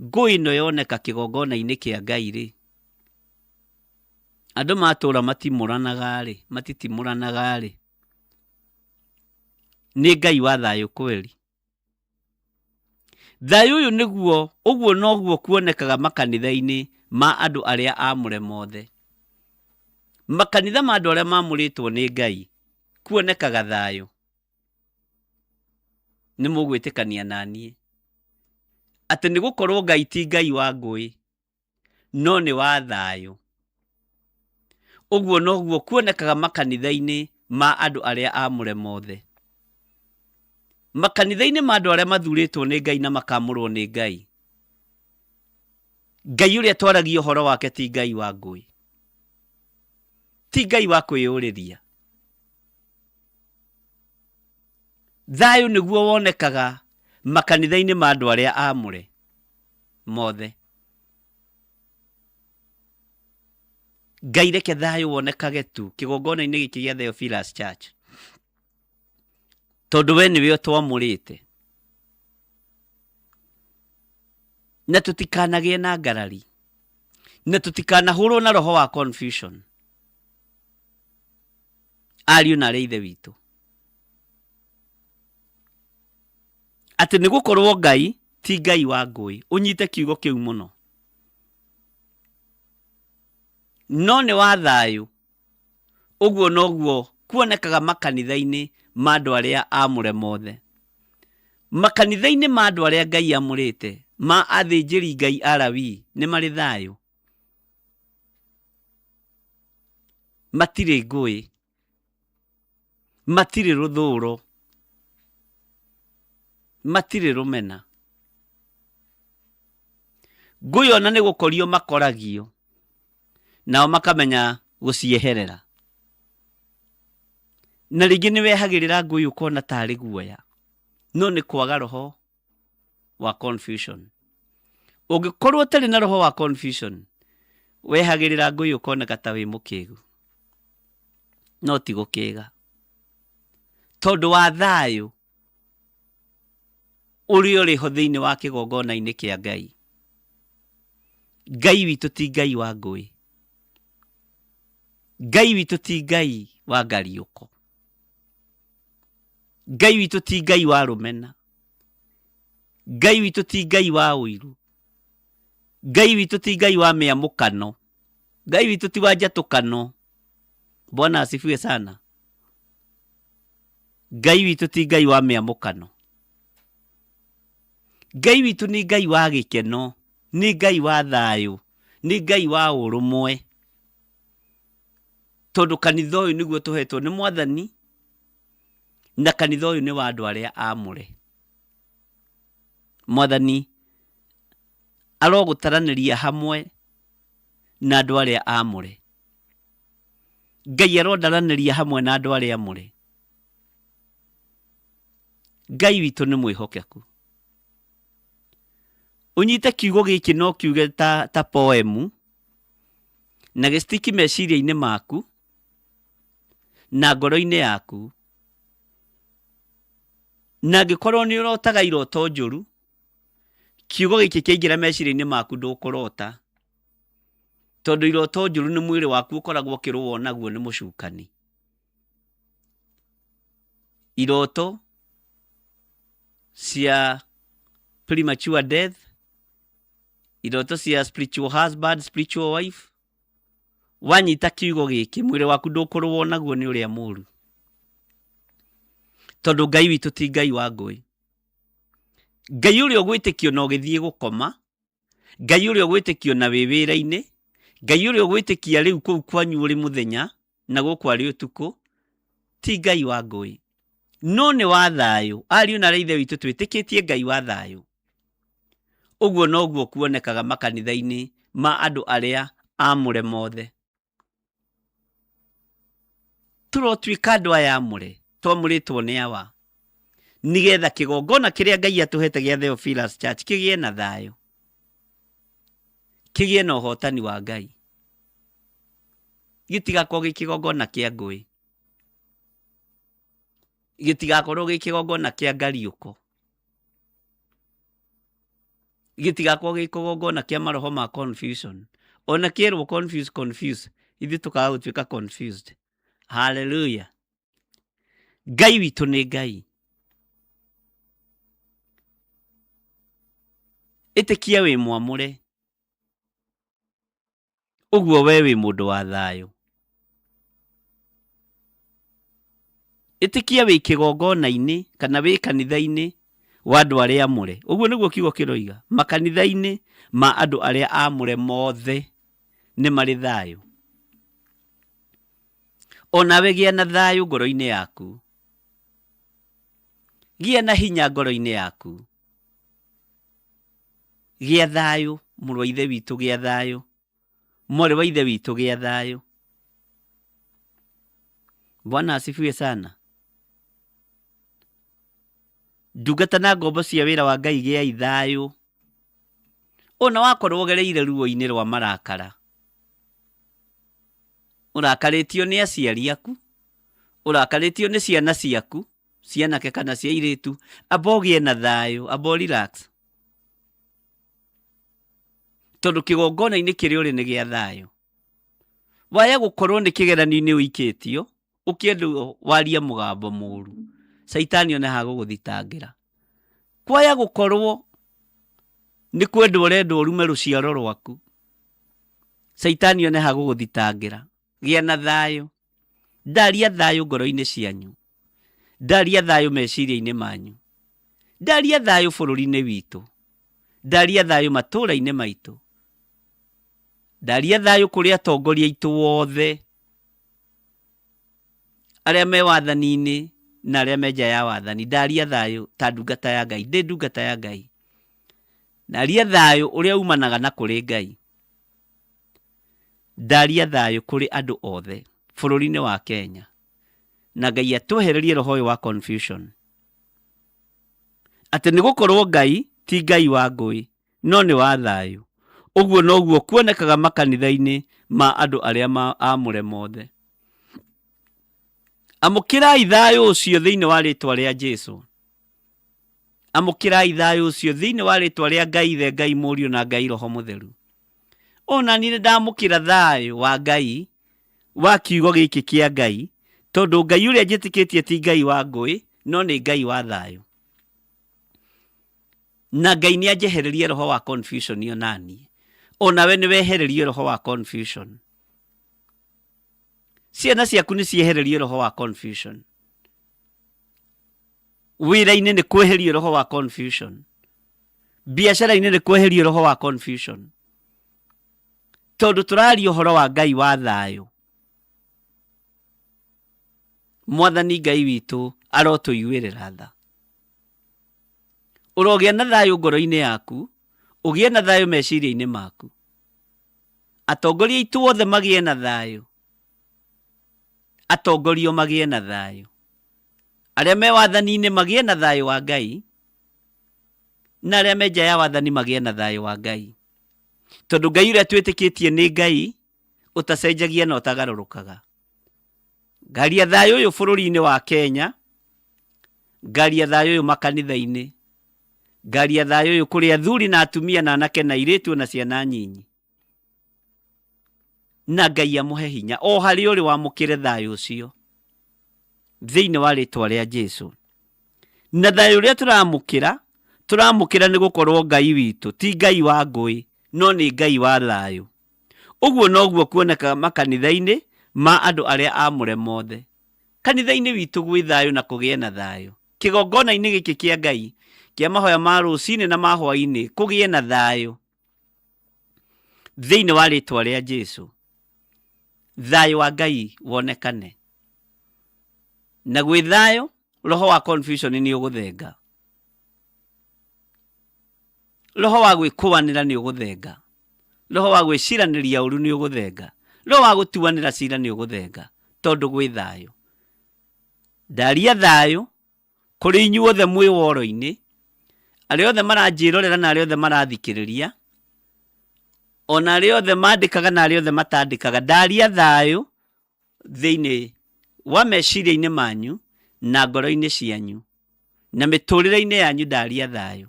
ngũĩ ĩno yoneka kĩgongona-inĩ kĩa Ngai-rĩ, andũ matũũra matitimũranaga-rĩ, nĩ Ngai wa thayũ kweli. Thayũ ũyũ nĩguo, ũguo noguo kuonekaga makanitha-inĩ ma andũ arĩa amũre mothe. Makanitha ma andũ arĩa mamũrĩtwo nĩ Ngai, kuonekaga thayũ. Nĩ mũgwĩtĩkania naniĩ atĩ nĩ gũkorwo Ngai ti Ngai wa ngũĩ, no nĩ wa thayũ. Ũguo noguo kuonekaga makanitha-inĩ ma andũ arĩa amũre mothe. Makanitha-inĩ ma andũ arĩa mathurĩtwo nĩ Ngai na makamũrwo nĩ Ngai, Ngai ũrĩa twaragia ũhoro wake ti Ngai wa ngũĩ, ti Ngai wa kwĩyũrĩria. Thayũ nĩguo wonekaga makanitha-inĩ ma andũ arĩa amũre mothe. Ngai reke thayũ wonekage tu kĩgongona-inĩ gĩkĩ gĩa Theophilus Church, tondũ we nĩwe ũtwamũrĩte. na tutikanagie na ngarari, na tutikanahũrwo na roho wa confusion. Ariũ na arĩa ithe witũ, atĩ nĩ gũkorwo Ngai ti Ngai wa ngũĩ. Ũnyite kiugo kĩu mũno. No nĩ wa thayũ. Ũguo noguo kuonekaga makanitha-inĩ ma andũ arĩa amũre mothe. Makanitha-inĩ ma andũ arĩa Ngai amũrĩte, ma athĩnjĩri Ngai Alawii, nĩ marĩ thayũ. Matirĩ ngũĩ, matirĩ rũthũũro, matirĩ rũmena. Ngũĩ ona nĩ gũkorio makoragio, nao makamenya gũcieherera. Na rĩngĩ nĩ wehagĩrĩra ngũĩ ũkona tarĩ guoya, no nĩ kwaga roho wa confusion. Ũngĩkorwo ũtarĩ na roho wa confusion, wehagĩrĩra ngũĩ ũkoneka ta wĩ mũkĩgu, no ti gũkĩga. Tondũ wa thayũ ũrĩa ũrĩho thĩinĩ wa kĩgongona-inĩ kĩa Ngai. Ngai witũ ti Ngai wa ngũĩ. Ngai witũ ti Ngai wa ngariũko. Ngai witũ ti Ngai wa rũmena. Ngai witũ ti Ngai wa ũiru. Ngai witũ ti Ngai wa mĩamũkano. Ngai witũ ti wa njatũkano. Bwana asifiwe sana. Ngai witũ ti Ngai wa mĩamũkano. Ngai witũ nĩ Ngai wa gĩkeno, nĩ Ngai wa thayũ, nĩ Ngai wa ũrũmwe. Tondũ kanitha ũyũ nĩguo tũhetwo nĩ Mwathani, na kanitha ũyũ nĩ wa andũ arĩa amũre. Mwathani arogũtaranĩria hamwe na andũ arĩa amũre. Ngai arondaranĩria hamwe na andũ arĩa amũre. Ngai witũ nĩ mwĩhokeku. Ũnyite kiugo gĩkĩ no kiuge ta poemu, na gĩcitiki meciria-inĩ maku, na ngoro-inĩ yaku. Na angĩkorwo nĩ ũrotaga iroto njũru, kiugo gĩkĩ kĩaingĩra meciria-inĩ maku ndũkũrota. Tondũ iroto njũru nĩ mwĩrĩ waku ũkoragwo ũkĩrũo naguo nĩ mũcukani. Iroto cia premature death, iroto cia spiritual husband, spiritual wife. Wanyita kiugo gĩkĩ, mwĩrĩ waku ndũkũrũo naguo nĩ ũrĩa mũũru. Tondũ Ngai witũ ti Ngai wa ngũĩ. Ngai ũrĩa ũgwĩtĩkio na ũgĩthiĩ gũkoma, Ngai ũrĩa ũgwĩtĩkio na wĩ wĩra-inĩ, Ngai ũrĩa ũgwĩtĩkia rĩu kũu kwanyu ũrĩ mũthenya na gũkũ arĩ ũtukũ, ti Ngai wa ngũĩ. No nĩ wa thayũ. Ariũ na arĩa ithe witũ twĩtĩkĩtie Ngai wa thayũ. Ũguo noguo kuonekaga makanitha-inĩ ma andũ arĩa amũre mothe. Tũrotuĩka andũ aya amũre, twamũrĩtwo nĩ awa, nĩgetha kĩgongona kĩrĩa Ngai atũhete gĩa Theophilus Church kĩgĩe na thayũ, kĩgĩe na ũhotani wa Ngai, gĩtigakorwo gĩ kĩgongona kĩa ngũĩ, gĩtigakorwo gĩ kĩgongona kĩa ngariũko, gĩtigakorwo gĩ kĩgongona kĩa maroho ma confusion. Ona kĩerwo confuse, ithuĩ tũkaga gũtuĩka confused. Hallelujah. Ngai witũ nĩ Ngai. Ĩtĩkia wĩ mwamũre. Ũguo we wĩ mũndũ wa thayũ. Ĩtĩkia wĩ kĩgongona-inĩ kana wĩ kanitha-inĩ wa andũ arĩa amũre. Ũguo nĩguo kiugo kĩroiga. Makanitha-inĩ ma andũ arĩa amũre mothe nĩ marĩ thayũ. Onawe gĩa na thayũ ngoro-inĩ yaku. Gĩa na hinya ngoro-inĩ yaku. Gĩa thayũ, mũrũ wa ithe witũ gĩa thayũ. Mwarĩ wa ithe witũ gĩa thayũ. Bwana asifiwe sana. Ndungata na ngombo cia wĩra wa Ngai gĩa thayũ. Ona wakorwo ũgereire ruo-inĩ rwa marakara. Ũrakarĩtio nĩ aciari aku, ũrakarĩtio nĩ ciana ciaku, cianake kana cia airĩtu, amba ũgĩe na thayũ, amba relax. tondu kigongona-inĩ kĩrĩa ũrĩ nĩ gĩa thayũ. Waya gũkorwo nĩ kĩgeranio-inĩ ũikĩtio ũkĩenda warie mũgambo mũũru, Saitani one ha gũgũthitangĩra. Kwaya gũkorwo nĩ kwenda ũrenda ũrume rũciaro rwaku, Saitani one ha gũgũthitangĩra. Gĩa na thayũ. Ndaria thayũ ngoro-inĩ cianyu, ndaria thayũ meciria-inĩ manyu, ndaria thayũ bũrũri-inĩ witũ, ndaria thayũ matũũra-inĩ maitũ, ndaria thayũ kũrĩ atongoria aitũ wothe, arĩa me wathani-inĩ na arĩa me nja ya wathani. Ndaria thayũ ta ndungata ya Ngai, ndĩ ndungata ya Ngai. Ndaria thayũ ũrĩa umanaga na kũrĩ Ngai. Ndaria thayũ kũrĩ andũ othe bũrũri-inĩ wa Kenya, na Ngai atwehererie roho ũyũ wa confusion. Atĩ nĩ gũkorwo Ngai ti Ngai wa ngũĩ, no nĩ wa thayũ. Ũguo noguo kuonekaga makanitha-inĩ ma andũ arĩa amũre mothe. Amũkĩrai thayũ ũcio thĩinĩ wa rĩtwa rĩa Jesũ. Amũkĩrai thayũ ũcio thĩinĩ wa rĩtwa rĩa Ngai Ithe, Ngai Mũriũ na Ngai Roho Mũtheru. Ona niĩ ndamũkĩra thayũ wa Ngai wa kiugo gĩkĩ kĩa Ngai, tondũ Ngai ũrĩa njĩtĩkĩtie ti Ngai wa ngũĩ, no nĩ Ngai wa thayũ. Na Ngai nĩ anjehererie roho wa confusion onaniĩ. Onawe nĩ wehererie roho wa confusion. Ciana ciaku nĩ ciehererie roho wa confusion. Wĩra-inĩ nĩ kweherio roho wa confusion. Biacara-inĩ nĩ kweherio roho wa confusion. Tondũ tũraria ũhoro wa Ngai wa thayũ. Mwathani Ngai witũ arotũiguĩrĩra tha. Ũrogĩa na thayũ ngoro-inĩ yaku, ũgĩe na thayũ meciria-inĩ maku. Atongoria aitũ othe magĩe na thayũ. Atongorio magĩe na thayũ. Arĩa me wathani-inĩ magĩe na thayũ wa Ngai, na arĩa me nja ya wathani magĩe na thayũ wa Ngai. Tondũ Ngai ũrĩa twĩtĩkĩtie nĩ Ngai ũtacenjagia na ũtagarũrũkaga. Ngaria thayũ ũyũ bũrũri-inĩ wa Kenya, ngaria thayũ ũyũ makanitha-inĩ, ngaria thayũ ũyũ kũrĩ athuri na atumia na anake na airĩtu na ciana nyinyi. Na Ngai amũhe hinya o harĩ ũrĩ wamũkĩre thayũ ũcio thĩinĩ wa rĩtwa rĩa Jesũ. Na thayũ ũrĩa tũramũkĩra nĩ gũkorwo Ngai witũ ti Ngai wa ngũĩ, no nĩ Ngai wa thayũ. Ũguo noguo kuoneka makanitha-inĩ ma andũ arĩa amũre mothe. Kanitha-inĩ witũ gwĩ thayũ na kũgĩe na thayũ. Kĩgongona-inĩ gĩkĩ kĩa Ngai kĩa mahoya ma rũcinĩ na ma hwaĩ-inĩ kũgĩe na thayũ thĩinĩ wa rĩtwa rĩa Jesũ. Thayũ wa Ngai wonekane. Na gwĩ thayũ, roho wa confusion nĩ ũgũthenga. Roho wa gwĩkũanĩra nĩ ũgũthenga. Roho wa gwĩciranĩria ũru nĩ ũgũthenga. Roho wa gũtuanĩra cira nĩ ũgũthenga, tondũ gwĩ thayũ. Ndaria thayũ kũrĩ inyuothe mwĩ woro-inĩ, arĩa othe maranjĩrorera na arĩa othe marathikĩrĩria, ona arĩa othe mandĩkaga na arĩa othe matandĩkaga. Ndaria thayũ thĩinĩ wa meciria-inĩ manyu na ngoro-inĩ cianyu na mĩtũrĩre-inĩ yanyu. Ndaria thayũ.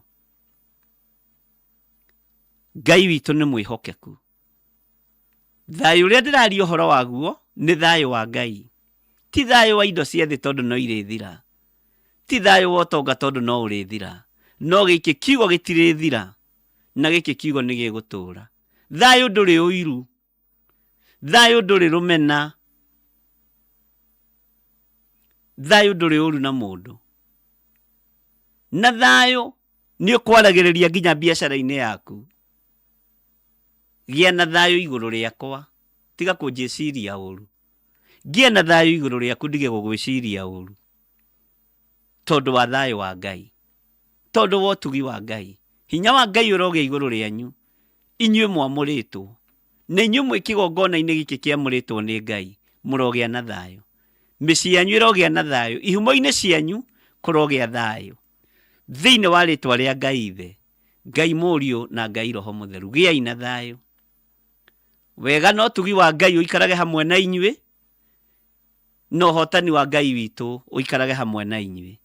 Ngai witũ nĩ mwĩhokeku. Thayũ ũrĩa ndĩraria ũhoro waguo nĩ thayũ wa Ngai. Ti thayũ wa indo cia thĩ tondũ no irĩthira. Ti thayũ wa ũtonga tondũ no ũrĩthira. No gĩkĩ kiugo gĩtirĩthira, na gĩkĩ kiugo nĩ gĩgũtũũra. Thayũ ndũrĩ ũiru. Thayũ ndũrĩ rũmena. Thayũ ndũrĩ ũru na mũndũ. Na thayũ nĩ ũkwaragĩrĩria nginya biacara-inĩ yaku. Gĩa na thayũ igũrũ rĩakwa, tiga kũnjĩciria ũru. Gĩa na thayũ igũrũ rĩaku, ndige gũgwĩciria ũru. Tondũ wa thayũ wa Ngai, tondũ wa ũtugi wa Ngai, hinya wa Ngai ũrogĩa igũrũ rĩanyu, inyuĩ mwamũrĩtwo. Na inyuĩ mwĩ kĩgongona-inĩ gĩkĩ kĩamũrĩtwo nĩ Ngai, mũrogĩa na thayũ. Mĩciĩ yanyu ĩrogĩa na thayũ, ihumo-inĩ cianyu kũrogĩa thayũ. Thĩinĩ wa rĩtwa rĩa Ngai Ithe, Ngai Mũriũ na Ngai Roho Mũtheru, gĩai na thayũ. Wega na ũtugi wa Ngai ũikarage hamwe na inyuĩ, na ũhotani wa Ngai witũ ũikarage hamwe na inyuĩ.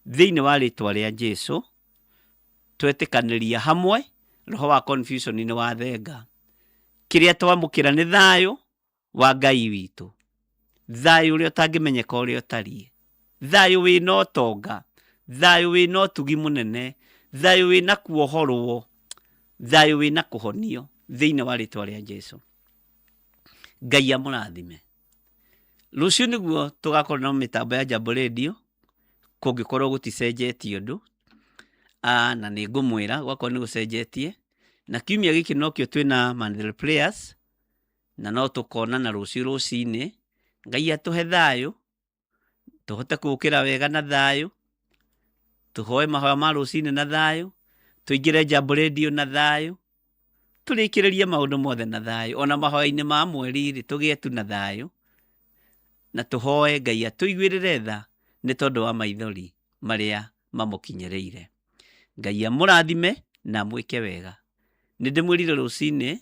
Thĩinĩ wa rĩtwa rĩa Jesũ, twetĩkanĩria hamwe roho wa confusion ni wa thenga. Kiria twamukira ni thayo wa Ngai witu, thayo uria utangimenyeka uria utariĩ, thayo wina ũtonga, thayo wina ũtugi munene, thayo wina kuohorwo, thayo wina kuhonio thiini wa ritwa ria Jesu. Ngai amũrathime. Rucio niguo tugakorwo na mitambo ya Jambo Radio kungikorwo guticenjetie undu na ni ngumwira gwakorwo ni gucenjetie, na kiumia giki nokio twina Monday prayers na no tukona na rucio rucini. Ngai atuhe thayo, tuhote gukira wega na thayo, tuhoe mahoya ma rucini na thayo, tuingire Jambo Radio na thayo, turikiririe maundu mothe na thayo, ona mahoya-ini ma mweri tugie tu na thayo, na tuhoe Ngai atuiguirire tha ni tondu wa maithori maria mamukinyereire. Ngai amurathime na mwike wega. Nindimwirire rucini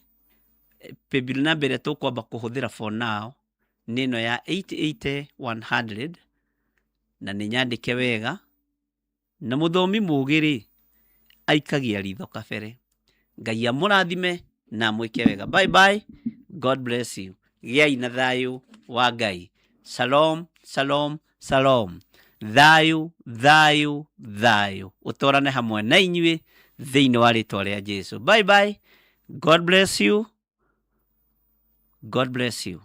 paybill number ĩrĩa tukwamba kuhuthira for now ni no ya 880-100 na ni nyandike wega na muthomi mugiri aikagia ritho kabere. Ngai amurathime na mwike wega. Bye bye. God bless you. Giai na thayo wa Ngai. Shalom, shalom, shalom. Thayo, thayo, thayo. Utorane hamwe na inyuĩ thiini wa ritwa ria Jesu. Bye bye. God bless you. God bless you.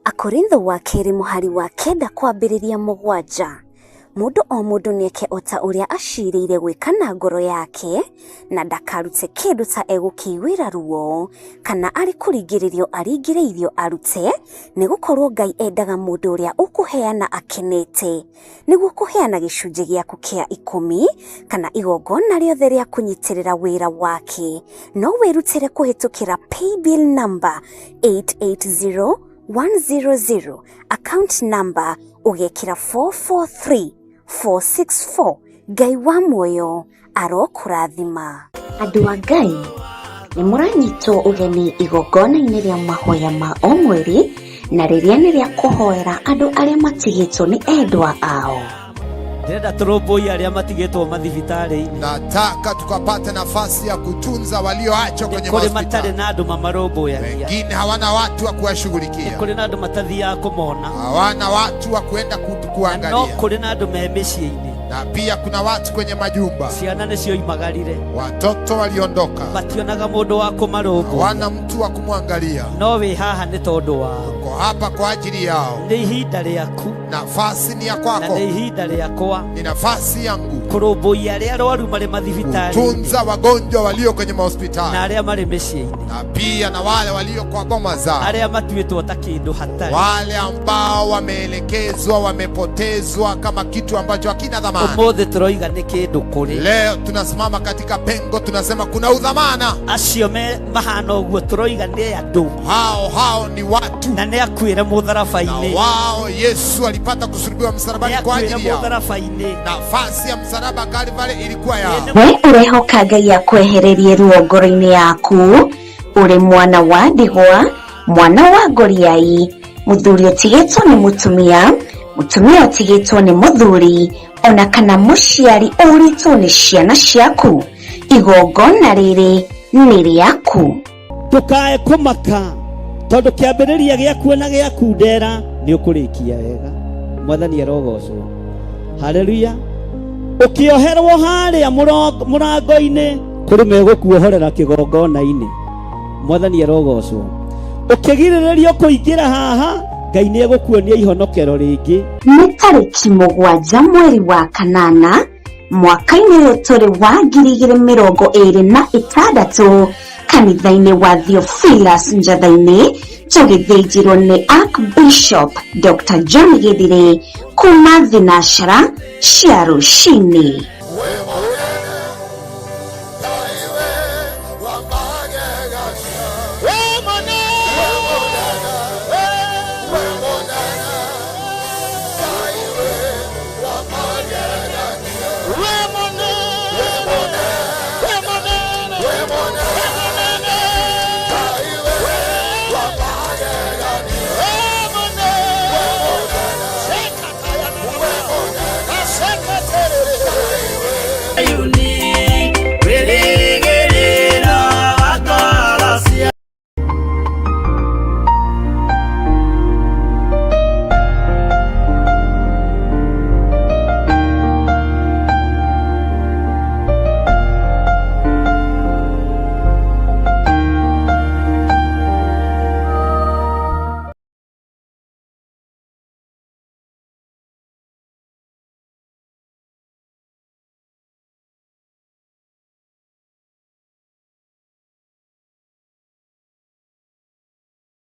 Akorintho wa keri muhari wa 9:7. Mundu o mundu nieke ota uria ashiriire gwika na ngoro yake, na ndakarute kindu ta egukiwira ruo kana ari kuringiririo aringiriirio arute, nigukorwo Ngai endaga mundu uria ukuheana akenete, niguo kuheana gicunji giaku kia 10 kana igongona riothe ria kunyitirira wira wake. No wirutire kuhitukira paybill number 880100, account number ugekira 443464. Ngai wa muoyo arokurathima. Andu a Ngai, ni muranyitwo ugeni igongona-ini ria mahoya ma o mweri, na riria ni ria kuhoera andu aria matigitwo ni endwa ao. Ndenda turoboi aria matigitwo mathibitari-ini. Nataka tukapate nafasi ya kutunza walioachwa kwenye hospitali. Kule matari na andu mamaroboya. Wengine hawana watu wa kuwashughulikia. Kule na andu matathia kumona. Hawana watu wa kwenda kuangalia. No kule na andu me micii-ini. Na pia kuna watu kwenye majumba. Ciana nicio imagarire. Watoto waliondoka. Bationaga mundu wa kumarobo. Hawana mtu wa kumwangalia. No we haha ni tondu wao. Uko hapa kwa ajili yao. Ni ihinda riaku. Nafasi ni ya kwako. Na ni ihinda riakwa. Ni nafasi yangu. Kuroboi aria arwaru mari mathibitari. Tunza wagonjwa walio kwenye mahospitali. Na aria mari micii-ini. Na pia na wale walio kwa boma zao. Aria matuitwo ta kindu hatari. Wale ambao wameelekezwa, wamepotezwa kama kitu ambacho hakina dhamana. Umothe turoiga ni kindu kuri. Leo tunasimama katika pengo, tunasema kuna udhamana. Acio me mahana uguo turoiga ni andu. Hao ni watu. Na ni akwire mutharafa-ini. Na wao Yesu alipata kusulubiwa msalabani kwa ajili yao. Nafasi ya msalaba Kalvari ilikuwa yao. We urehoka Ngai akwehererie ruo ngoro-ini yaku, uri mwana wa ndigwa, mwana wa ngoriai, muthuri utigitwo ni mutumia, mutumia utigitwo ni muthuri, ona kana muciari uritwo ni ciana ciaku. Igongona riri ni riaku. Tukae kumaka tondu kiambiriria giaku na giaku ndera ni ukurikia wega. Mwathani arogocwo. Haleluya. Ukioherwo haria murango-ini kuri megukuohorera kigongona-ini. Mwathani arogocwo. Ukigirirerio kuingira haha, Ngai ni egukuonia ihonokero ringi. Ni tariki 7 mweri wa kanana mwaka-ini uyu turi wa 2026 kanitha-ini wa Theophilus Njatha-ini, tugithĩnjirwo ni Archbishop Dr. John Githire kuma thinashara cia rucini. Wewe